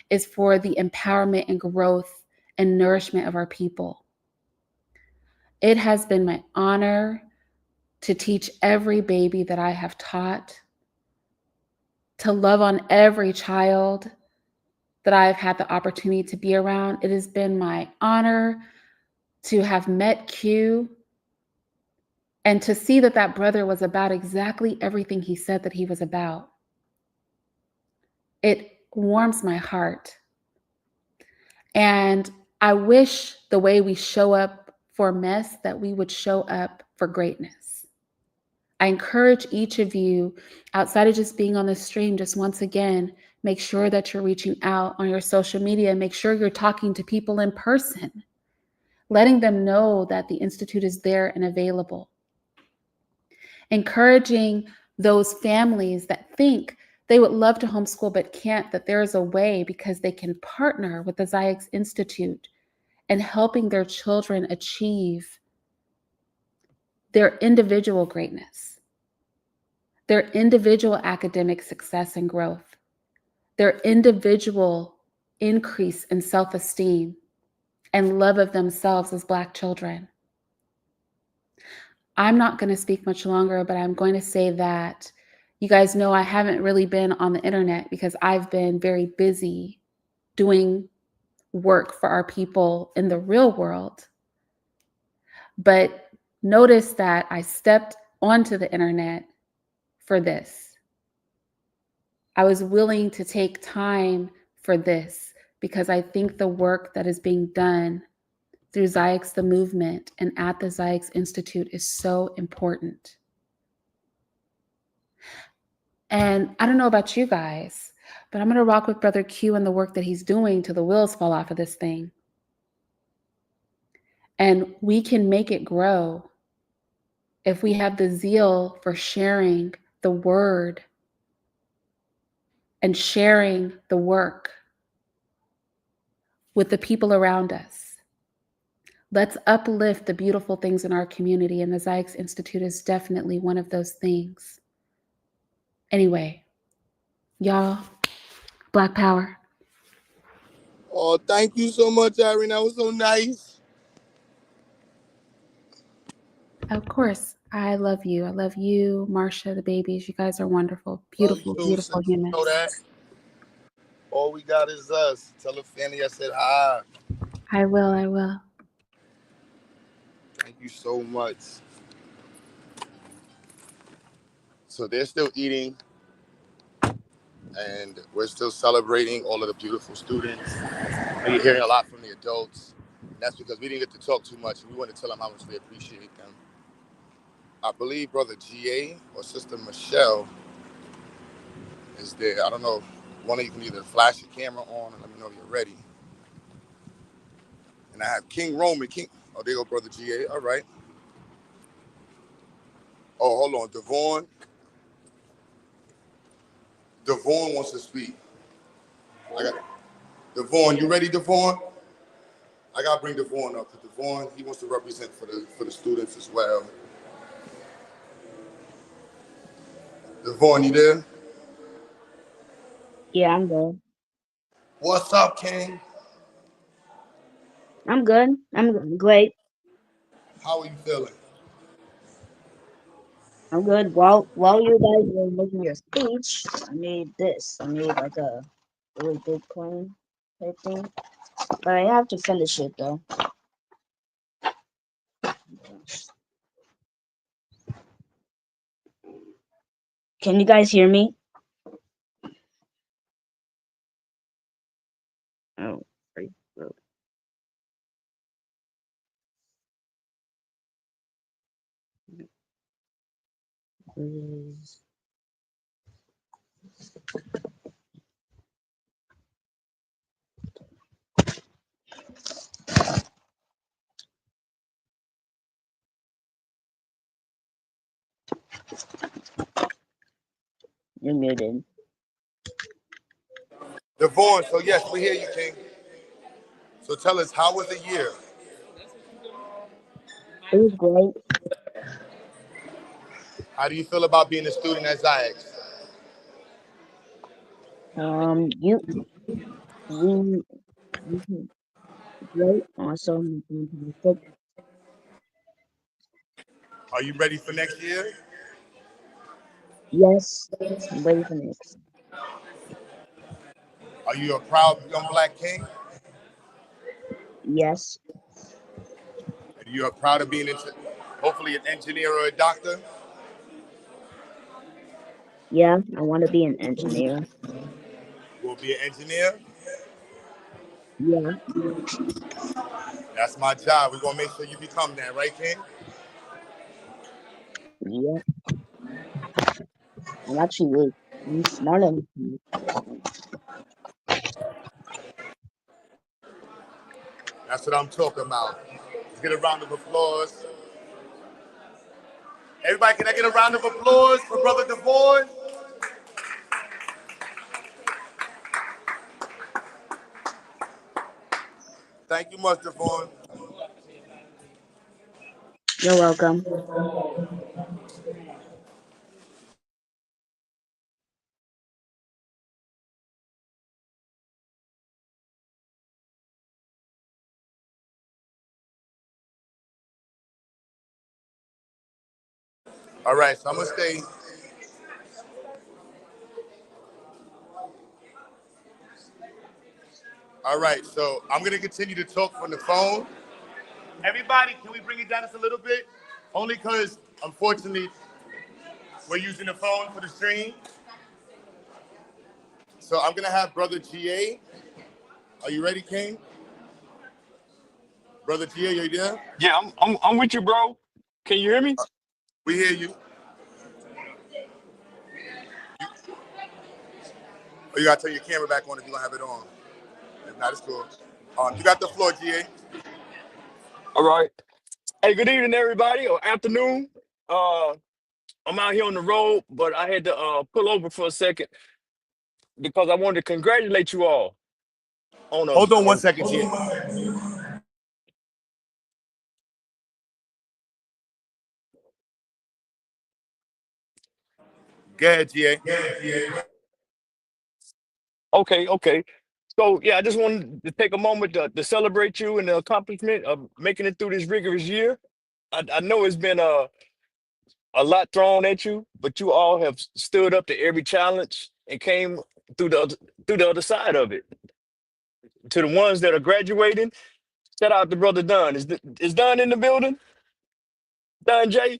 is for the empowerment and growth and nourishment of our people. It has been my honor to teach every baby that I have taught, to love on every child that I've had the opportunity to be around. It has been my honor to have met Q and to see that that brother was about exactly everything he said that he was about. It warms my heart. And I wish the way we show up for mess, that we would show up for greatness. I encourage each of you, outside of just being on the stream, just once again, make sure that you're reaching out on your social media. Make sure you're talking to people in person, letting them know that the Institute is there and available. Encouraging those families that think they would love to homeschool but can't, that there is a way because they can partner with the XyayX Institute and helping their children achieve their individual greatness, their individual academic success and growth, their individual increase in self-esteem and love of themselves as Black children. I'm not going to speak much longer, but I'm going to say that you guys know I haven't really been on the internet because I've been very busy doing work for our people in the real world. But notice that I stepped onto the internet for this. I was willing to take time for this because I think the work that is being done through XyayX the movement and at the XyayX Institute is so important. And I don't know about you guys, but I'm going to rock with Brother Q and the work that he's doing till the wheels fall off of this thing. And we can make it grow if we have the zeal for sharing the word and sharing the work with the people around us. Let's uplift the beautiful things in our community, and the XyayX Institute is definitely one of those things. Anyway, y'all, Black Power. Oh, thank you so much, Irene. That was so nice. Of course, I love you. I love you, Marsha, the babies. You guys are wonderful, beautiful, beautiful humans. Know that. All we got is us. Tell the family I said hi. I will, I will. Thank you so much. So they're still eating, and we're still celebrating all of the beautiful students. You're hearing a lot from the adults. That's because we didn't get to talk too much, and we want to tell them how much we appreciate them. I believe Brother G.A. or Sister Michelle is there. I don't know. One of you can either flash your camera on and let me know you're ready. And I have King Roman. Oh, there you go, Brother G.A. All right. Oh, hold on. Devon wants to speak. Devon, you ready, Devon? I gotta bring Devon up because Devon, he wants to represent for the students as well. Devon, you there? Yeah, I'm good. What's up, King? I'm good. I'm great. How are you feeling? I'm good. While you guys were making your speech, I made this. I made like a really big coin type thing. But I have to finish it though. Can you guys hear me? Oh, great. You're muted. Devon, so yes, we hear you, King. So tell us, how was the year? It was great. How do you feel about being a student at XyayX? We great. Also, Are you ready for next year? yes, I'm ready for next. Are you a proud young Black king? Yes. You are proud of being, hopefully, an engineer or a doctor? Yeah, I want to be an engineer. Will be an engineer? Yeah, That's my job. We're going to make sure you become that, right, King? yeah. I'm actually really smart on That's what I'm talking about. Let's get a round of applause. Everybody, can I get a round of applause for Brother DeVore? Thank you much, DeVore. You're welcome. All right, so I'm going to stay. All right, so I'm going to continue to talk from the phone. Everybody, can we bring it down just a little bit? Only because, unfortunately, we're using the phone for the stream. So I'm going to have Brother GA. Are you ready, King? Brother GA, are you there? Yeah, I'm with you, bro. Can you hear me? We hear you. Oh, you got to turn your camera back on if you don't have it on. If not, it's cool. You got the floor, GA. All right. Hey, good evening, everybody, or afternoon. I'm out here on the road, but I had to pull over for a second because I wanted to congratulate you all on a. Hold on one second, GA. Go ahead, GA. Okay. So yeah, I just wanted to take a moment to celebrate you and the accomplishment of making it through this rigorous year. I know it's been a lot thrown at you, but you all have stood up to every challenge and came through the other side of it. To the ones that are graduating, shout out to Brother Dunn. Is Dunn in the building? Dunn J?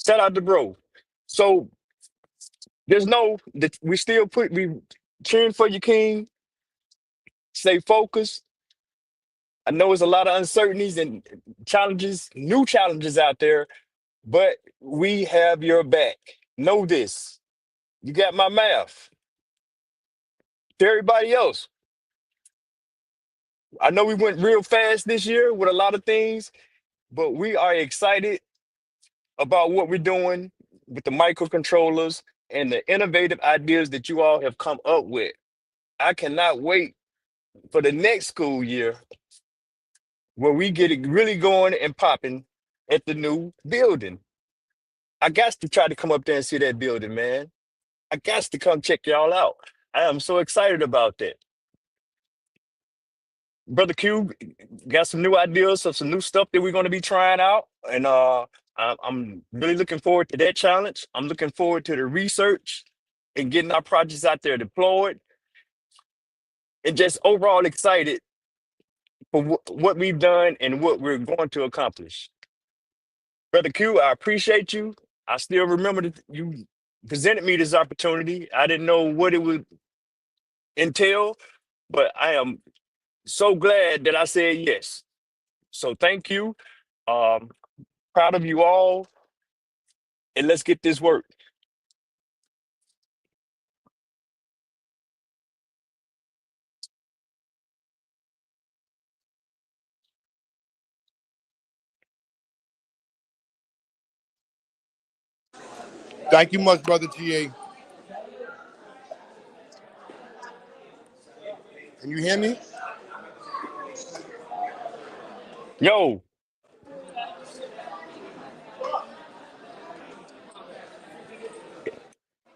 Shout out to bro. So there's no that we cheering for you, King. Stay focused. I know it's a lot of uncertainties and challenges, new challenges out there, but we have your back. Know this. You got my math. To everybody else, I know we went real fast this year with a lot of things, but we are excited about what we're doing with the microcontrollers and the innovative ideas that you all have come up with. I cannot wait for the next school year where we get it really going and popping at the new building. I got to try to come up there and see that building, man. I got to come check y'all out. I am so excited about that. Brother Q got some new ideas of some new stuff that we're going to be trying out. And I'm really looking forward to that challenge. I'm looking forward to the research and getting our projects out there deployed. And just overall excited for what we've done and what we're going to accomplish. Brother Q, I appreciate you. I still remember that you presented me this opportunity. I didn't know what it would entail, but I am so glad that I said yes. So thank you. Um, Proud of you all, and let's get this work. Thank you much, Brother GA. Can you hear me? Yo.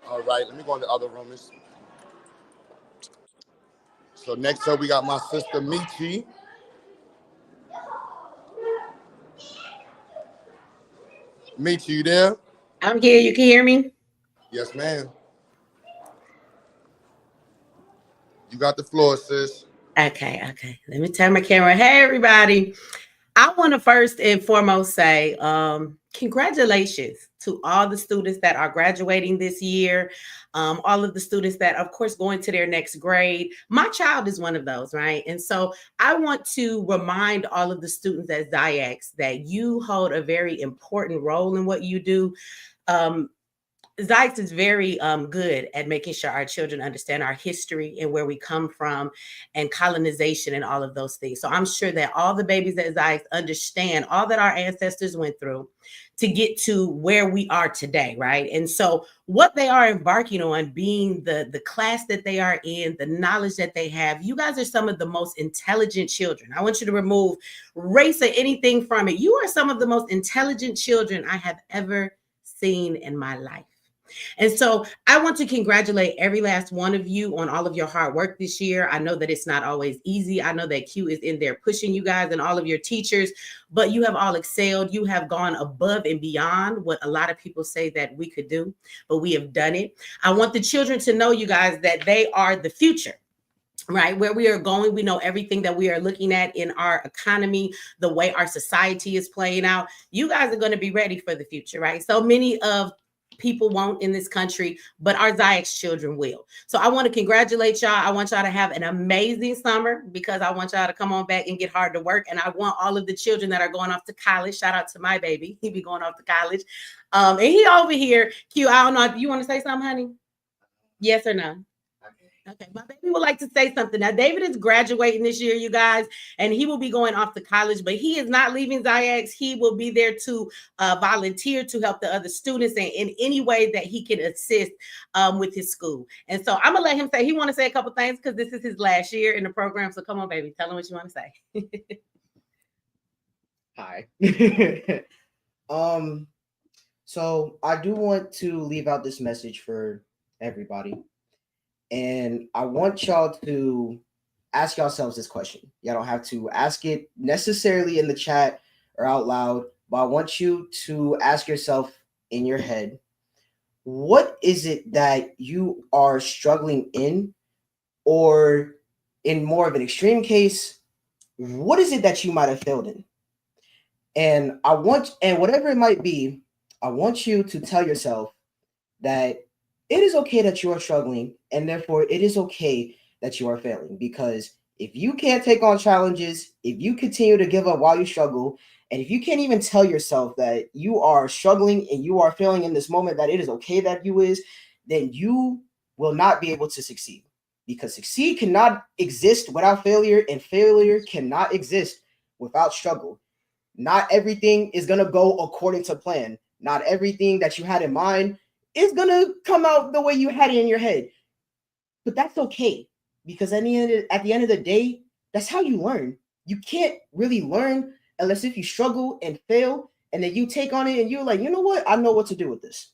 All right, let me go in the other room. So next up, we got my sister, Michi. Michi, you there? I'm here. You can hear me? Yes, ma'am. You got the floor, sis. Okay. Let me turn my camera. Hey, everybody. I want to first and foremost say congratulations to all the students that are graduating this year, all of the students that, of course, going to their next grade. My child is one of those, right? And so I want to remind all of the students at XyayX that you hold a very important role in what you do. XyayX is very good at making sure our children understand our history and where we come from and colonization and all of those things. So I'm sure that all the babies at XyayX understand all that our ancestors went through to get to where we are today, right? And so what they are embarking on, being the class that they are in, the knowledge that they have, you guys are some of the most intelligent children. I want you to remove race or anything from it. You are some of the most intelligent children I have ever seen in my life. And so I want to congratulate every last one of you on all of your hard work this year. I know that it's not always easy. I know that Q is in there pushing you guys and all of your teachers, but you have all excelled. You have gone above and beyond what a lot of people say that we could do, but we have done it. I want the children to know, you guys, that they are the future. Right, where we are going, we know everything that we are looking at in our economy, the way our society is playing out. You guys are going to be ready for the future, right? So many of people won't in this country, but our XyayX children will. So I want to congratulate y'all. I want y'all to have an amazing summer because I want y'all to come on back and get hard to work. And I want all of the children that are going off to college. Shout out to my baby. He be going off to college. And he over here, Q, I don't know. Do you want to say something, honey? Yes or no? Okay, my baby would like to say something. Now, David is graduating this year, you guys, and he will be going off to college, but he is not leaving XyayX. He will be there to volunteer to help the other students and in any way that he can assist with his school. And so I'm going to let him say, he want to say a couple things because this is his last year in the program. So come on, baby, tell him what you want to say. Hi. So I do want to leave out this message for everybody. And I want y'all to ask yourselves this question. Y'all don't have to ask it necessarily in the chat or out loud, but I want you to ask yourself in your head, what is it that you are struggling in? Or in more of an extreme case, what is it that you might have failed in? And whatever it might be, I want you to tell yourself that it is okay that you are struggling, and therefore it is okay that you are failing. Because if you can't take on challenges, if you continue to give up while you struggle, and if you can't even tell yourself that you are struggling and you are failing in this moment, that it is okay that you is, then you will not be able to succeed. Because succeed cannot exist without failure, and failure cannot exist without struggle. Not everything is going to go according to plan. Not everything that you had in mind is going to come out the way you had it in your head. But that's okay, because at the end of the day, that's how you learn. You can't really learn unless if you struggle and fail, and then you take on it and you're like, you know what? I know what to do with this.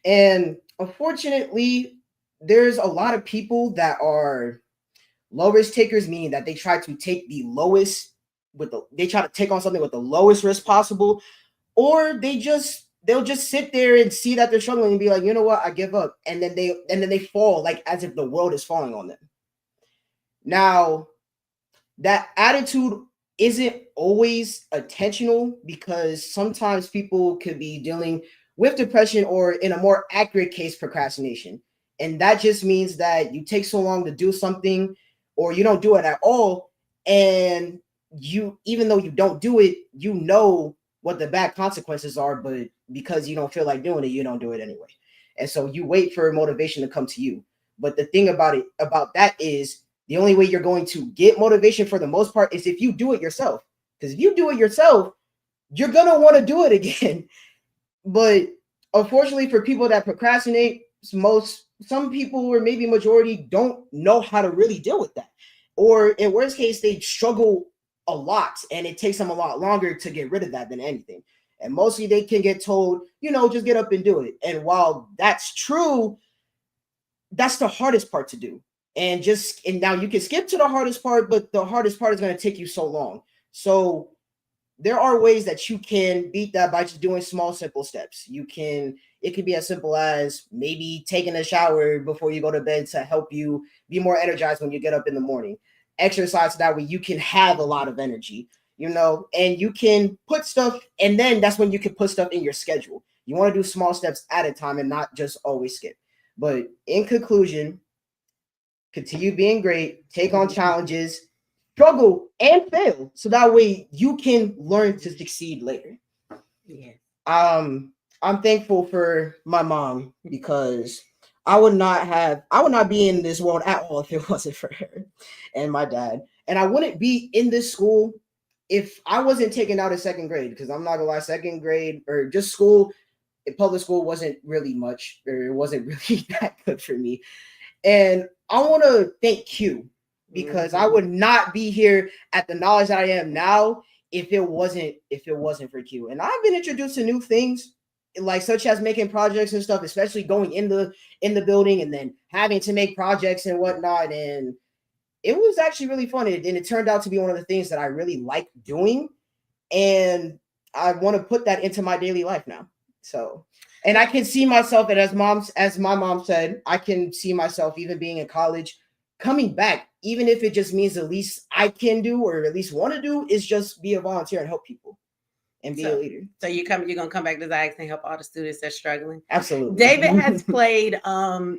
And unfortunately, there's a lot of people that are low risk takers, meaning that they try to take the lowest they try to take on something with the lowest risk possible, or they'll just sit there and see that they're struggling and be like, you know what, I give up, and then they fall, like as if the world is falling on them. Now, that attitude isn't always intentional, because sometimes people could be dealing with depression, or in a more accurate case, procrastination. And that just means that you take so long to do something, or you don't do it at all, and even though you don't do it, you know what the bad consequences are, but because you don't feel like doing it, you don't do it anyway. And so you wait for motivation to come to you. But the thing about that is, the only way you're going to get motivation for the most part is if you do it yourself. Because if you do it yourself, you're going to want to do it again. But unfortunately, for people that procrastinate, some people, or maybe majority, don't know how to really deal with that. Or in worst case, they struggle a lot, and it takes them a lot longer to get rid of that than anything. And mostly they can get told, just get up and do it. And while that's true, that's the hardest part to do. And now you can skip to the hardest part, but the hardest part is going to take you so long. So there are ways that you can beat that by just doing small, simple steps. You can It could be as simple as maybe taking a shower before you go to bed to help you be more energized when you get up in the morning. Exercise that way you can have a lot of energy, and you can put stuff, and then that's when you can put stuff in your schedule. You want to do small steps at a time and not just always skip. But in conclusion, continue being great, take on challenges, struggle and fail, so that way you can learn to succeed later. Yeah. I'm thankful for my mom because I would not be in this world at all if it wasn't for her and my dad. And I wouldn't be in this school if I wasn't taken out of second grade, because I'm not gonna lie, second grade or just school, public school wasn't really much, or it wasn't really that good for me. And I want to thank Q, because I would not be here at the knowledge that I am now if it wasn't for Q. And I've been introduced to new things, like such as making projects and stuff, especially going in the building and then having to make projects and whatnot. And it was actually really fun. And it turned out to be one of the things that I really like doing. And I want to put that into my daily life now. So, and I can see myself, and as my mom said, I can see myself even being in college, coming back, even if it just means the least I can do, or at least want to do, is just be a volunteer and help people and be a leader. So you're gonna come back to XyayX and help all the students that's struggling? Absolutely. David has played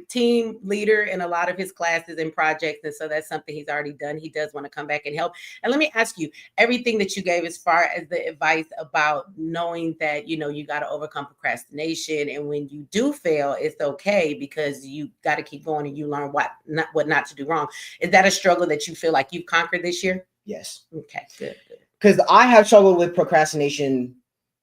team leader in a lot of his classes and projects, and so that's something he's already done. He does want to come back and help. And let me ask you, everything that you gave as far as the advice about knowing that you got to overcome procrastination, and when you do fail, it's okay, because you got to keep going and you learn what not to do wrong. Is that a struggle that you feel like you've conquered this year? Yes. Okay, good. Because I have struggled with procrastination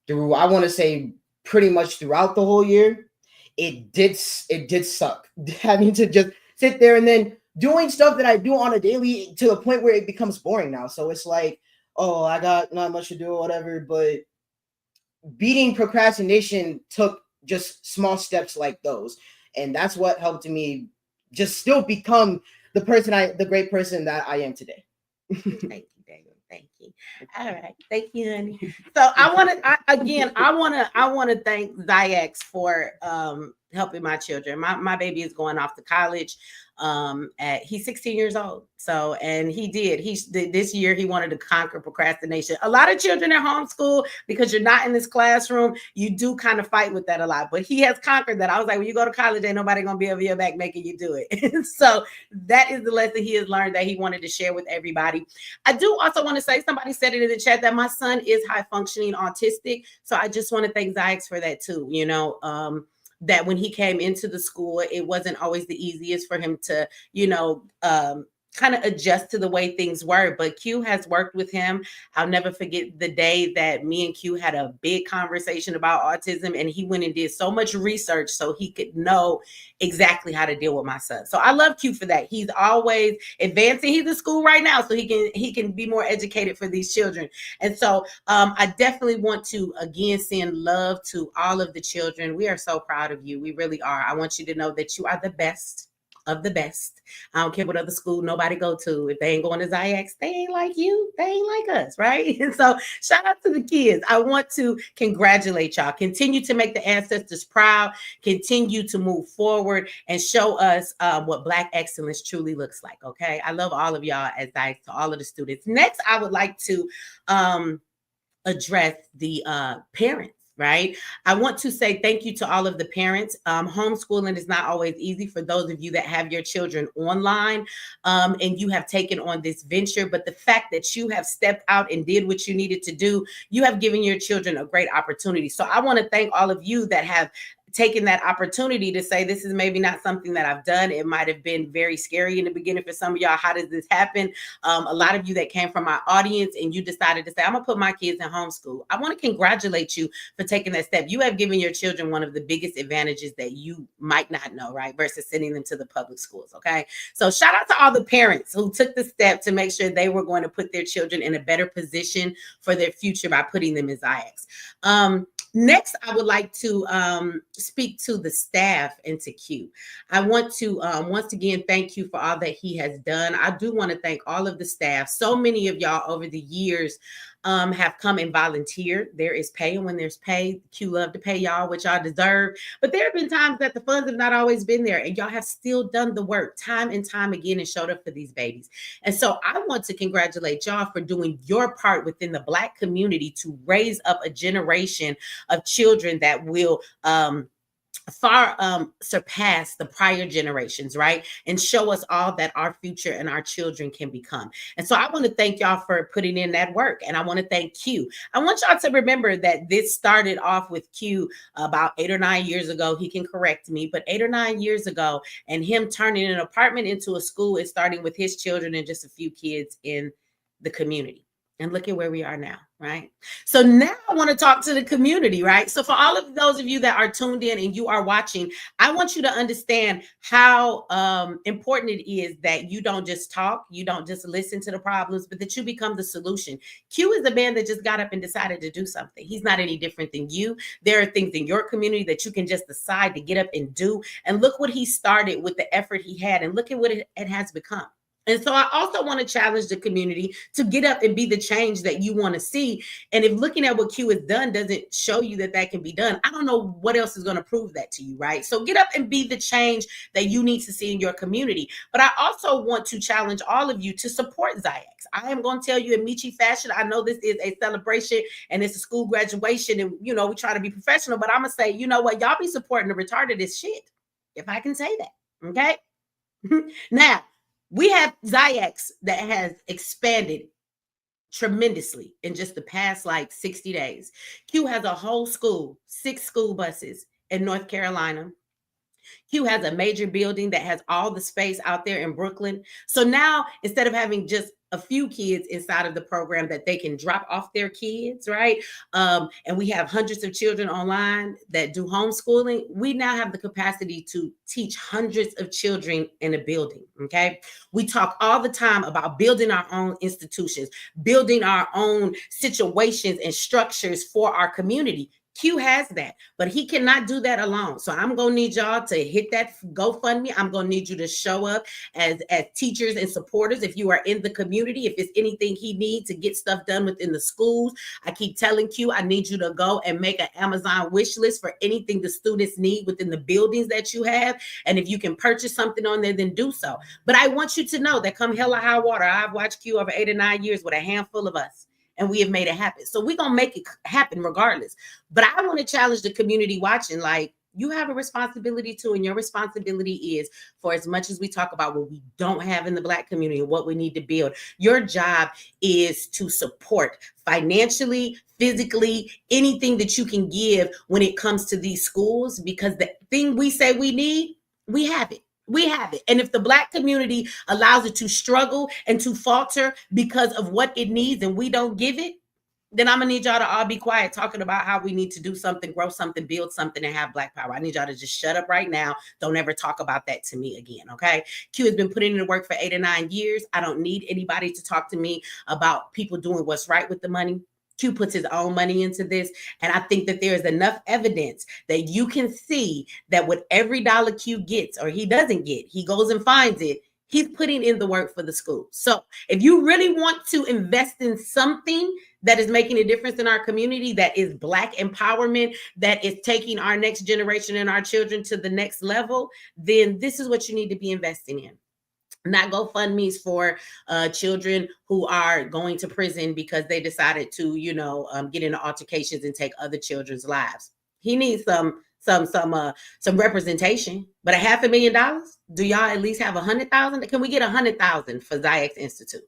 through, I want to say, pretty much throughout the whole year. It did suck having to just sit there and then doing stuff that I do on a daily, to the point where it becomes boring now. So it's like, oh, I got not much to do or whatever. But beating procrastination took just small steps like those. And that's what helped me just still become the great person that I am today. Thank you, David. Thank you. All right. Thank you, honey. So I want to thank XyayX for helping my children. My baby is going off to college. He's 16 years old. So, and this year he wanted to conquer procrastination. A lot of children at homeschool, because you're not in this classroom, you do kind of fight with that a lot, but he has conquered that. I was like, when you go to college, ain't nobody going to be over your back making you do it. So that is the lesson he has learned that he wanted to share with everybody. I do also want to say, somebody said it in the chat, that my son is high functioning autistic. So I just want to thank XyayX for that too. That when he came into the school, it wasn't always the easiest for him to, kind of adjust to the way things were. But Q has worked with him. I'll never forget the day that me and Q had a big conversation about autism, and he went and did so much research so he could know exactly how to deal with my son. So I love Q for that. He's always advancing. He's in school right now, so he can be more educated for these children. And so I definitely want to again send love to all of the children. We are so proud of you. We really are. I want you to know that you are the best of the best. I don't care what other school nobody go to. If they ain't going to XyayX, they ain't like you. They ain't like us, right? And so shout out to the kids. I want to congratulate y'all. Continue to make the ancestors proud. Continue to move forward and show us what Black excellence truly looks like, okay? I love all of y'all as XyayX, to all of the students. Next, I would like to address the parents. Right. I want to say thank you to all of the parents. Homeschooling is not always easy for those of you that have your children online and you have taken on this venture. But the fact that you have stepped out and did what you needed to do, you have given your children a great opportunity. So I want to thank all of you that have taking that opportunity to say, this is maybe not something that I've done. It might have been very scary in the beginning for some of y'all. How does this happen? A lot of you that came from my audience and you decided to say, I'm gonna put my kids in homeschool. I want to congratulate you for taking that step. You have given your children one of the biggest advantages that you might not know, right? Versus sending them to the public schools. Okay. So shout out to all the parents who took the step to make sure they were going to put their children in a better position for their future by putting them in XyayX. Next, I would like to speak to the staff and to Q. I want to once again thank you for all that he has done. I do want to thank all of the staff. So many of y'all over the years have come and volunteered. There is pay, and when there's pay, Q love to pay y'all what y'all deserve. But there have been times that the funds have not always been there, and y'all have still done the work time and time again and showed up for these babies. And so I want to congratulate y'all for doing your part within the Black community to raise up a generation of children that will far surpass the prior generations, right? And show us all that our future and our children can become. And so I want to thank y'all for putting in that work. And I want to thank Q. I want y'all to remember that this started off with Q about 8 or 9 years ago. He can correct me, but 8 or 9 years ago, and him turning an apartment into a school is starting with his children and just a few kids in the community. And look at where we are now, right? So now I want to talk to the community, right? So for all of those of you that are tuned in and you are watching, I want you to understand how important it is that you don't just talk, you don't just listen to the problems, but that you become the solution. Q is a man that just got up and decided to do something. He's not any different than you. There are things in your community that you can just decide to get up and do. And look what he started with the effort he had, and look at what it has become. And so I also want to challenge the community to get up and be the change that you want to see. And if looking at what Q has done doesn't show you that that can be done, I don't know what else is going to prove that to you, right? So get up and be the change that you need to see in your community. But I also want to challenge all of you to support XyayX. I am going to tell you in Michi fashion, I know this is a celebration and it's a school graduation and, you know, we try to be professional, but I'm going to say, you know what, y'all be supporting the retarded as shit, if I can say that, okay? Now, we have XyayX that has expanded tremendously in just the past like 60 days. Q has a whole school, 6 school buses in North Carolina. Q has a major building that has all the space out there in Brooklyn. So now, instead of having just a few kids inside of the program that they can drop off their kids, right? And we have hundreds of children online that do homeschooling. We now have the capacity to teach hundreds of children in a building, okay? We talk all the time about building our own institutions, building our own situations and structures for our community. Q has that, but he cannot do that alone. So I'm going to need y'all to hit that GoFundMe. I'm going to need you to show up as teachers and supporters if you are in the community, if it's anything he needs to get stuff done within the schools. I keep telling Q, I need you to go and make an Amazon wish list for anything the students need within the buildings that you have. And if you can purchase something on there, then do so. But I want you to know that come hell or high water, I've watched Q over 8 or 9 years with a handful of us. And we have made it happen. So we're going to make it happen regardless. But I want to challenge the community watching, like, you have a responsibility too. And your responsibility is, for as much as we talk about what we don't have in the Black community and what we need to build, your job is to support financially, physically, anything that you can give when it comes to these schools, because the thing we say we need, we have it. We have it. And if the Black community allows it to struggle and to falter because of what it needs and we don't give it, then I'm going to need y'all to all be quiet talking about how we need to do something, grow something, build something, and have Black power. I need y'all to just shut up right now. Don't ever talk about that to me again, okay? Q has been putting in the work for 8 or 9 years. I don't need anybody to talk to me about people doing what's right with the money. Q puts his own money into this. And I think that there is enough evidence that you can see that with every dollar Q gets, or he doesn't get, he goes and finds it, he's putting in the work for the school. So if you really want to invest in something that is making a difference in our community, that is Black empowerment, that is taking our next generation and our children to the next level, then this is what you need to be investing in. Not GoFundMe's for children who are going to prison because they decided to, you know, get into altercations and take other children's lives. He needs some representation. But $500,000, do y'all at least have 100,000? Can we get 100,000 for XyayX Institute?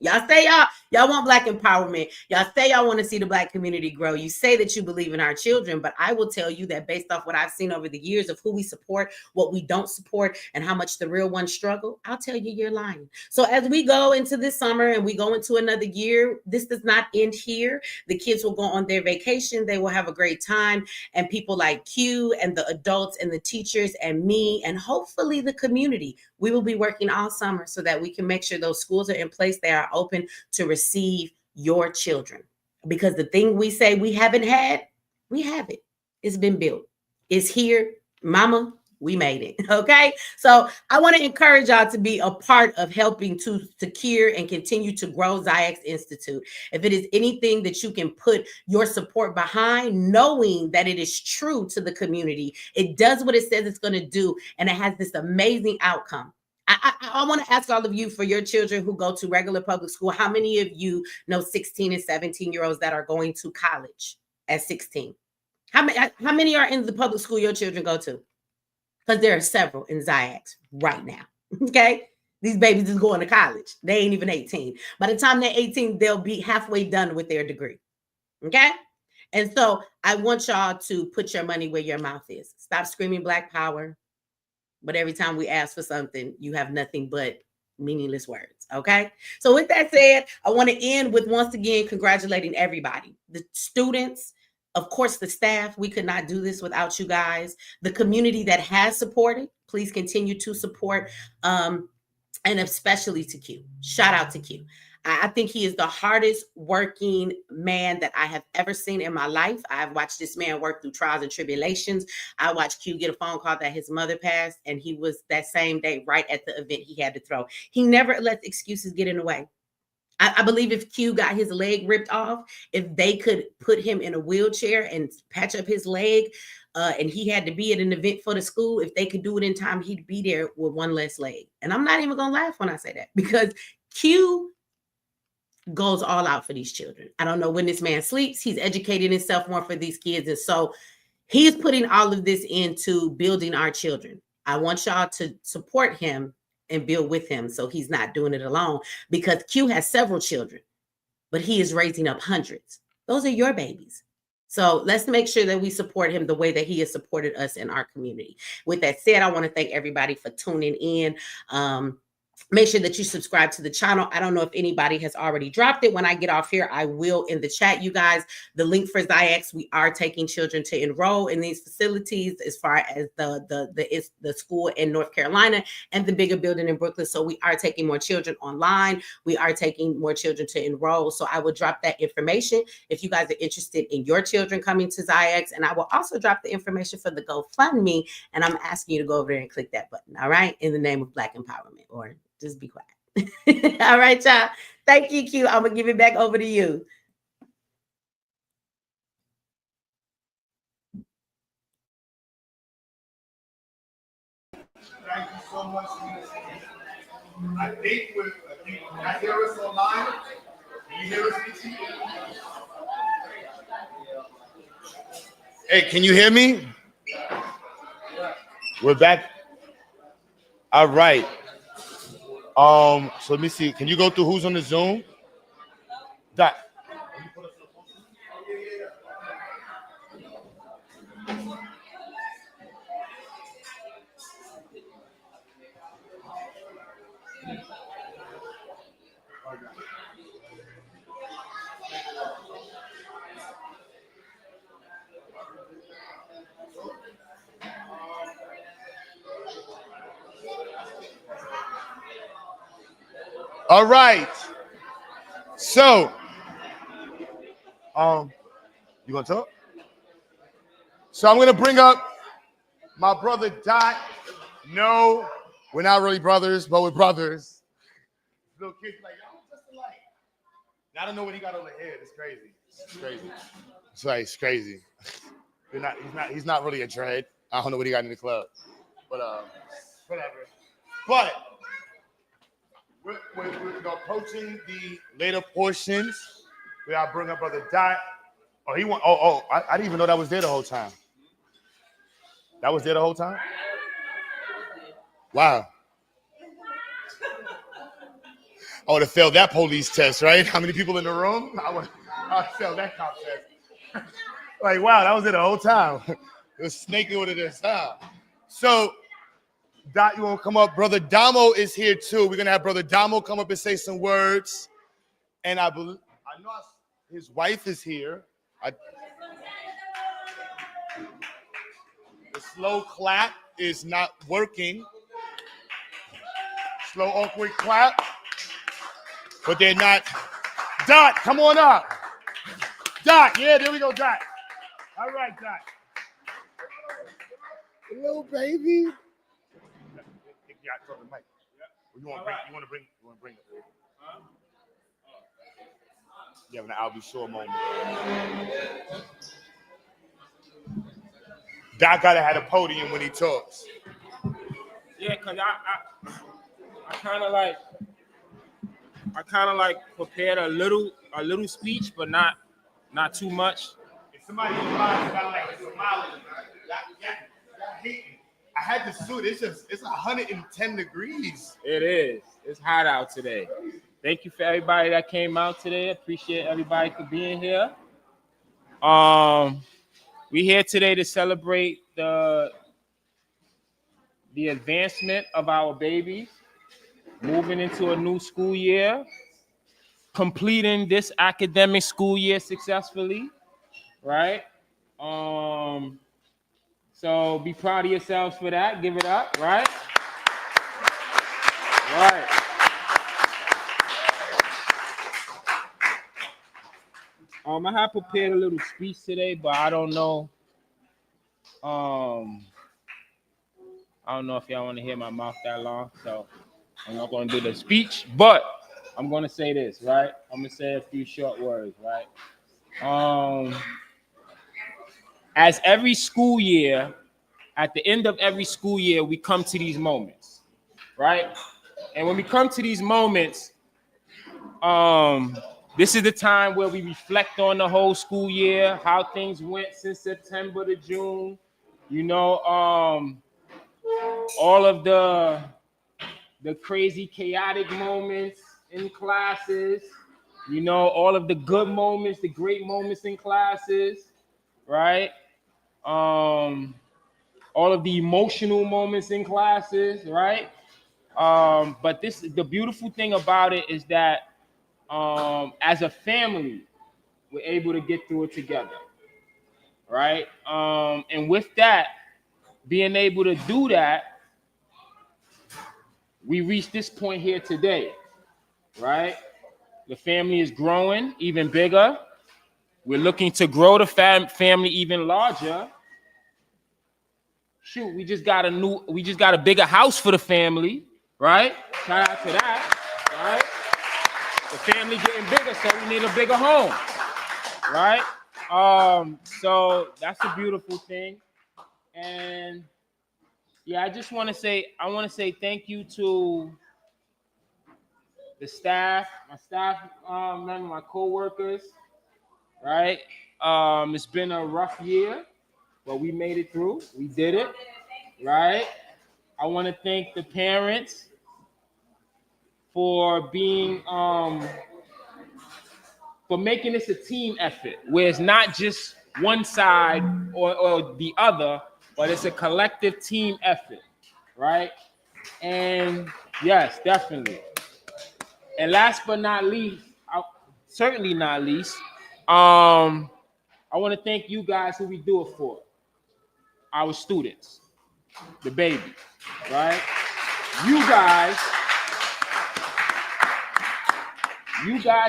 Y'all say y'all want Black empowerment. Y'all say y'all want to see the Black community grow. You say that you believe in our children, but I will tell you that based off what I've seen over the years of who we support, what we don't support, and how much the real ones struggle, I'll tell you you're lying. So as we go into this summer and we go into another year, this does not end here. The kids will go on their vacation. They will have a great time. And people like Q and the adults and the teachers and me and hopefully the community, we will be working all summer so that we can make sure those schools are in place. They are open to receive your children, because the thing we say we haven't had, we have it. It's been built. It's here. Mama, We made it. Okay. So I want to encourage y'all to be a part of helping to secure and continue to grow XyayX Institute. If it is anything that you can put your support behind, knowing that it is true to the community, it does what it says it's going to do, and it has this amazing outcome. I want to ask all of you, for your children who go to regular public school, how many of you know 16 and 17-year-olds that are going to college at 16? How many are in the public school your children go to? Because there are several in XyayX right now. Okay. These babies is going to college. They ain't even 18. By the time they're 18, they'll be halfway done with their degree. Okay. And so I want y'all to put your money where your mouth is. Stop screaming Black power. But every time we ask for something, you have nothing but meaningless words. Okay. So with that said, I want to end with once again congratulating everybody, the students, of course, the staff. We could not do this without you guys. The community that has supported, please continue to support, and especially to Q. Shout out to Q. I think he is the hardest working man that I have ever seen in my life. I've watched this man work through trials and tribulations. I watched Q get a phone call that his mother passed, and he was that same day right at the event he had to throw. He never lets excuses get in the way. I believe if Q got his leg ripped off, if they could put him in a wheelchair and patch up his leg, and he had to be at an event for the school, if they could do it in time, he'd be there with one less leg. And I'm not even going to laugh when I say that, because Q goes all out for these children. I don't know when this man sleeps. He's educating himself more for these kids. And so he's putting all of this into building our children. I want y'all to support him and build with him, so he's not doing it alone, because Q has several children, but he is raising up hundreds. Those are your babies. So let's make sure that we support him the way that he has supported us in our community. With that said, I want to thank everybody for tuning in. Make sure that you subscribe to the channel. I don't know if anybody has already dropped it. When I get off here, I will in the chat, you guys. The link for XyayX, we are taking children to enroll in these facilities, as far as the school in North Carolina and the bigger building in Brooklyn. So we are taking more children online. We are taking more children to enroll. So I will drop that information if you guys are interested in your children coming to XyayX. And I will also drop the information for the GoFundMe. And I'm asking you to go over there and click that button. All right. In the name of Black empowerment, or just be quiet. All right, y'all. Thank you, Q. I'm going to give it back over to you. Thank you so much. I think can I hear us online? Can you hear us, BT? Hey, can you hear me? We're back. All right. So let me see. Can you go through who's on the Zoom? Dot. All right. So, you gonna talk? So I'm gonna bring up my brother Dot. No, we're not really brothers, but we're brothers. Little kids like, y'all just alike. I don't know what he got on the head. It's crazy. It's crazy. It's crazy. He's not really a dread. I don't know what he got in the club, but whatever. But we're approaching the later portions. We gotta bring up brother Dot. I didn't even know that was there the whole time. That was there the whole time? Wow. I would have failed that police test, right? How many people in the room? I would have failed that cop test. Like, wow, that was there the whole time. It was snaking with it this time. So, Dot, you want to come up? Brother Damo is here too. We're going to have Brother Damo come up and say some words. And I know his wife is here. The slow clap is not working. Slow, awkward clap. But they're not. Dot, come on up. Dot, yeah, there we go, Dot. All right, Dot. Little baby. Yeah, I told the mic. You want to bring it. You having an I'll be sure moment. Doc gotta have a podium when he talks. Yeah, cause I kind of like prepared a little speech, but not too much. If somebody reminds about like Somali, I had to suit. It's 110 degrees. It is. It's hot out today. Thank you for everybody that came out today. Appreciate everybody for being here. We here today to celebrate the advancement of our babies, moving into a new school year, completing this academic school year successfully, right? So be proud of yourselves for that. Give it up, right? Right. I have prepared a little speech today, but I don't know. I don't know if y'all want to hear my mouth that long, so I'm not going to do the speech, but I'm going to say this, right? I'm going to say a few short words, right? As every school year, at the end of every school year, we come to these moments, right? And when we come to these moments, this is the time where we reflect on the whole school year, how things went since September to June, you know, all of the crazy, chaotic moments in classes, you know, all of the good moments, the great moments in classes, right? All of the emotional moments in classes, right? But the beautiful thing about it is that as a family, we're able to get through it together, right? And with that, being able to do that, we reached this point here today, right? The family is growing even bigger. We're looking to grow the family even larger. Shoot, we just got a bigger house for the family, right? Shout out to that, right? The family getting bigger, so we need a bigger home, right? So that's a beautiful thing. And yeah, I want to say thank you to the staff, my staff members, my co-workers, right? It's been a rough year, but we made it through. We did it, right? I want to thank the parents for being for making this a team effort, where it's not just one side or the other, but it's a collective team effort, right? And yes, definitely. And last but not least, certainly not least, I want to thank you guys who we do it for. Our students, the babies, right? You guys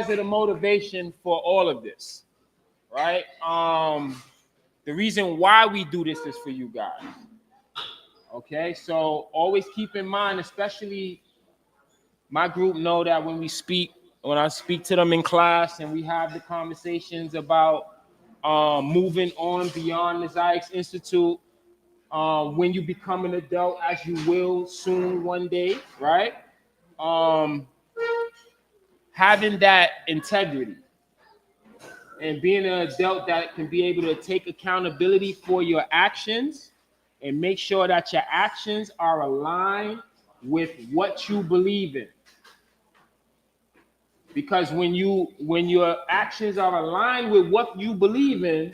are the motivation for all of this, right? The reason why we do this is for you guys. Okay, so always keep in mind, especially my group know that when I speak to them in class and we have the conversations about moving on beyond the XyayX Institute, when you become an adult, as you will soon one day, right? Having that integrity and being an adult that can be able to take accountability for your actions and make sure that your actions are aligned with what you believe in. Because when your actions are aligned with what you believe in,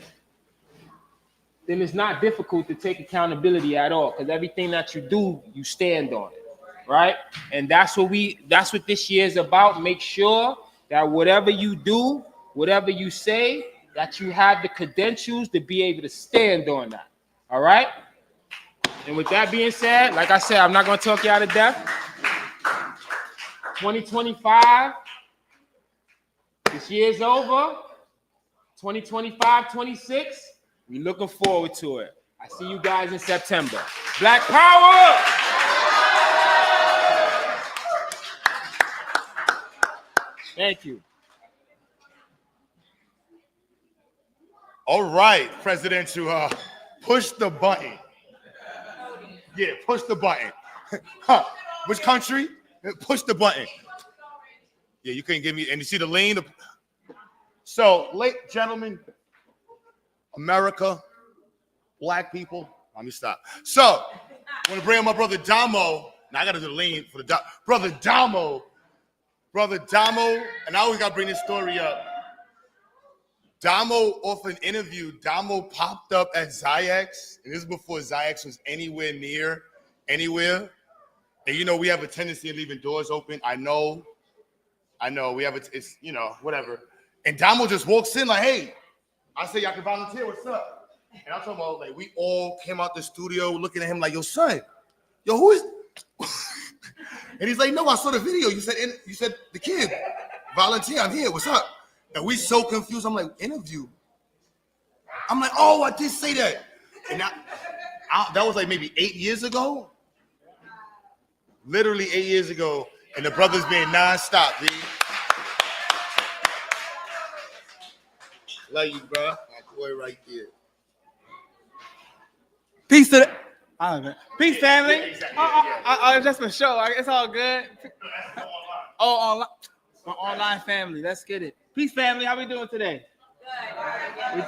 then it's not difficult to take accountability at all, because everything that you do, you stand on it, right? And that's what this year is about. Make sure that whatever you do, whatever you say, that you have the credentials to be able to stand on that. All right? And with that being said, like I said, I'm not going to talk you out of death. 2025, this year's over. 2025, 26, we're looking forward to it. I see you guys in September. Black Power! Thank you. All right, President, to push the button. Yeah, push the button. Huh. Which country? Push the button. Yeah, you couldn't give me, and you see the lane. So, ladies and gentlemen, America, black people. Let me stop. So, I want to bring up my brother Damo. Now I got to do the lane for the brother Damo. Brother Damo, and I always got to bring this story up. Damo, off an interview, Damo popped up at XyayX, and this is before XyayX was anywhere near anywhere. And you know, we have a tendency of leaving doors open. I know, we have it's you know, whatever. And Damo just walks in like, hey, I say y'all can volunteer, what's up? And I'm talking about, like, we all came out the studio looking at him like, yo, son, yo, who is? And he's like, no, I saw the video. You said the kid, volunteer, I'm here, what's up? And we so confused. I'm like, interview? I'm like, oh, I did say that. And that was like maybe 8 years ago. Literally 8 years ago. And the brother's being nonstop, dude. Love you, bro. My boy right there. Peace to the. I don't know. Peace, family. Yeah, exactly. Just for show. It's all good. Oh, online. My online family. Let's get it. Peace, family. How we doing today? Good.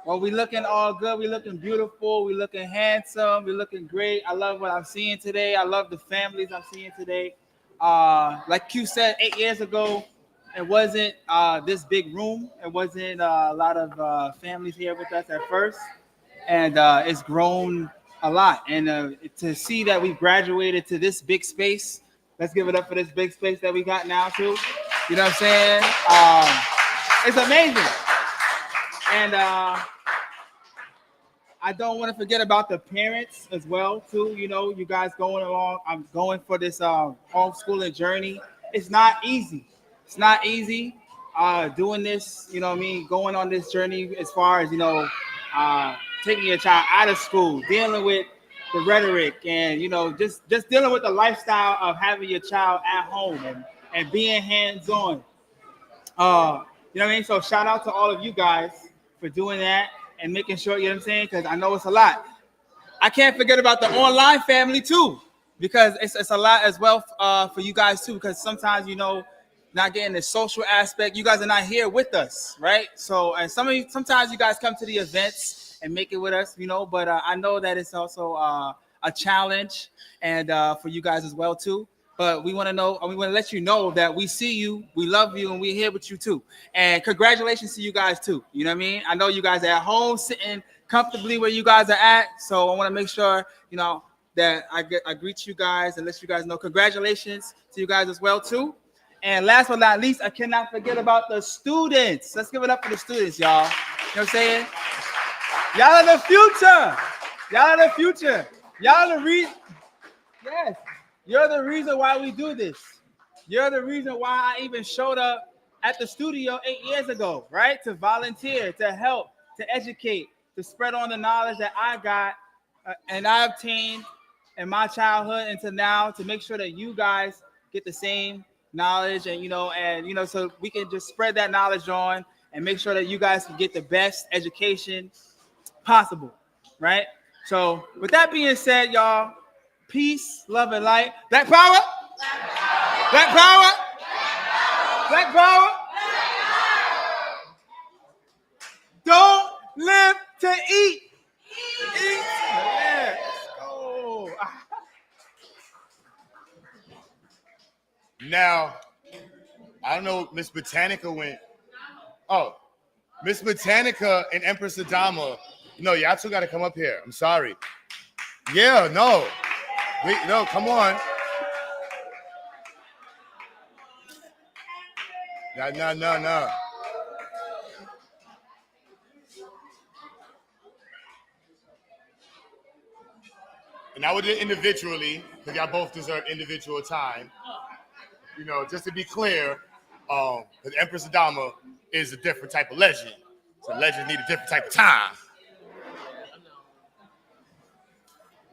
Well, we looking all good. We looking beautiful. We looking handsome. We looking great. I love what I'm seeing today. I love the families I'm seeing today. Like Q said, 8 years ago, it wasn't this big room. It wasn't a lot of families here with us at first. And it's grown a lot. And to see that we graduated to this big space, let's give it up for this big space that we got now too. You know what I'm saying? It's amazing. And I don't want to forget about the parents as well too. You know, you guys going along. I'm going for this homeschooling journey. It's not easy. It's not easy doing this, you know what I mean? Going on this journey as far as, you know, taking your child out of school, dealing with the rhetoric and, you know, just dealing with the lifestyle of having your child at home and being hands-on. You know what I mean? So shout out to all of you guys for doing that and making sure, you know what I'm saying? Because I know it's a lot. I can't forget about the online family too, because it's a lot as well for you guys too, because sometimes, you know, not getting the social aspect, you guys are not here with us, right? So, and sometimes you guys come to the events and make it with us, you know, but I know that it's also a challenge and for you guys as well too. But we want to know, we want to let you know that we see you, we love you, and we're here with you too. And congratulations to you guys too. You know what I mean? I know you guys are at home sitting comfortably where you guys are at. So I want to make sure, you know, that I greet you guys and let you guys know congratulations to you guys as well too. And last but not least, I cannot forget about the students. Let's give it up for the students, y'all. You know what I'm saying? Y'all are the future. Y'all are the future. Y'all are the reason. Yes. You're the reason why we do this. You're the reason why I even showed up at the studio 8 years ago, right? To volunteer, to help, to educate, to spread on the knowledge that I got and I obtained in my childhood until now, to make sure that you guys get the same knowledge and so we can just spread that knowledge on and make sure that you guys can get the best education possible, right? So with that being said, y'all, peace, love, and light. Black power! Black power! Black power! Don't live to eat. Eat. Yeah. Let's go. Now, I don't know, Miss Botanica went. Oh, Miss Botanica and Empress Adama. No, y'all two got to come up here. I'm sorry. Yeah, no. Wait, no, come on. No. And I would do it individually, because y'all both deserve individual time. You know, just to be clear, the Empress Adama is a different type of legend. So legends need a different type of time.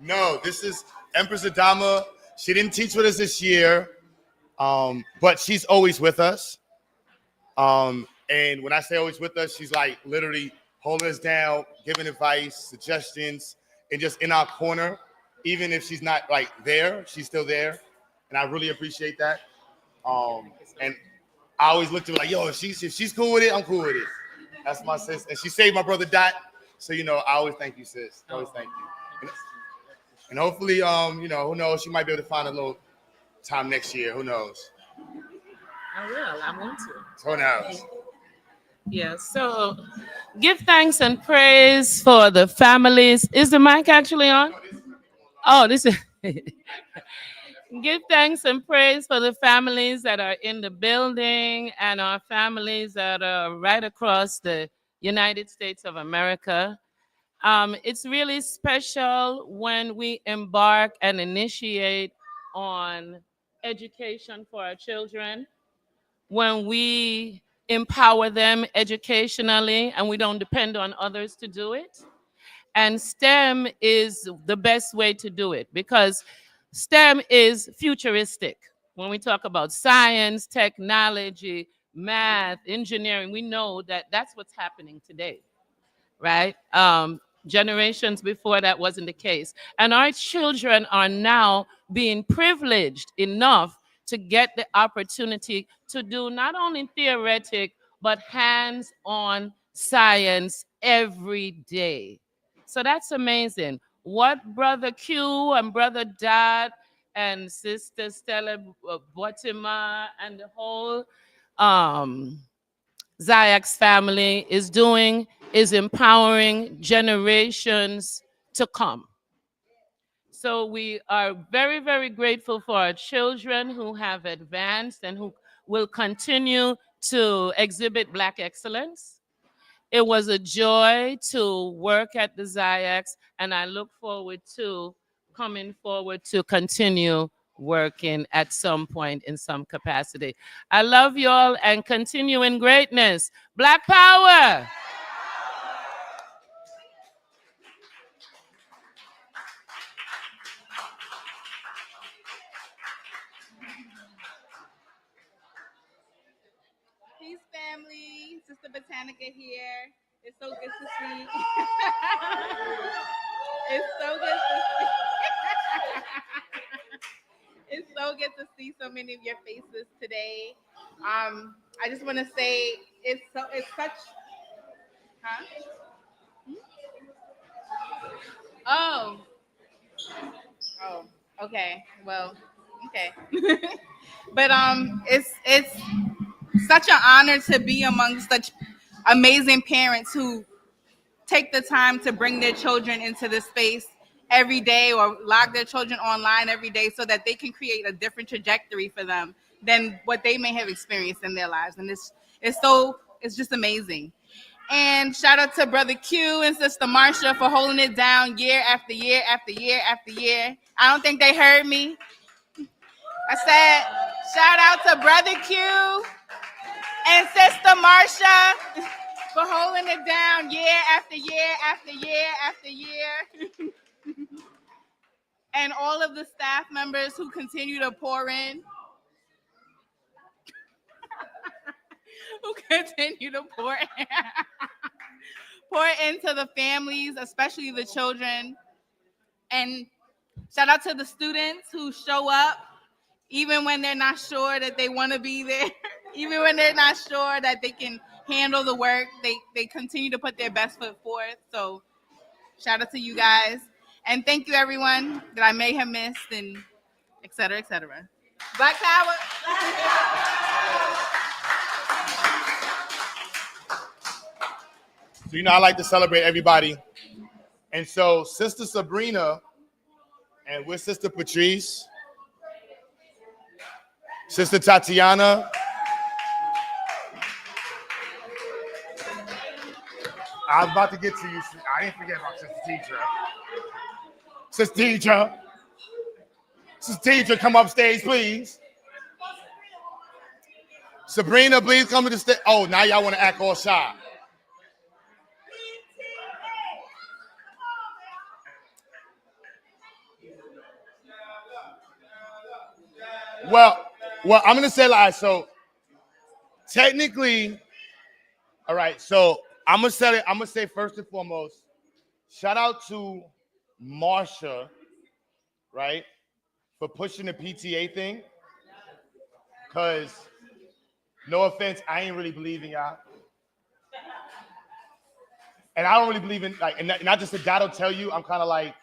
No, this is Empress Adama. She didn't teach with us this year, but she's always with us. And when I say always with us, she's like literally holding us down, giving advice, suggestions, and just in our corner. Even if she's not like there, she's still there. And I really appreciate that. And I always look to her like, yo, if she's cool with it, I'm cool with it. That's my sis. And she saved my brother Dot. So, you know, I always thank you, sis. I always thank you. And hopefully, you know, who knows, she might be able to find a little time next year. Who knows? I will. I want to. Who knows? Yeah, so give thanks and praise for the families. Is the mic actually on? Oh, this is. Give thanks and praise for the families that are in the building and our families that are right across the United States of America. It's really special when we embark and initiate on education for our children, when we empower them educationally and we don't depend on others to do it. And STEM is the best way to do it because STEM is futuristic. When we talk about science, technology, math, engineering, we know that that's what's happening today, right? Generations before that wasn't the case. And our children are now being privileged enough to get the opportunity to do not only theoretic, but hands-on science every day. So that's amazing. What Brother Q and Brother Dad and Sister Stella Botima and the whole XyayX family is doing is empowering generations to come. So we are very, very grateful for our children who have advanced and who will continue to exhibit Black excellence. It was a joy to work at the XyayX, and I look forward to coming forward to continue working at some point in some capacity. I love you all and continue in greatness. Black power! Peace, family. Sister Botanica here. It's so good to see. It's so good to see. It's so good to see so many of your faces today. I just want to say it's such. Huh? Oh. Oh. Okay. Well. Okay. But it's such an honor to be among such amazing parents who take the time to bring their children into this space every day or log their children online every day so that they can create a different trajectory for them than what they may have experienced in their lives. And it's just amazing. And shout out to Brother Q and Sister Marsha for holding it down year after year after year after year. I don't think they heard me. I said, shout out to Brother Q and Sister Marsha for holding it down year after year after year after year. And all of the staff members who continue to pour in. Who continue to pour into the families, especially the children. And shout out to the students who show up even when they're not sure that they want to be there, even when they're not sure that they can handle the work, they continue to put their best foot forth. So shout out to you guys. And thank you everyone that I may have missed and et cetera, et cetera. Black power. So, you know, I like to celebrate everybody. And so Sister Sabrina and with Sister Patrice, Sister Tatiana, I was about to get to you. I didn't forget about Sister Teacher. Sister Teacher. Sister Teacher, come upstage, please. Sabrina, please come to the stage. Oh, now y'all want to act all shy. Well, I'm gonna say like so. Technically, all right. So I'm gonna say it. I'm gonna say first and foremost, shout out to Marsha, right, for pushing the PTA thing. Cause no offense, I ain't really believing y'all, and I don't really believe in like, and not just the data tell you. I'm kind of like,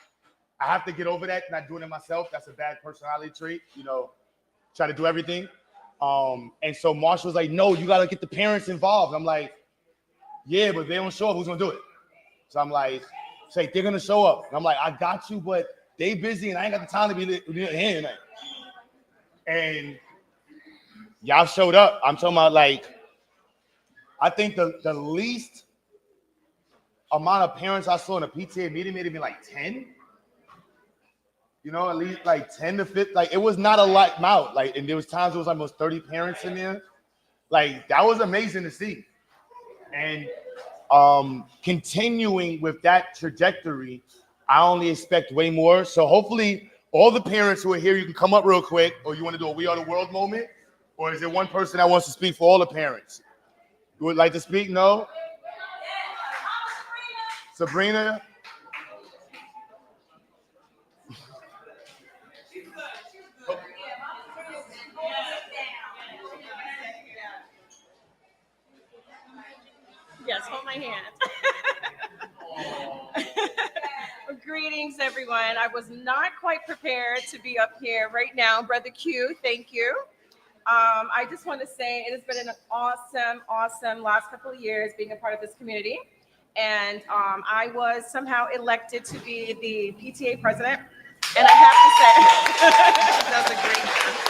I have to get over that. Not doing it myself. That's a bad personality trait. You know, try to do everything. And so Marsha was like, no, you gotta get the parents involved. I'm like, yeah, but if they don't show up, who's gonna do it? So I'm like, say they're gonna show up. And I'm like, I got you, but they busy and I ain't got the time to be here tonight. And y'all showed up. I'm talking about like, I think the least amount of parents I saw in a PTA meeting maybe like 10. You know, at least like 10 to 15. Like it was not a lot amount. Like, and there was times it was almost 30 parents in there. Like that was amazing to see. And continuing with that trajectory, I only expect way more. So hopefully all the parents who are here, you can come up real quick, or you want to do a We Are the World moment? Or is there one person that wants to speak for all the parents? You would like to speak? No? Sabrina? Yes, hold my hand. Greetings, everyone. I was not quite prepared to be up here right now. Brother Q, thank you. I just want to say it has been an awesome last couple of years being a part of this community. And I was somehow elected to be the PTA president. And I have to say, that's a great job.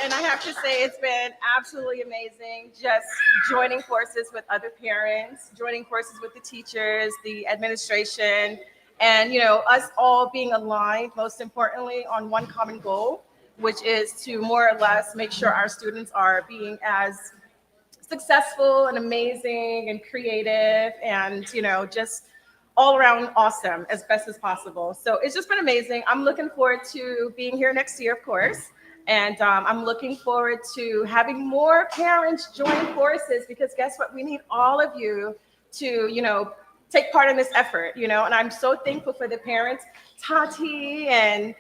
And I have to say, it's been absolutely amazing just joining forces with other parents, joining forces with the teachers, the administration, and us all being aligned, most importantly, on one common goal, which is to more or less make sure our students are being as successful and amazing and creative and, just all around awesome as best as possible. So it's just been amazing. I'm looking forward to being here next year, of course. And I'm looking forward to having more parents join forces because guess what? We need all of you to, take part in this effort, and I'm so thankful for the parents, Tati and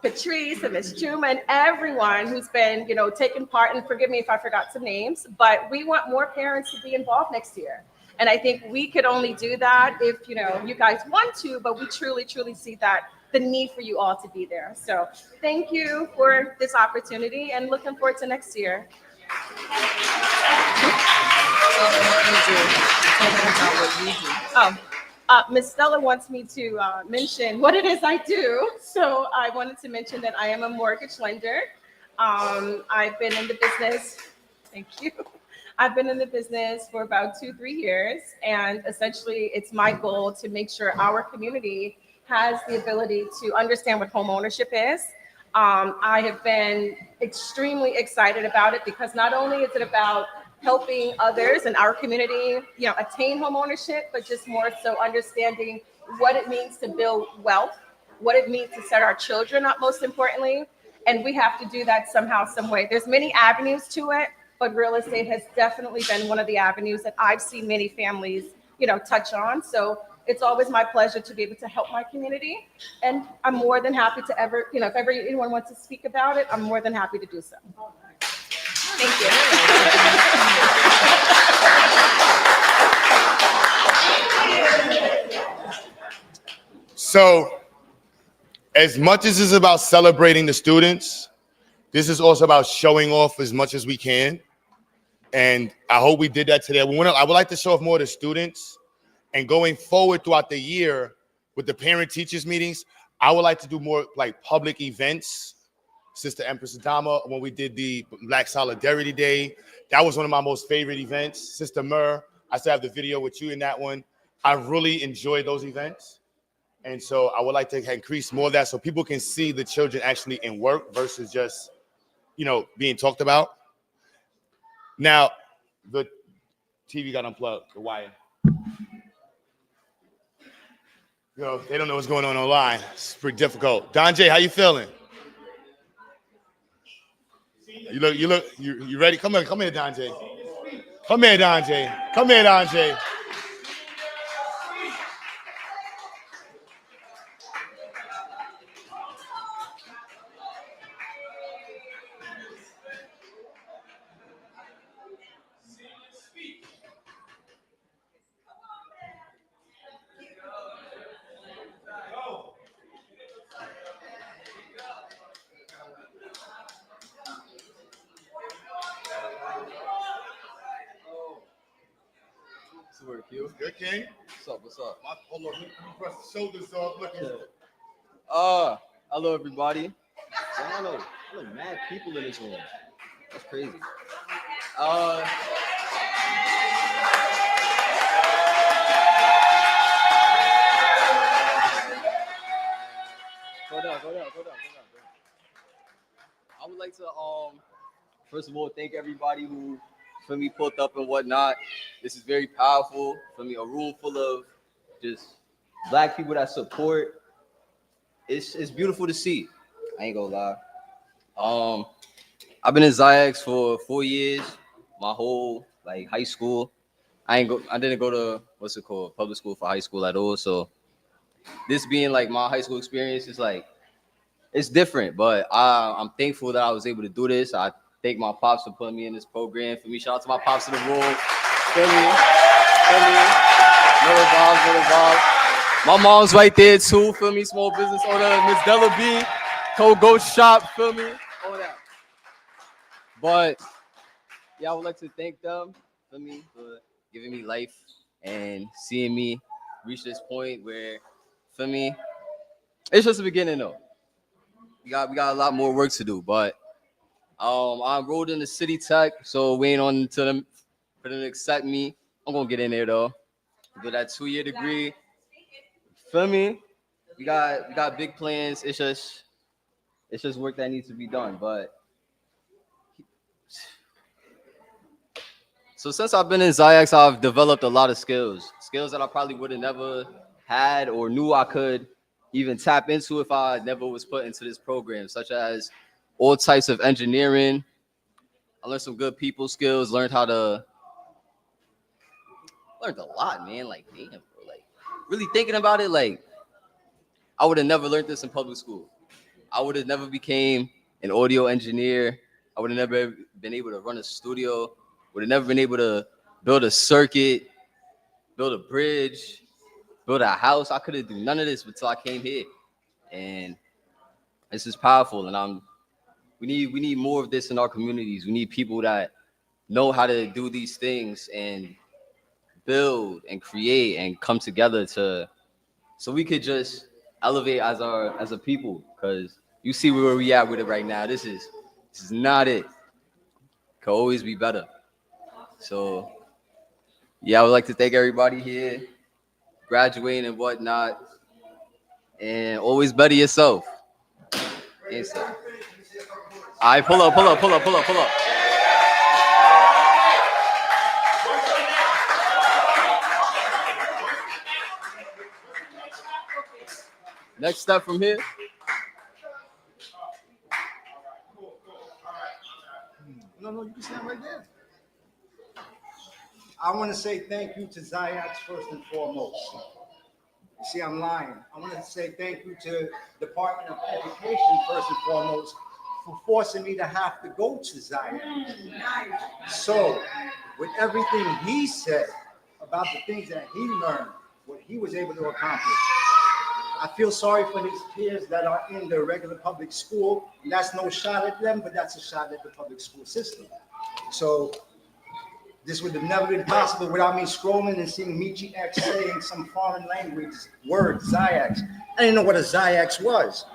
Patrice and Miss Chuma and everyone who's been, taking part, and forgive me if I forgot some names, but we want more parents to be involved next year. And I think we could only do that if, you guys want to, but we truly see that the need for you all to be there. So thank you for this opportunity and looking forward to next year. Miss Stella wants me to mention what it is I do. So I wanted to mention that I am a mortgage lender. I've been in the business, thank you. I've been in the business for about 2-3 years. And essentially it's my goal to make sure our community has the ability to understand what home ownership is. I have been extremely excited about it because not only is it about helping others in our community, attain home ownership, but just more so understanding what it means to build wealth, what it means to set our children up, most importantly. And we have to do that somehow, some way. There's many avenues to it, but real estate has definitely been one of the avenues that I've seen many families, touch on. So it's always my pleasure to be able to help my community. And I'm more than happy to if ever anyone wants to speak about it, I'm more than happy to do so. Thank you. So as much as it's about celebrating the students, this is also about showing off as much as we can. And I hope we did that today. I would like to show off more of the students. And going forward throughout the year with the parent-teachers meetings, I would like to do more like public events. Sister Empress Adama, when we did the Black Solidarity Day, that was one of my most favorite events. Sister Mur, I still have the video with you in that one. I really enjoy those events. And so I would like to increase more of that so people can see the children actually in work versus just, being talked about. Now, the TV got unplugged, the wire. They don't know what's going on online. It's pretty difficult. Don J, how you feeling? You ready? Come here, Dante. Come here, Dante. Come here, Dante. What's the word, Q? Good, King? What's up? What's up? Hold on, let me press the shoulders off. Looking. Hello everybody. I don't know mad people in this room. That's crazy. Go down. I would like to first of all thank everybody who for me pulled up and whatnot. This is very powerful. For me, a room full of just black people that support. It's beautiful to see. I ain't gonna lie. I've been in XyayX for 4 years, my whole like high school. I didn't go to public school for high school at all. So this being like my high school experience is like it's different, but I'm thankful that I was able to do this. I thank my pops for putting me in this program. For me, shout out to my pops in the room. Feel me? No involved. My mom's right there too. Feel me? Small business owner, Miss Della B. Go shop. Feel me? All that. But yeah, I would like to thank them for giving me life and seeing me reach this point where, for me, it's just the beginning though. We got a lot more work to do, but I enrolled in the City Tech, so waiting on to them for them to accept me. I'm gonna get in there though. Do that 2-year degree. Feel me? We got big plans. It's just work that needs to be done, but. So since I've been in XyayX, I've developed a lot of skills that I probably would have never had or knew I could even tap into if I never was put into this program, such as all types of engineering. I learned some good people skills, learned a lot, man. Like, damn, bro. Like, really thinking about it, like, I would have never learned this in public school. I would have never became an audio engineer. I would have never been able to run a studio. Would have never been able to build a circuit, build a bridge, build a house. I couldn't do none of this until I came here. And this is powerful. And we need more of this in our communities. We need people that know how to do these things and build and create and come together so we could just elevate as a people. Because you see where we at with it right now. This is not it. Could always be better. So, yeah, I would like to thank everybody here, graduating and whatnot, and always better yourself. All right, pull up. Next step from here. No, you can stand right there. I want to say thank you to XyayX first and foremost. You see, I'm lying. I want to say thank you to Department of Education first and foremost for forcing me to have to go to XyayX. So, with everything he said about the things that he learned, what he was able to accomplish, I feel sorry for his peers that are in the regular public school. And that's no shot at them, but that's a shot at the public school system. So this would have never been possible without me scrolling and seeing XyayX saying some foreign language word, XyayX. I didn't know what a XyayX was.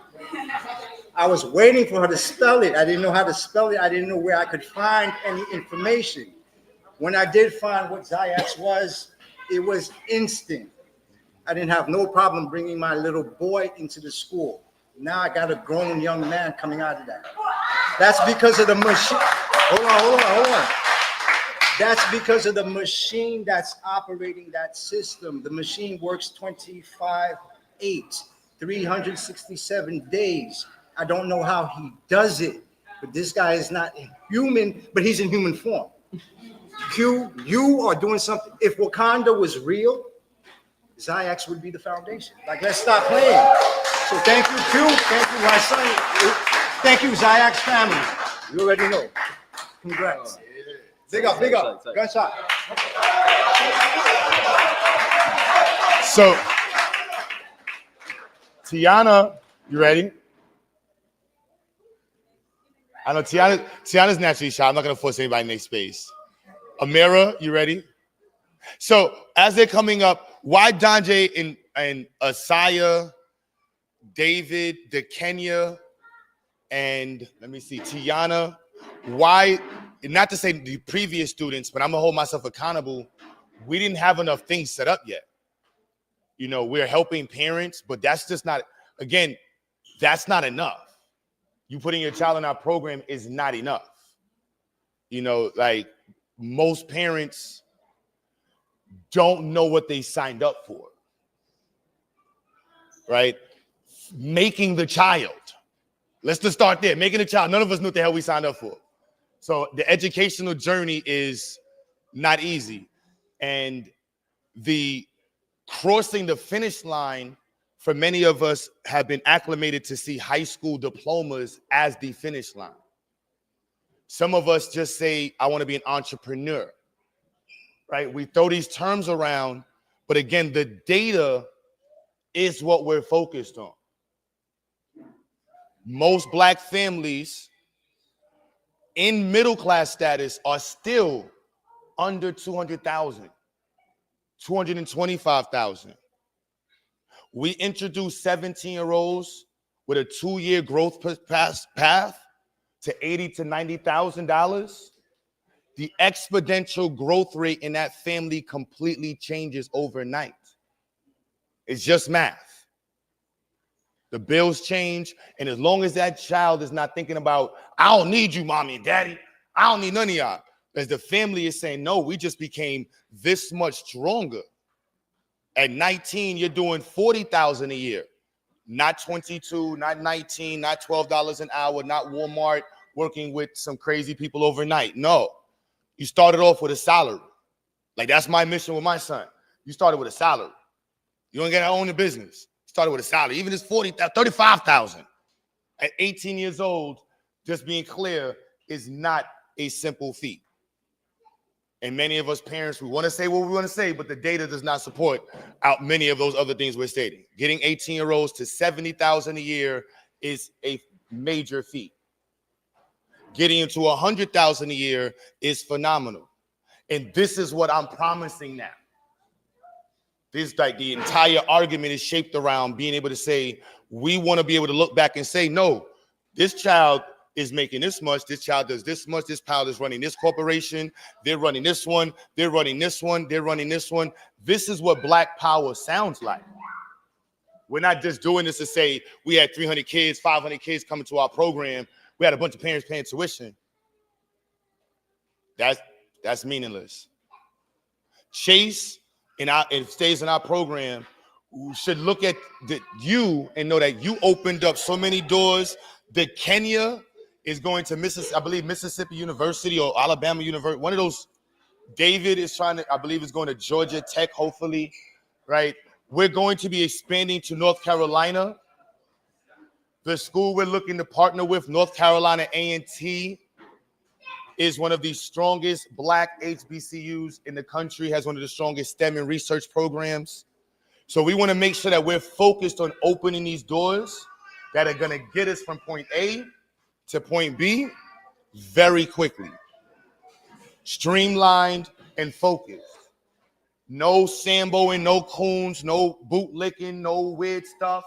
I was waiting for her to spell it. I didn't know how to spell it. I didn't know where I could find any information. When I did find what XyayX was, it was instant. I didn't have no problem bringing my little boy into the school. Now I got a grown young man coming out of that. That's because of the machine. Hold on. That's because of the machine that's operating that system. The machine works 25/8, 367 days. I don't know how he does it, But this guy is not human, but he's in human form. Q, you are doing something. If Wakanda was real, XyayX would be the foundation. Like, let's stop playing. So thank you, Q. Thank you, my son. Thank you, XyayX family. You already know. Congrats. Big up, big up. Gunshot. So, Tiana, you ready? I know Tiana's naturally shy. I'm not going to force anybody to make space. Amira, you ready? So, as they're coming up, why Donjay and Asaya, David, DeKenya, and let me see, Tiana, why, not to say the previous students, but I'm going to hold myself accountable. We didn't have enough things set up yet. You know, we're helping parents, but that's just not, again, that's not enough. You putting your child in our program is not enough. You know, like most parents don't know what they signed up for, right? Making the child. Let's just start there. Making the child. None of us knew what the hell we signed up for. So the educational journey is not easy. And the crossing the finish line for many of us have been acclimated to see high school diplomas as the finish line. Some of us just say, I want to be an entrepreneur, right? We throw these terms around, but again, the data is what we're focused on. Most Black families in middle class status are still under 200,000, 225,000. We introduced 17-year-olds with a 2-year growth path to $80,000 to $90,000. The exponential growth rate in that family completely changes overnight. It's just math. The bills change, and as long as that child is not thinking about, I don't need you, mommy and daddy, I don't need none of y'all, as the family is saying, no, we just became this much stronger. At 19, you're doing $40,000 a year, not 22, not 19, not $12 an hour, not Walmart working with some crazy people overnight. No, you started off with a salary. Like, that's my mission with my son. You started with a salary. You don't get to own the business. Started with a salary. Even if it's $35,000 at 18 years old, just being clear, is not a simple feat. And many of us parents, we want to say what we want to say, but the data does not support out many of those other things we're stating. Getting 18-year-olds to $70,000 a year is a major feat. Getting into $100,000 a year is phenomenal. And this is what I'm promising now. This, like, the entire argument is shaped around being able to say, we want to be able to look back and say, no, this child is making this much, this child does this much, this child is running this corporation, they're running this one, they're running this one, they're running this one. This is what Black power sounds like. We're not just doing this to say we had 300 kids, 500 kids coming to our program. We had a bunch of parents paying tuition. That's meaningless. Chase, and it stays in our program, should look at you and know that you opened up so many doors. That Kenya is going to Mississippi University or Alabama University. One of those, David is trying to, I believe, is going to Georgia Tech, hopefully, right? We're going to be expanding to North Carolina. The school we're looking to partner with, North Carolina A&T, is one of the strongest Black HBCUs in the country, has one of the strongest STEM and research programs. So we want to make sure that we're focused on opening these doors that are going to get us from point A to point B very quickly. Streamlined and focused. No Samboing, no coons, no bootlicking, no weird stuff.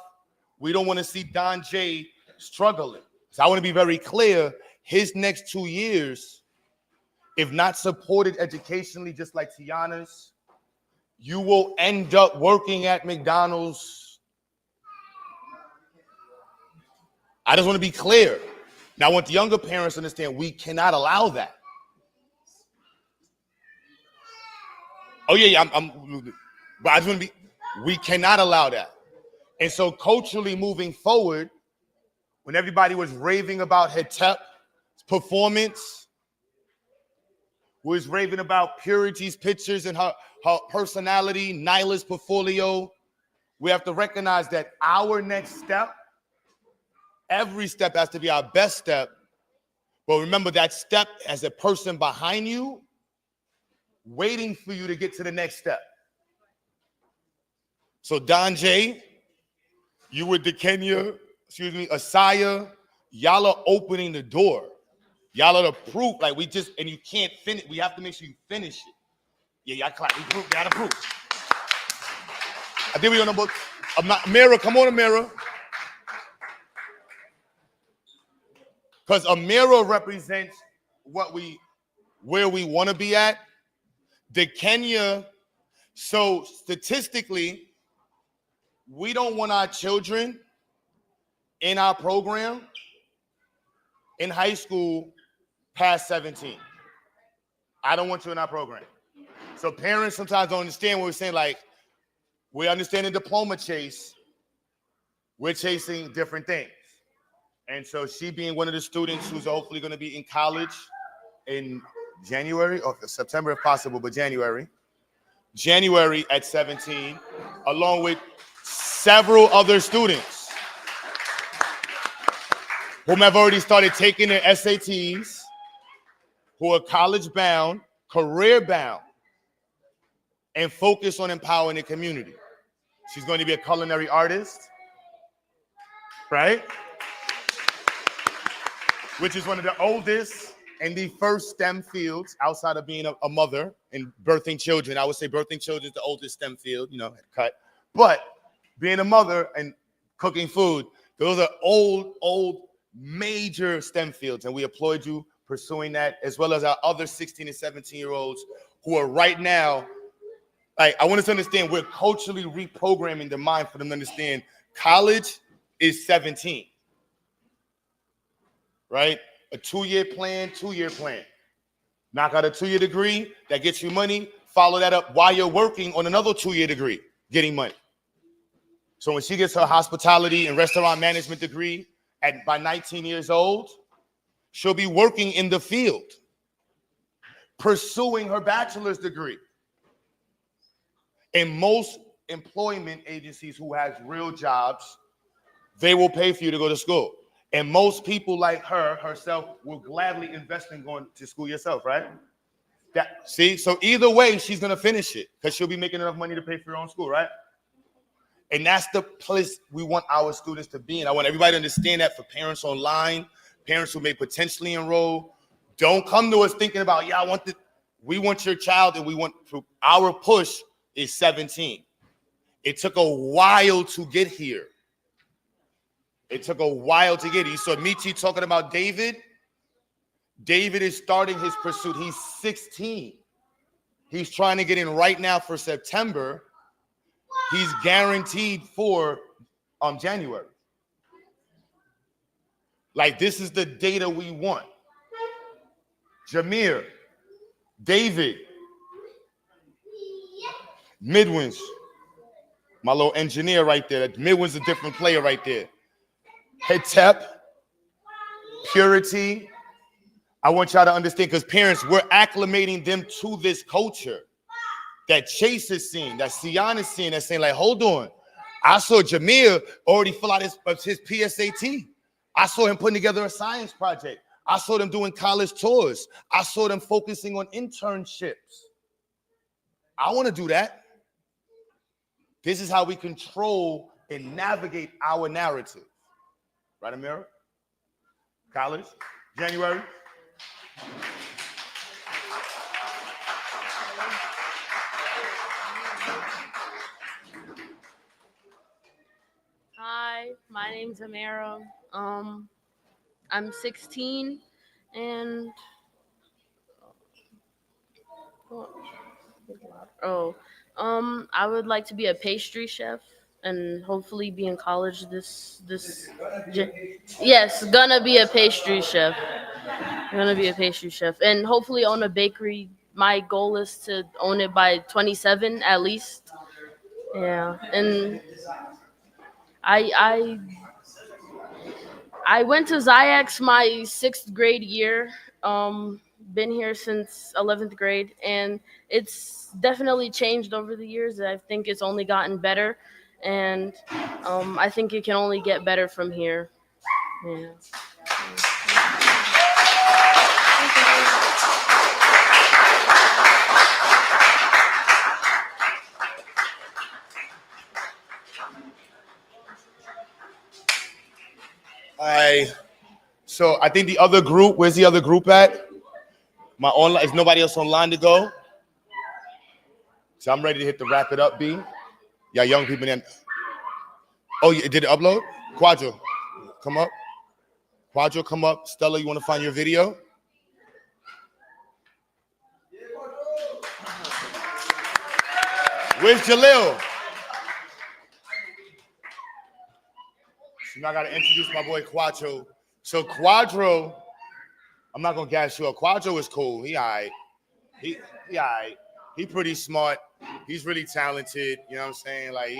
We don't want to see Don J struggling. So I want to be very clear, his next 2 years, if not supported educationally, just like Tiana's, you will end up working at McDonald's. I just want to be clear. Now, I want the younger parents to understand we cannot allow that. Oh, yeah, but I just want to be, we cannot allow that. And so culturally moving forward, when everybody was raving about Hetep, performance, who is raving about Purity's pictures and her personality, Nyla's portfolio. We have to recognize that our next step, every step has to be our best step. But remember that step as a person behind you, waiting for you to get to the next step. So Don J, you with the Asaya, y'all are opening the door. Y'all are the proof. Like and you can't finish. We have to make sure you finish it. Yeah, y'all clap. We got to prove. I think we're on the book. Amira, come on, Amira. Because Amira represents where we want to be at. The Kenya, so statistically, we don't want our children in our program in high school past 17. I don't want you in our program. So parents sometimes don't understand what we're saying. Like, we understand the diploma chase. We're chasing different things. And so she being one of the students who's hopefully going to be in college in January or September if possible, but January at 17, along with several other students whom have already started taking their SATs, who are college bound, career bound, and focus on empowering the community. She's going to be a culinary artist, right? Which is one of the oldest and the first STEM fields outside of being a mother and birthing children. I would say birthing children is the oldest STEM field, cut. But being a mother and cooking food, those are old, major STEM fields. And we applaud you pursuing that, as well as our other 16 and 17-year-olds who are right now, like, I want us to understand we're culturally reprogramming the mind for them to understand college is 17. Right? A 2-year plan. Knock out a 2-year degree that gets you money. Follow that up while you're working on another 2-year degree, getting money. So when she gets her hospitality and restaurant management degree by 19 years old, she'll be working in the field, pursuing her bachelor's degree. And most employment agencies who has real jobs, they will pay for you to go to school. And most people like herself will gladly invest in going to school yourself, right? So either way, she's going to finish it because she'll be making enough money to pay for her own school, right? And that's the place we want our students to be in. I want everybody to understand that. For parents online, parents who may potentially enroll, don't come to us thinking about, we want your child and our push is 17. It took a while to get here. You saw Michi talking about David. David is starting his pursuit. He's 16. He's trying to get in right now for September. He's guaranteed for January. Like, this is the data we want. Jameer, David, Midwin's, my little engineer right there. Midwin's a different player right there. Hetep, Purity. I want y'all to understand, because parents, we're acclimating them to this culture that Chase is seeing, that Sion is seeing, that's saying, like, hold on. I saw Jameer already fill out his PSAT. I saw him putting together a science project. I saw them doing college tours. I saw them focusing on internships. I want to do that. This is how we control and navigate our narrative. Right, Amira? College, January. Hi, my name's Amira. I'm 16 and I would like to be a pastry chef and hopefully be in college yes, gonna be a pastry chef. And hopefully own a bakery. My goal is to own it by 27 at least. Yeah, and I I went to XyayX my 6th grade year. Been here since 11th grade, and it's definitely changed over the years. I think it's only gotten better, and I think it can only get better from here. Yeah. So I think the other group, where's the other group at? My online, is nobody else online to go? So I'm ready to hit the wrap it up, B. Yeah, young people then. Oh, you did it upload? Quadro, come up. Quadro, come up. Stella, you want to find your video? Where's Jalil? So now I gotta introduce my boy Quadro. So Quadro, I'm not gonna gas you up. Quadro is cool. He all right. He all right. He pretty smart. He's really talented. You know what I'm saying? Like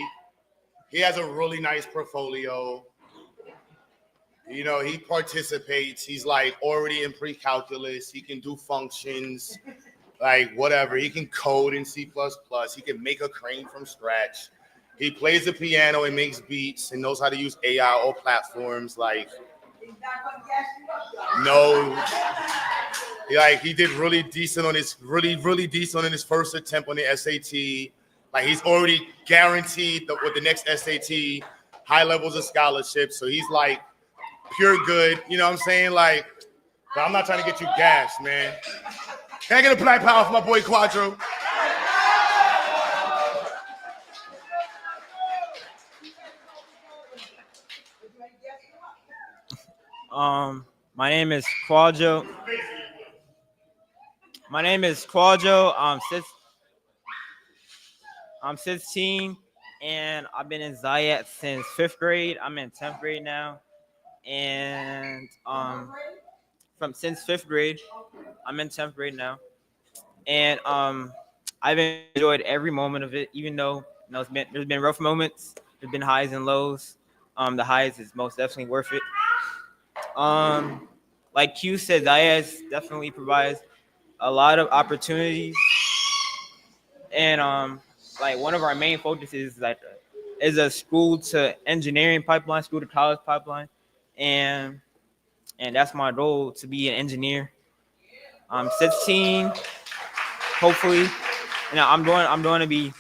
he has a really nice portfolio. You know, he participates. He's like already in pre-calculus. He can do functions, like whatever. He can code in C++. He can make a crane from scratch. He plays the piano and makes beats and knows how to use AI or platforms. Like, no, like he did really decent on his really decent on his first attempt on the SAT. Like he's already guaranteed with the next SAT high levels of scholarship. So he's like pure good. You know what I'm saying? Like, but I'm not trying to get you gassed, man. Can I get a black power for my boy Quadro? My name is Quadro. I'm 16, and I've been in XyayX since 5th grade. I'm in 10th grade now, and since 5th grade, I'm in 10th grade now, and I've enjoyed every moment of it. Even though there's been rough moments, there's been highs and lows. The highs is most definitely worth it. Like Q said, XyayX definitely provides a lot of opportunities, and like one of our main focuses is a school to engineering pipeline, school to college pipeline, and that's my goal, to be an engineer. I'm 16, hopefully. You know, I'm going to be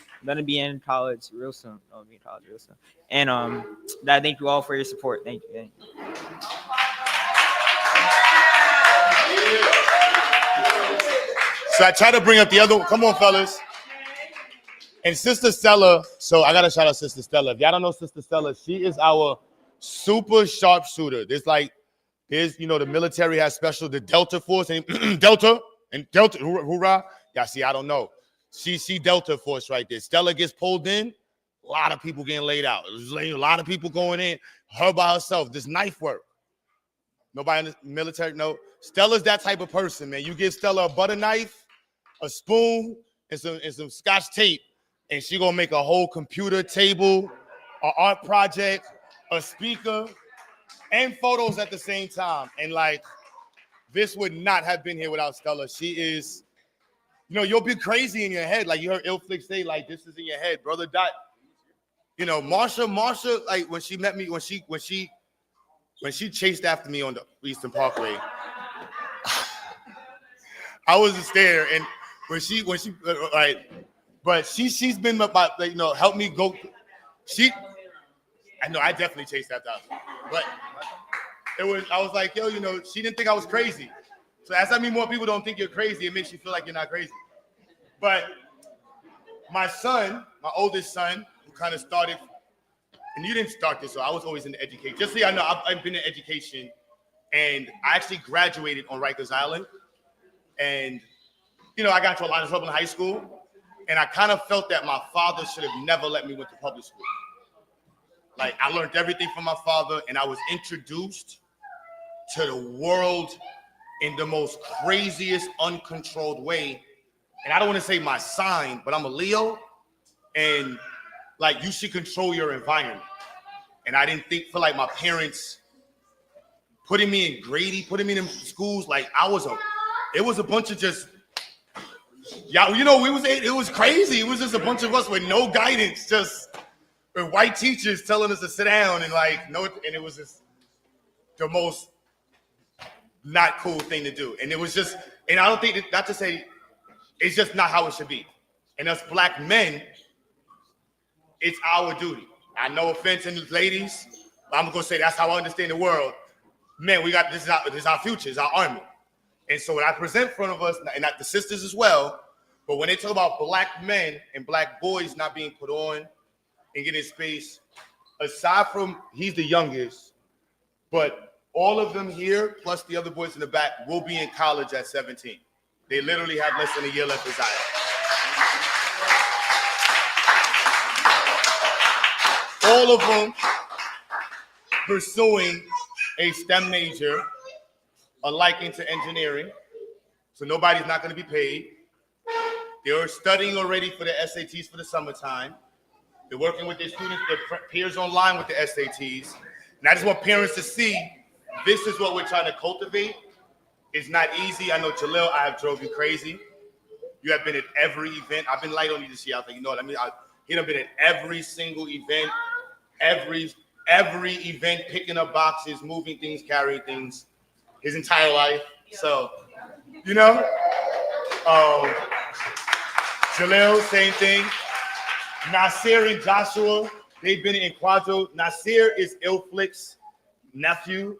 in college real soon. I'll be in college real soon. And I thank you all for your support. Thank you. So I try to bring up the other. Come on, fellas. And Sister Stella. So I gotta shout out Sister Stella. If y'all don't know Sister Stella, she is our super sharpshooter. There's the military has special the Delta Force and Delta hoorah. Y'all see, I don't know. She Delta Force right there. Stella gets pulled in, a lot of people getting laid out. There's a lot of people going in. Her by herself. This knife work. Nobody in the military. No. Stella's that type of person, man. You give Stella a butter knife, a spoon, and some Scotch tape, and she gonna make a whole computer table, an art project, a speaker, and photos at the same time. And like, this would not have been here without Stella. She is, you'll be crazy in your head. Like you heard Ilflick say, like, this is in your head, brother. Dot. Marsha, like when she met me, when she chased after me on the Eastern Parkway, I was just there. And when she right, but she's been about, help me go. I know I definitely chased after her, but I was like, yo, she didn't think I was crazy. So as I mean, more people don't think you're crazy, it makes you feel like you're not crazy. But my oldest son, who kind of started, and you didn't start this, so I was always in education. Just so y'all know, I've been in education, and I actually graduated on Rikers Island. And, I got into a lot of trouble in high school, and I kind of felt that my father should have never let me went to public school. Like, I learned everything from my father, and I was introduced to the world in the most craziest, uncontrolled way. And I don't want to say my sign, but I'm a Leo, and like, you should control your environment. And I didn't feel like my parents putting me in Grady, putting me in schools. Like it was a bunch of just, yeah, you know, it was crazy. It was just a bunch of us with no guidance, just with white teachers telling us to sit down and like, no, and it was just the most not cool thing to do. And it was just, and I don't think, not to say, it's just not how it should be. And us black men, it's our duty. I no offense in ladies, but I'm gonna say that's how I understand the world. Man, we got this is our future, it's our army. And so what I present in front of us, and not the sisters as well, but when they talk about black men and black boys not being put on and getting space, aside from he's the youngest, but all of them here, plus the other boys in the back, will be in college at 17. They literally have less than a year left as I am. All of them pursuing a STEM major, a liking to engineering, so nobody's not going to be paid. They're studying already for the SATs for the summertime. They're working with their students, their peers online with the SATs. And I just want parents to see this is what we're trying to cultivate. It's not easy. I know, Jalil, I have drove you crazy. You have been at every event. I've been light on you this year. I think, you know what I mean? He done been at every single event, every event, picking up boxes, moving things, carrying things, his entire life. So, you know, Jalil, same thing. Nasir and Joshua, they've been in Quadro. Nasir is Ilflick's nephew,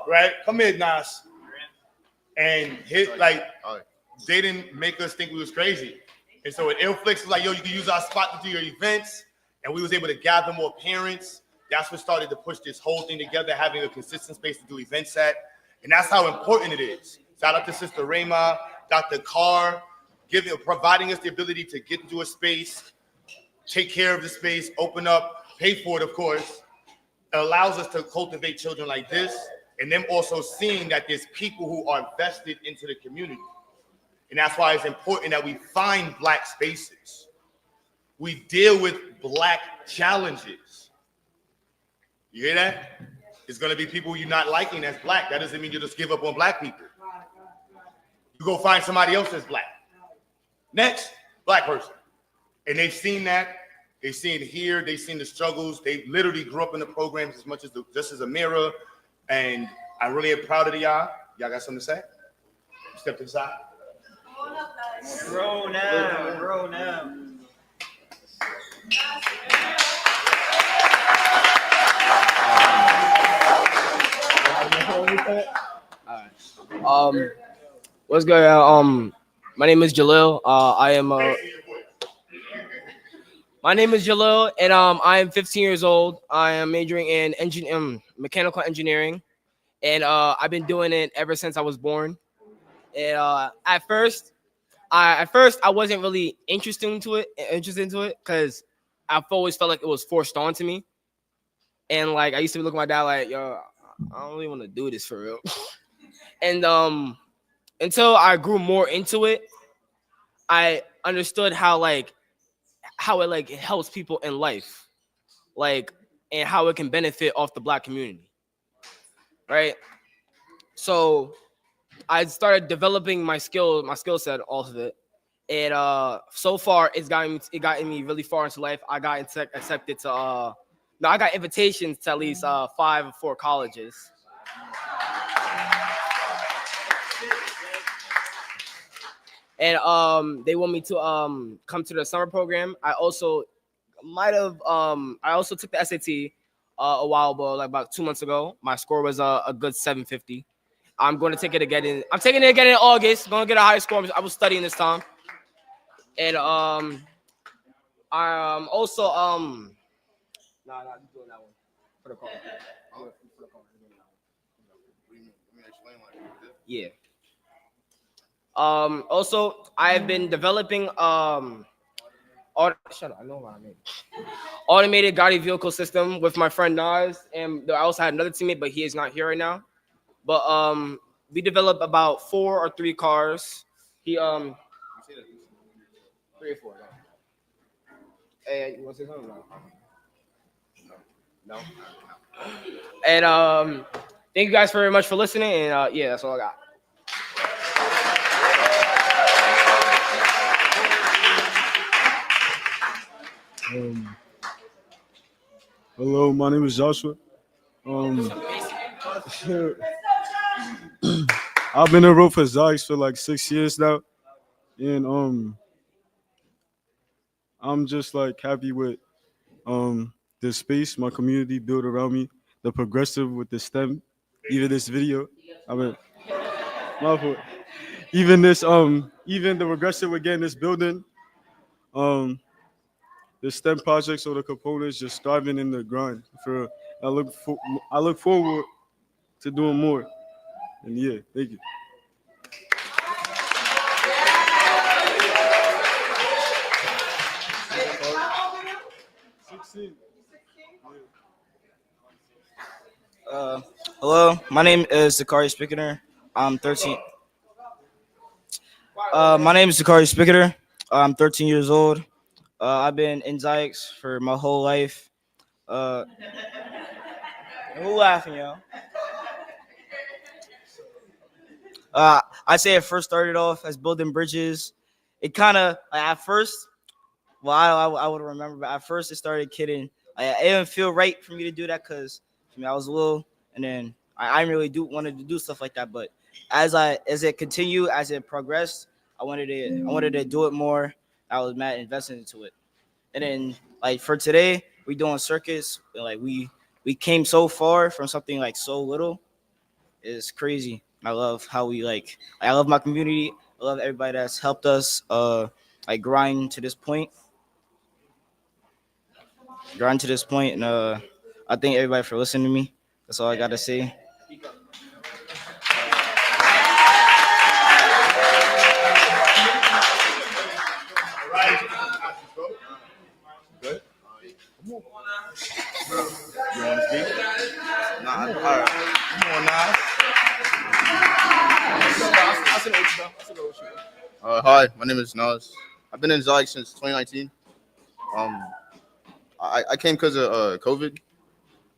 right? Come here, Nas. And they didn't make us think we was crazy. And so at Ilflix was like, yo, you can use our spot to do your events. And we was able to gather more parents. That's what started to push this whole thing together, having a consistent space to do events at. And that's how important it is. Shout out to Sister Rayma, Dr. Carr, providing us the ability to get into a space, take care of the space, open up, pay for it, of course. It allows us to cultivate children like this, and them also seeing that there's people who are vested into the community. And that's why it's important that we find Black spaces. We deal with Black challenges. You hear that? It's going to be people you're not liking that's Black. That doesn't mean you just give up on Black people. You go find somebody else that's Black. Next, Black person. And they've seen that. They've seen it here. They've seen the struggles. They literally grew up in the programs as much as just as Amira. And I'm really proud of y'all. Y'all got something to say? Step to the side. Grow now. Grow now. What's good? My name is Jalil. My name is Jalil, and I am 15 years old. I am majoring in mechanical engineering, and I've been doing it ever since I was born. And at first I wasn't really interested into it because I've always felt like it was forced onto me. And like I used to look at my dad like, yo, I don't really want to do this for real. And until I grew more into it, I understood how it helps people in life, and how it can benefit off the Black community, right? So I started developing my skill set off of it, and so far it's gotten me really far into life. I got accepted to I got invitations to at least 5 or 4 colleges. And they want me to come to the summer program. I also took the SAT a while ago, like about 2 months ago. My score was a good 750. I'm going to take it again. I'm taking it again in August. I'm going to get a higher score. I was studying this time. And I'm also I'm doing that one for the call. Yeah. Also, I've been developing automated guided vehicle system with my friend Nas, and I also had another teammate, but he is not here right now. But we developed about 4 or 3 cars. He 3 or 4. Hey, you want to say something? No. And thank you guys very much for listening. And yeah, that's all I got. Hello, my name is Joshua. I've been enrolled for XyayX for like 6 years now, and I'm just like happy with the space my community built around me, the progressive with the STEM, even this video. I mean, my fault. Even this even the progressive again this building, um the STEM projects or the components just striving in the grind. For I look forward to doing more. And yeah, thank you. Hello, my name is Zakari Spicketer. I'm 13. My name is Zakari Spicketer. I'm 13 years old. I've been in XyayX for my whole life. Who laughing, yo? I say it first started off as building bridges. It kind of at first, well, I would remember, but at first it started kidding. It didn't feel right for me to do that because I was little, and then I really wanted to do stuff like that. But as it continued, as it progressed, I wanted to do it more. I was mad invested into it, and then like for today, we doing circuits. Like we came so far from something like so little. It's crazy. I love how I love my community. I love everybody that's helped us like grind to this point. And I thank everybody for listening to me. That's all I gotta say. Good. You want to speak? Nah, all right. Come on now. Hi, my name is Nas. I've been in XyayX since 2019. I came because of COVID,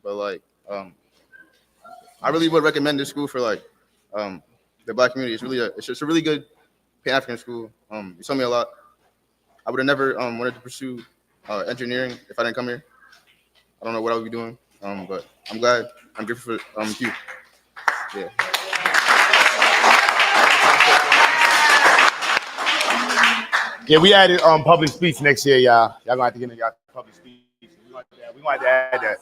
but I really would recommend this school for the Black community. It's just a really good Pan African school. You taught me a lot. I would have never wanted to pursue engineering if I didn't come here. I don't know what I would be doing, but I'm glad. I'm grateful for Q. Yeah. Yeah, we added public speech next year, y'all. Y'all gonna have to get in y'all public speech. We gonna have to add that.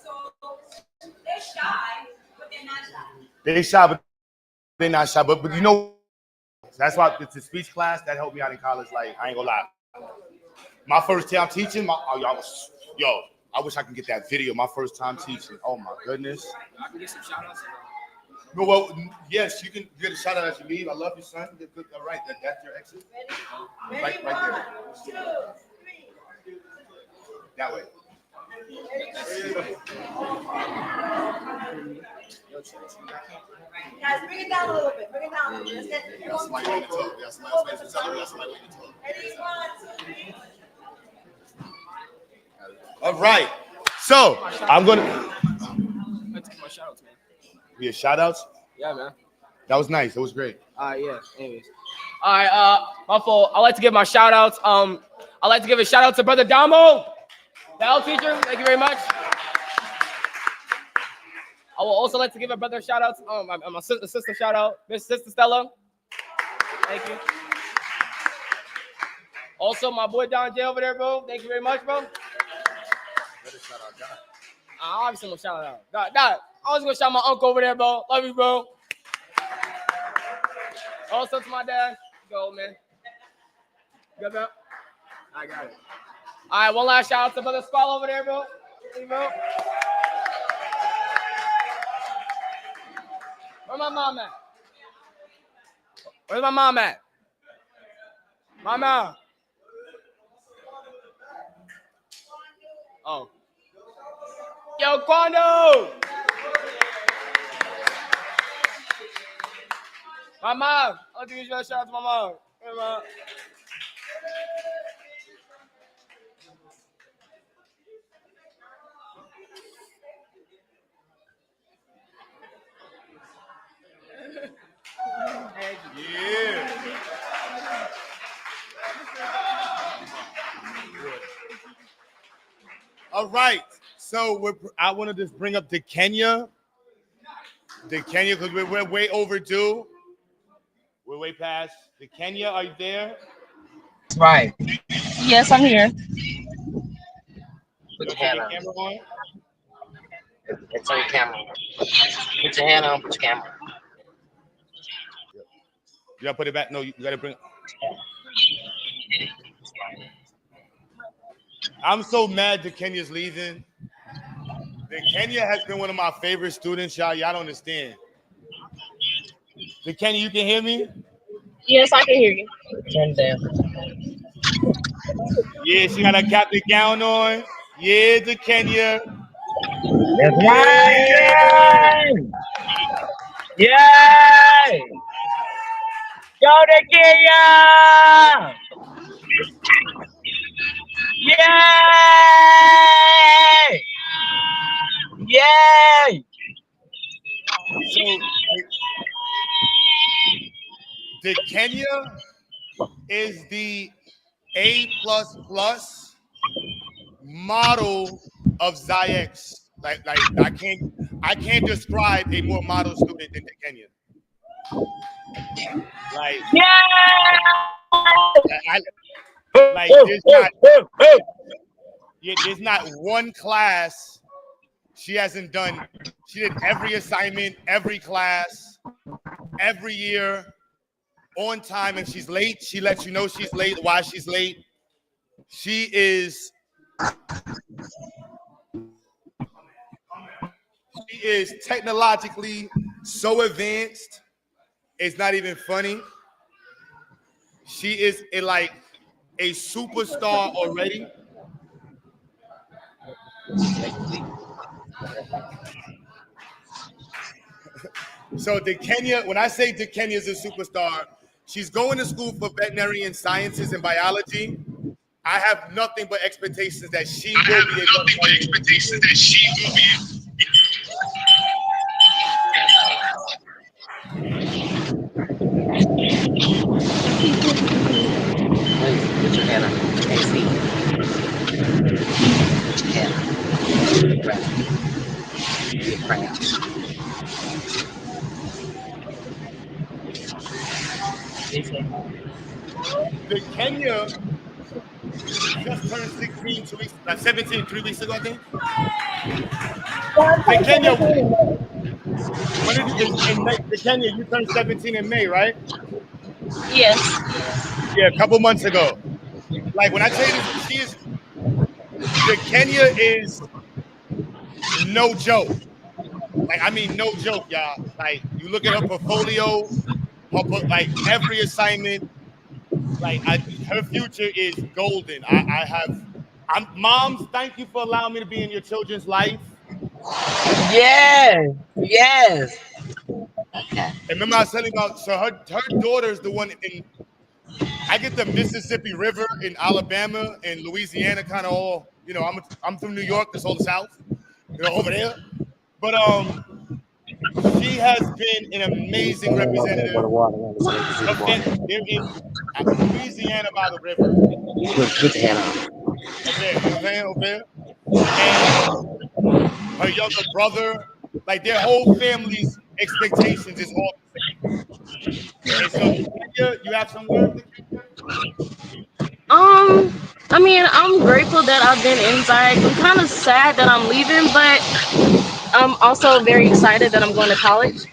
They shy, but they're not shy. But you know, that's why it's a speech class that helped me out in college. Like I ain't gonna lie, my first time teaching, I wish I could get that video. My first time teaching. Oh my goodness. I can get some shout outs. No, well, yes, you can get a shout out as you leave. I love you, son. All right, that's your exit. Right there. That way. Guys, bring it down a little bit. Bring it down a little bit. All right. So I'm gonna. Yeah, shout outs? Yeah, man. That was nice. That was great. Yeah. Anyways. All right. My fault. I'd like to give my shout outs. I'd like to give a shout out to Brother Damo, the L teacher. Thank you very much. I will also like to give a brother shout out. My sister shout out, Miss Sister Stella. Thank you. Also, my boy Don J over there, bro. Thank you very much, bro. I obviously gonna shout out. I was gonna shout my uncle over there, bro. Love you, bro. Also to my dad. Go, man. Good, bro. I got it. All right, one last shout out to Brother Squall over there, bro. Hey, bro. Where my mom at? Where's my mom at? Mama. Oh. Yo, Quando! My mom. I'd like to give you a shout out to my mom. Hey, mom. All right. So I want to just bring up the Kenya, because we're way overdue. We're way past the Kenya. Are you there? Right. Yes, I'm here. You turn your camera on. It's on your camera. Put your hand on. Put your camera. You gotta put it back. No, you gotta bring. I'm so mad that Kenya's leaving. The Kenya has been one of my favorite students, y'all. Y'all don't understand. The Kenya, you can hear me? Yes, I can hear you. Turn down. Yeah, she got a captain gown on. Yeah, the Kenya. That's right. Yay! Go to Kenya! Yay! Yay! So, the Kenya is the A++ model of XyayX. Like I can't describe a more model student than the Kenya. Like, there's not one class she hasn't done. She did every assignment, every class, every year, on time. If she's late, she lets you know she's late, why she's late. She is technologically so advanced, it's not even funny. She is a superstar already. So the Kenya, when I say the Kenya is a superstar, she's going to school for veterinary sciences and biology. I have nothing but expectations that she will be able to. Put your hand on. Can't see. Put your hand on. Get cramps. The Kenya just turned 16 2 weeks, 17 3 weeks ago, I think. The Kenya, when did you, in May, the Kenya, you turned 17 in May, right? Yes. Yeah, a couple months ago. Like when I tell you this, the Kenya is no joke. Like, I mean, no joke, y'all. Like, you look at her portfolio, like every assignment, like her future is golden. Moms, thank you for allowing me to be in your children's life. Yes, yes. And remember I was telling you about, so her daughter is the one in, I get the Mississippi River in Alabama and Louisiana kind of all, I'm from New York, that's all the South, over there. But she has been an amazing representative. They're in Louisiana by the river. Put your hand on. Okay, you know what I'm saying? Okay. And her younger brother, like their whole family's expectations is all the same. And so, Kenya, you have some words? I mean, I'm grateful that I've been in XyayX. I'm kind of sad that I'm leaving, but I'm also very excited that I'm going to college.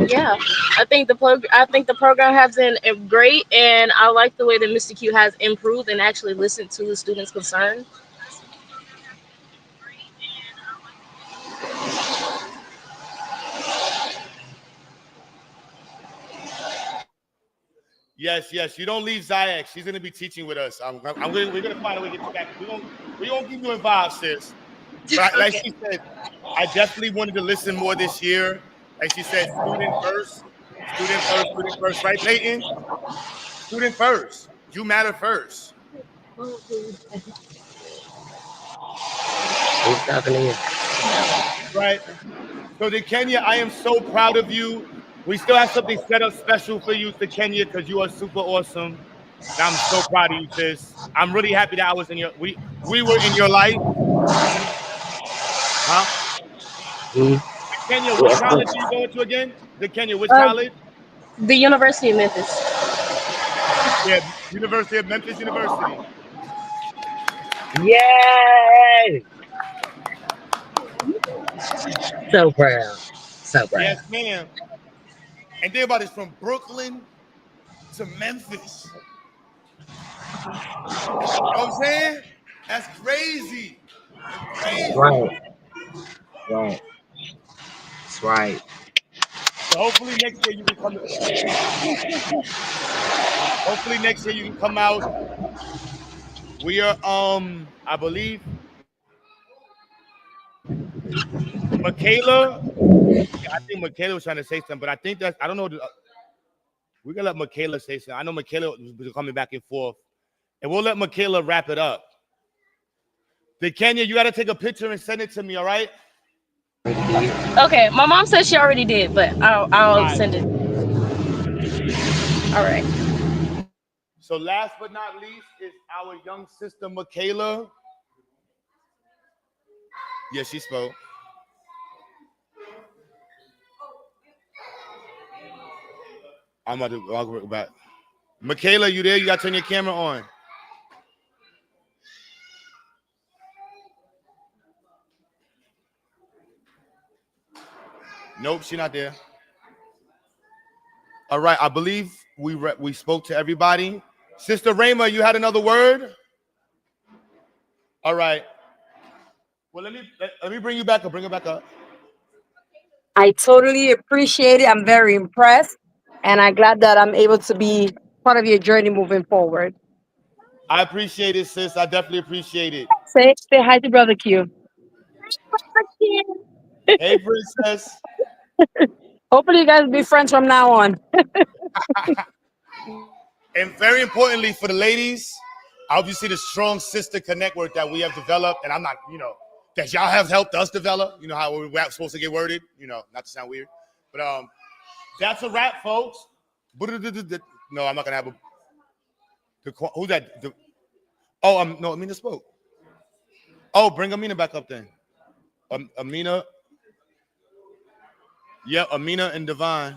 Yeah, I think the program has been great, and I like the way that Mr. Q has improved and actually listened to the students' concerns. Yes. You don't leave XyayX. She's gonna be teaching with us. We're gonna find a way to get you back. We're gonna keep you involved, sis. But like she said, I definitely wanted to listen more this year. Like she said, student first, right, Peyton? Student first. You matter first. Right. So to Kenya, I am so proud of you. We still have something set up special for you to Kenya because you are super awesome. And I'm so proud of you, sis. I'm really happy that I was in your we were in your life. Huh? Kenya, which college are you going to again? The Kenya, which college? The University of Memphis. Yeah, University of Memphis University. Yay! So proud. So proud. Yes, ma'am. And think about it, from Brooklyn to Memphis. You know what I'm saying? That's crazy. That's crazy. Right. Right. That's right. So hopefully next year you can come. Hopefully next year you can come out. We are I believe Michaela. I think Michaela was trying to say something, but I think that's I don't know. We're gonna let Michaela say something. I know Michaela was coming back and forth, and we'll let Michaela wrap it up. The Kenya, you gotta take a picture and send it to me, all right? Okay, my mom said she already did, but I'll send it. All right. So last but not least is our young sister Michaela. Yeah, she spoke. I'll go back. Michaela, you there? You gotta turn your camera on. Nope, she's not there. All right, I believe we spoke to everybody. Sister Rayma, you had another word? All right. Well, let me bring you back up. Bring it back up. I totally appreciate it. I'm very impressed, and I'm glad that I'm able to be part of your journey moving forward. I appreciate it, sis. I definitely appreciate it. Say hi to Brother Q. Hey, princess. Hopefully, you guys will be friends from now on. And very importantly for the ladies, obviously the strong sister connect work that we have developed, and I'm not, that y'all have helped us develop. You know how we're supposed to get worded. Not to sound weird, but that's a wrap, folks. No, I'm not gonna have a. Who's that? No, Amina spoke. Oh, bring Amina back up then. Amina. Yeah, Amina and Divine.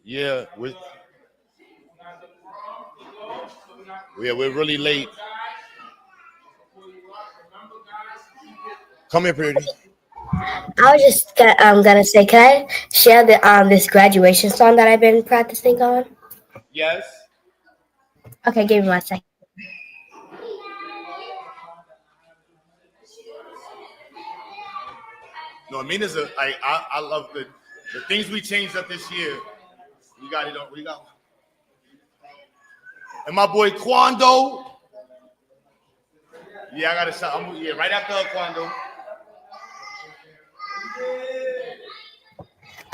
Yeah, we're really late. Come here, pretty. I was just gonna say, can I share this graduation song that I've been practicing on? Yes. Okay, give me 1 second. No, Amina's I love the things we changed up this year. We got it on. We got. And my boy Quando. Yeah, I got to shout. Right after Quando.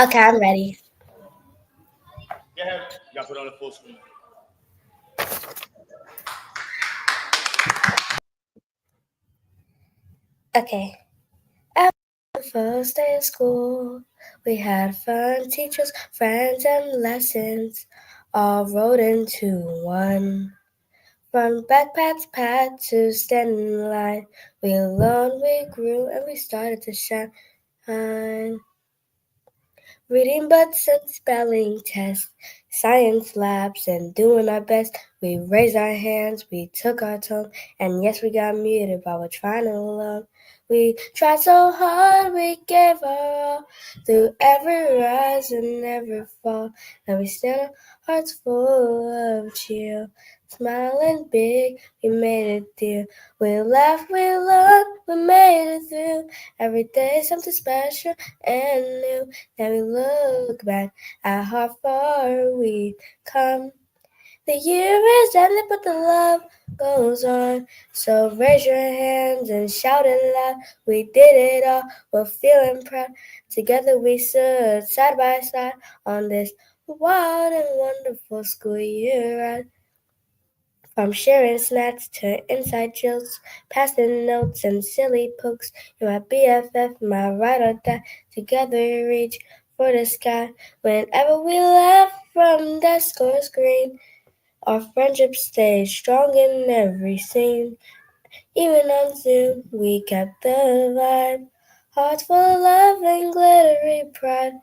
Okay, I'm ready. Go ahead. You got to put it on the full screen. Okay. After the first day of school, we had fun, teachers, friends, and lessons all rolled into one. From backpacks packed to standing in line, we learned, we grew, and we started to shine. Reading books and spelling tests, science labs, and doing our best. We raised our hands, we took our turn, and yes, we got muted, but we're trying to learn. We tried so hard, we gave our all, through every rise and every fall, and we stand our hearts full of cheer. Smiling big, we made it dear. We laughed, we learned, we made it through. Every day something special and new. Then we look back at how far we've come. The year is ended, but the love goes on. So raise your hands and shout it loud. We did it all, we're feeling proud. Together we stood side by side on this wild and wonderful school year. From sharing snacks to inside jokes, passing notes and silly pokes. You're my BFF, my ride or die. Together we reach for the sky. Whenever we laugh from dusk or screen, our friendship stays strong in every scene. Even on Zoom, we kept the vibe. Hearts full of love and glittery pride.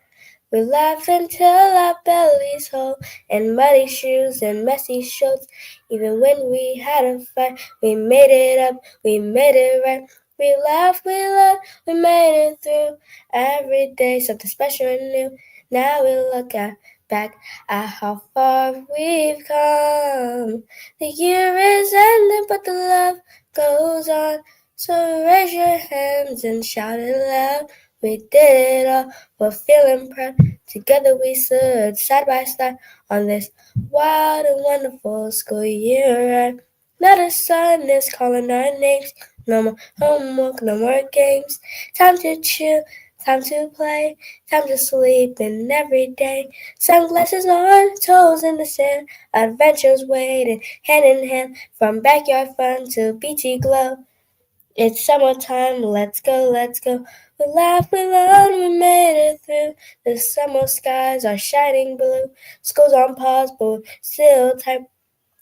We laugh until our bellies hold, and muddy shoes and messy shirts. Even when we had a fight, we made it up, we made it right. We laughed, we loved, we made it through. Every day something special and new. Now we look back at how far we've come. The year is ending, but the love goes on. So raise your hands and shout it loud. We did it all, we're feeling proud. Together we stood side by side on this wild and wonderful school year. Now the sun is calling our names. No more homework, no more games. Time to chill, time to play, time to sleep in every day. Sunglasses on, toes in the sand. Adventures waiting hand in hand. From backyard fun to beachy glow. It's summertime, let's go, let's go. We laughed, we learned, we made it through. The summer skies are shining blue. School's on pause, but still tight.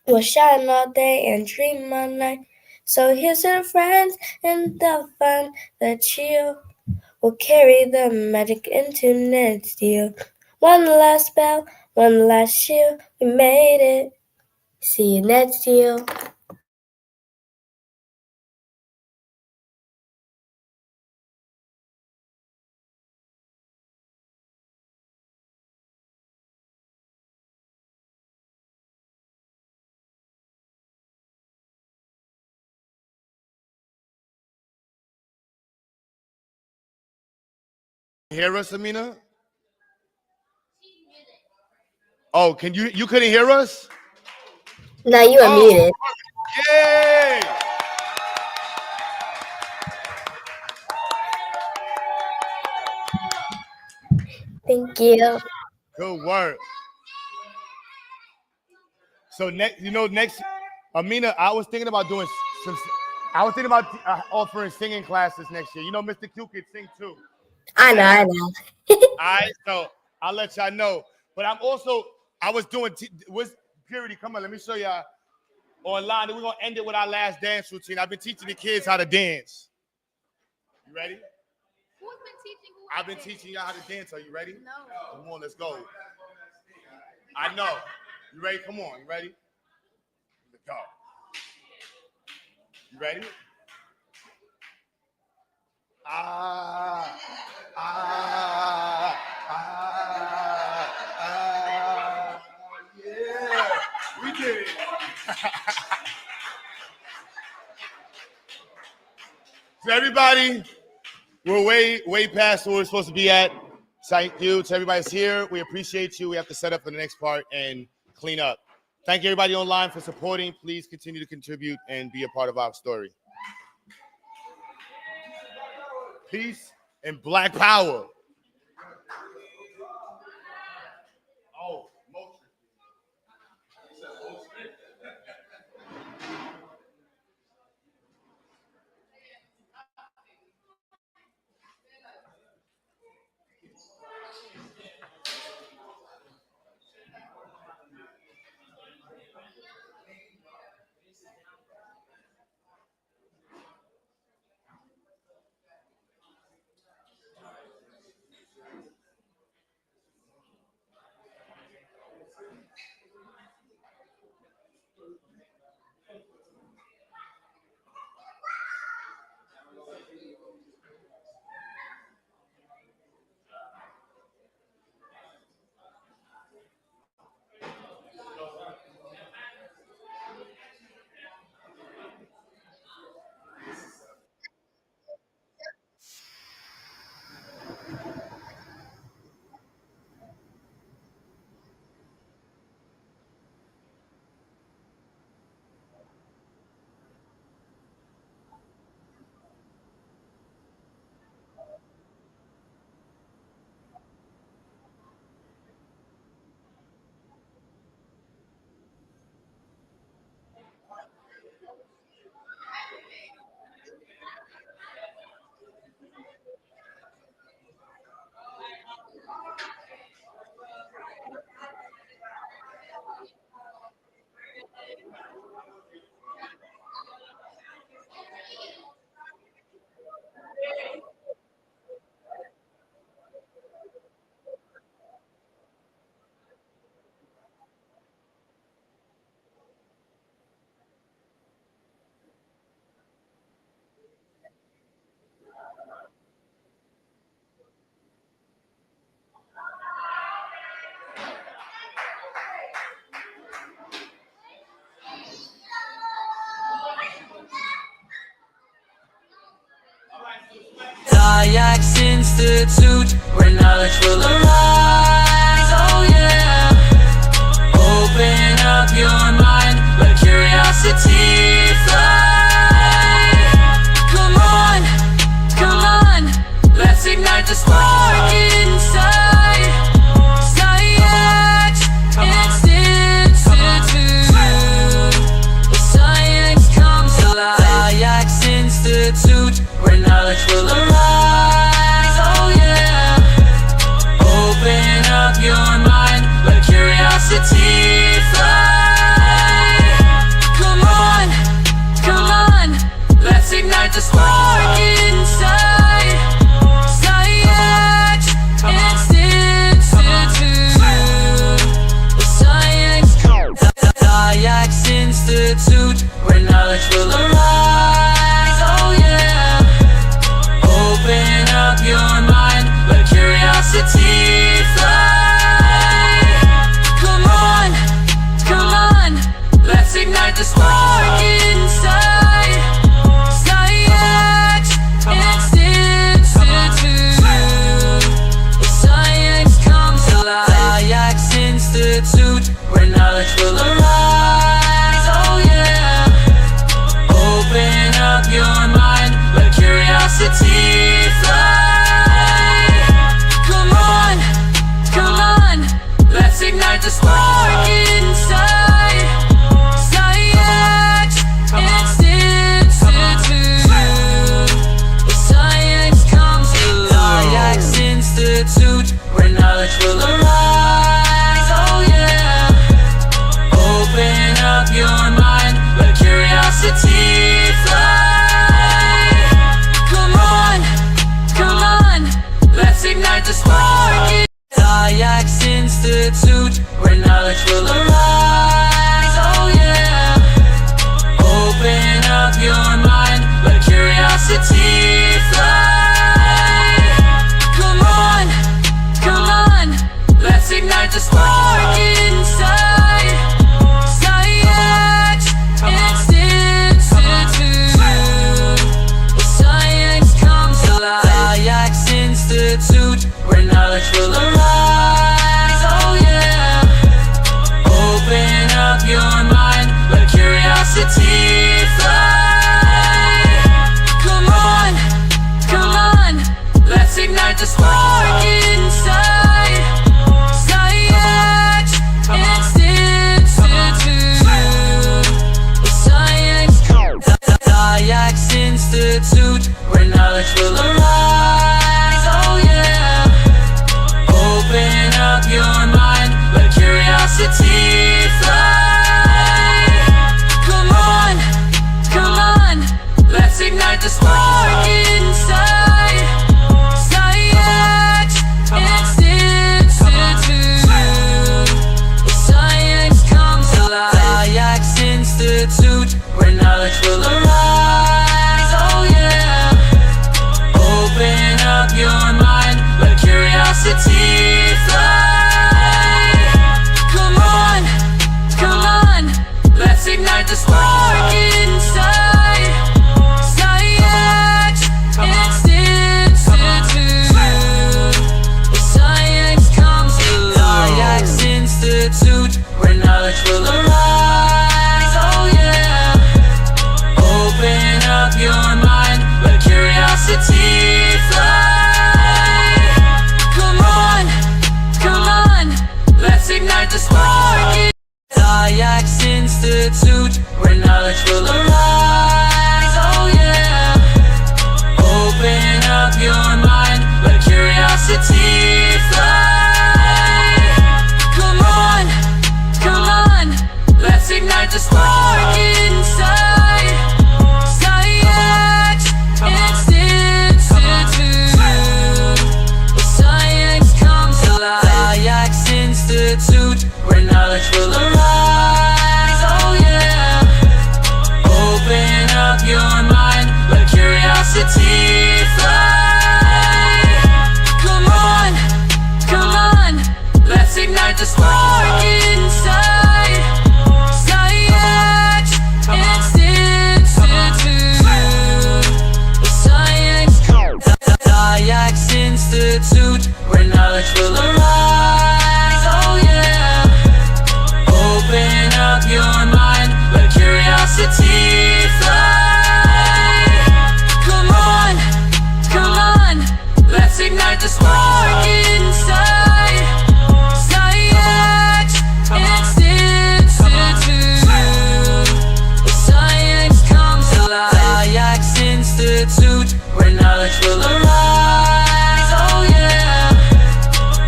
We'll shine all day and dream all night. So here's to the friends and the fun, the chill. We'll carry the magic into next year. One last bell, one last cheer. We made it. See you next year. Hear us, Amina? Oh, can you couldn't hear us? Now you are muted. Yay! Thank you. Good work. So next, Amina, I was thinking about doing some. I was thinking about offering singing classes next year. You know, Mr. Q could sing too. I know. All right, so I'll let y'all know. But I was doing. What's Purity? Come on, let me show y'all online. We're gonna end it with our last dance routine. I've been teaching the kids how to dance. You ready? Who's been teaching who? I've been teaching y'all how to dance. Are you ready? No. Come on, let's go. I know. You ready? Come on. You ready? Let's go. You ready? Yeah, we did it. So everybody, we're way past where we're supposed to be at. Thank you to everybody's here. We appreciate you. We have to set up for the next part and clean up. Thank you everybody online for supporting. Please continue to contribute and be a part of our story. Peace and Black Power. Oh, XyayX Institute, where knowledge will arise. Oh yeah. Open up your mind, let curiosity fly. Come on, come on, let's ignite the spark inside. XyayX Institute, where science comes alive. XyayX Institute, where knowledge will arise. Oh yeah. Open up your mind, let curiosity fly. Come on, let's ignite the spark inside. XyayX Institute, where science comes. XyayX Institute, where knowledge will arise. Oh yeah. Open up your mind, let curiosity fly. Come on, let's ignite the spark inside. XyayX Institute, where science comes alive. XyayX Institute, where knowledge will arise. Oh yeah. Open up your mind, let curiosity fly. Come on, let's ignite the spark inside. XyayX Institute, where science comes alive. XyayX Institute, where knowledge will arise. Oh yeah. Open up your mind, let curiosity fly. Come on, let's ignite the spark. XyayX Institute, where knowledge will arise. Oh yeah. Open up your mind, let curiosity fly. Come on, let's ignite the spark inside. XyayX Institute, where science comes alive. XyayX Institute, where knowledge will arise. Oh yeah. Open up your mind, let curiosity fly. Come on, let's ignite the spark inside. XyayX Institute, where science comes. XyayX Institute, where knowledge will arise. Oh yeah. Open up your mind, let curiosity fly. Come on, let's ignite the spark inside. XyayX Institute, where science comes alive. XyayX Institute, where knowledge will arise. Oh yeah. Open up your mind, let curiosity fly. Come on, let's ignite the spark inside. XyayX Institute, where science comes alive. XyayX Institute, where knowledge will arise. Oh yeah. Open up your mind, let curiosity fly. Come on, let's ignite the spark. XyayX Institute, where knowledge will arise. Oh yeah. Open up your mind, let curiosity fly. Come on, let's ignite the spark inside. XyayX Institute, where science comes alive. XyayX Institute, where knowledge will arise. Oh yeah. Open up your mind, let curiosity fly. Come on, let's ignite the spark inside. XyayX Institute, where science comes. XyayX Institute, where knowledge will arise. Oh yeah. Open up your mind, let curiosity fly. Come on, come on, let's ignite the spark inside. XyayX Institute, where science comes alive. XyayX Institute, where knowledge will arise. Oh yeah.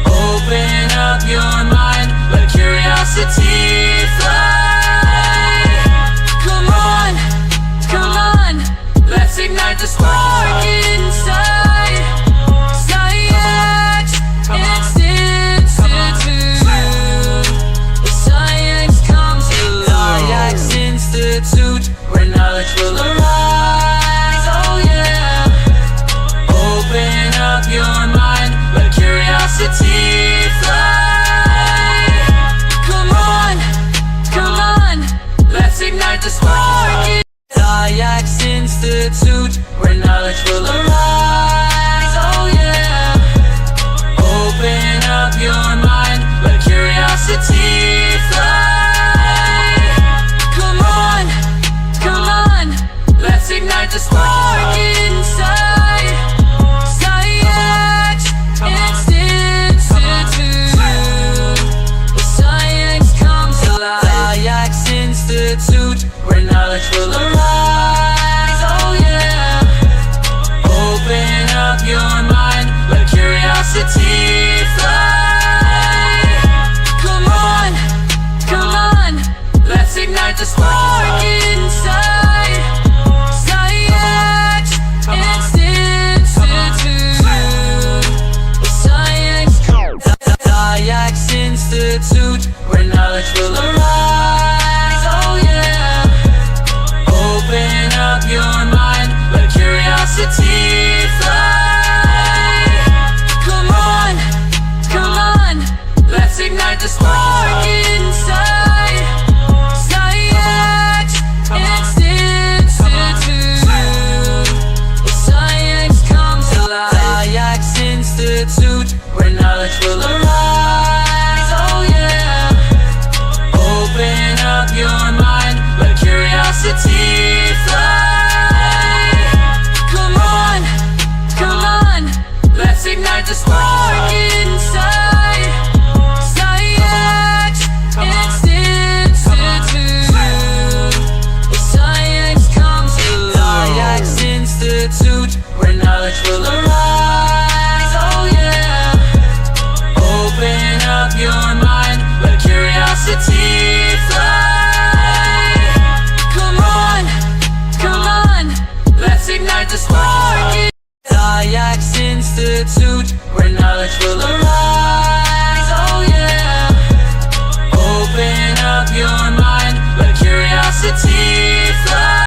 Open up your mind, let curiosity fly. Come on, come on, let's ignite the spark inside. XyayX Institute, where science comes alive. XyayX Institute, where knowledge will arise. Oh yeah. Open up your mind, let curiosity fly. Come on, come on, let's ignite the spark. XyayX Institute, where knowledge will arise. Oh yeah. Open up your mind, let curiosity fly. Come on, let's ignite the spark inside. XyayX Institute, where science comes alive. XyayX Institute, where knowledge will arise. Oh yeah. Open up your mind, let curiosity fly. Come on, let's ignite the spark inside. XyayX Institute, where science comes. XyayX Institute, where knowledge will arise. Oh yeah. Open up your mind, let curiosity fly. Come on, let's ignite the spark inside. XyayX Institute, where science comes alive. XyayX Institute, where knowledge will arise. Oh yeah. Open up your mind, let curiosity fly. Come on, let's ignite the spark inside. XyayX Institute, where science comes alive. XyayX Institute, where knowledge will arise. Oh yeah. Open up your mind, let curiosity fly. Come on, let's ignite the spark. XyayX Institute, where knowledge will arise.